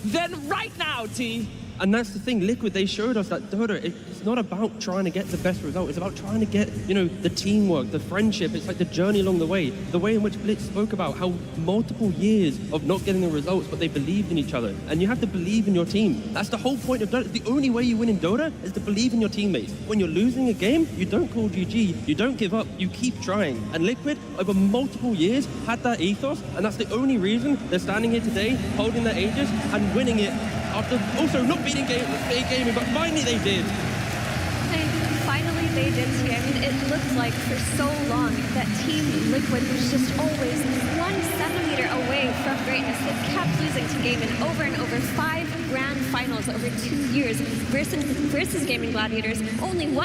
Speaker 4: Then right now, T.
Speaker 2: And that's the thing, Liquid, they showed us that Dota, it's not about trying to get the best result. It's about trying to get, the teamwork, the friendship. It's like the journey along the way. The way in which Blitz spoke about how multiple years of not getting the results, but they believed in each other. And you have to believe in your team. That's the whole point of Dota. The only way you win in Dota is to believe in your teammates. When you're losing a game, you don't call GG. You don't give up. You keep trying. And Liquid, over multiple years, had that ethos. And that's the only reason they're standing here today, holding their Aegis and winning it. After also not beating Gaimin, but finally they did.
Speaker 1: And finally, stage in TA, I mean, it looked like for so long that Team Liquid was just always 1 centimeter away from greatness. They kept losing to Gaimin over and over. 5 grand finals over 2 years versus Gaimin Gladiators. Only one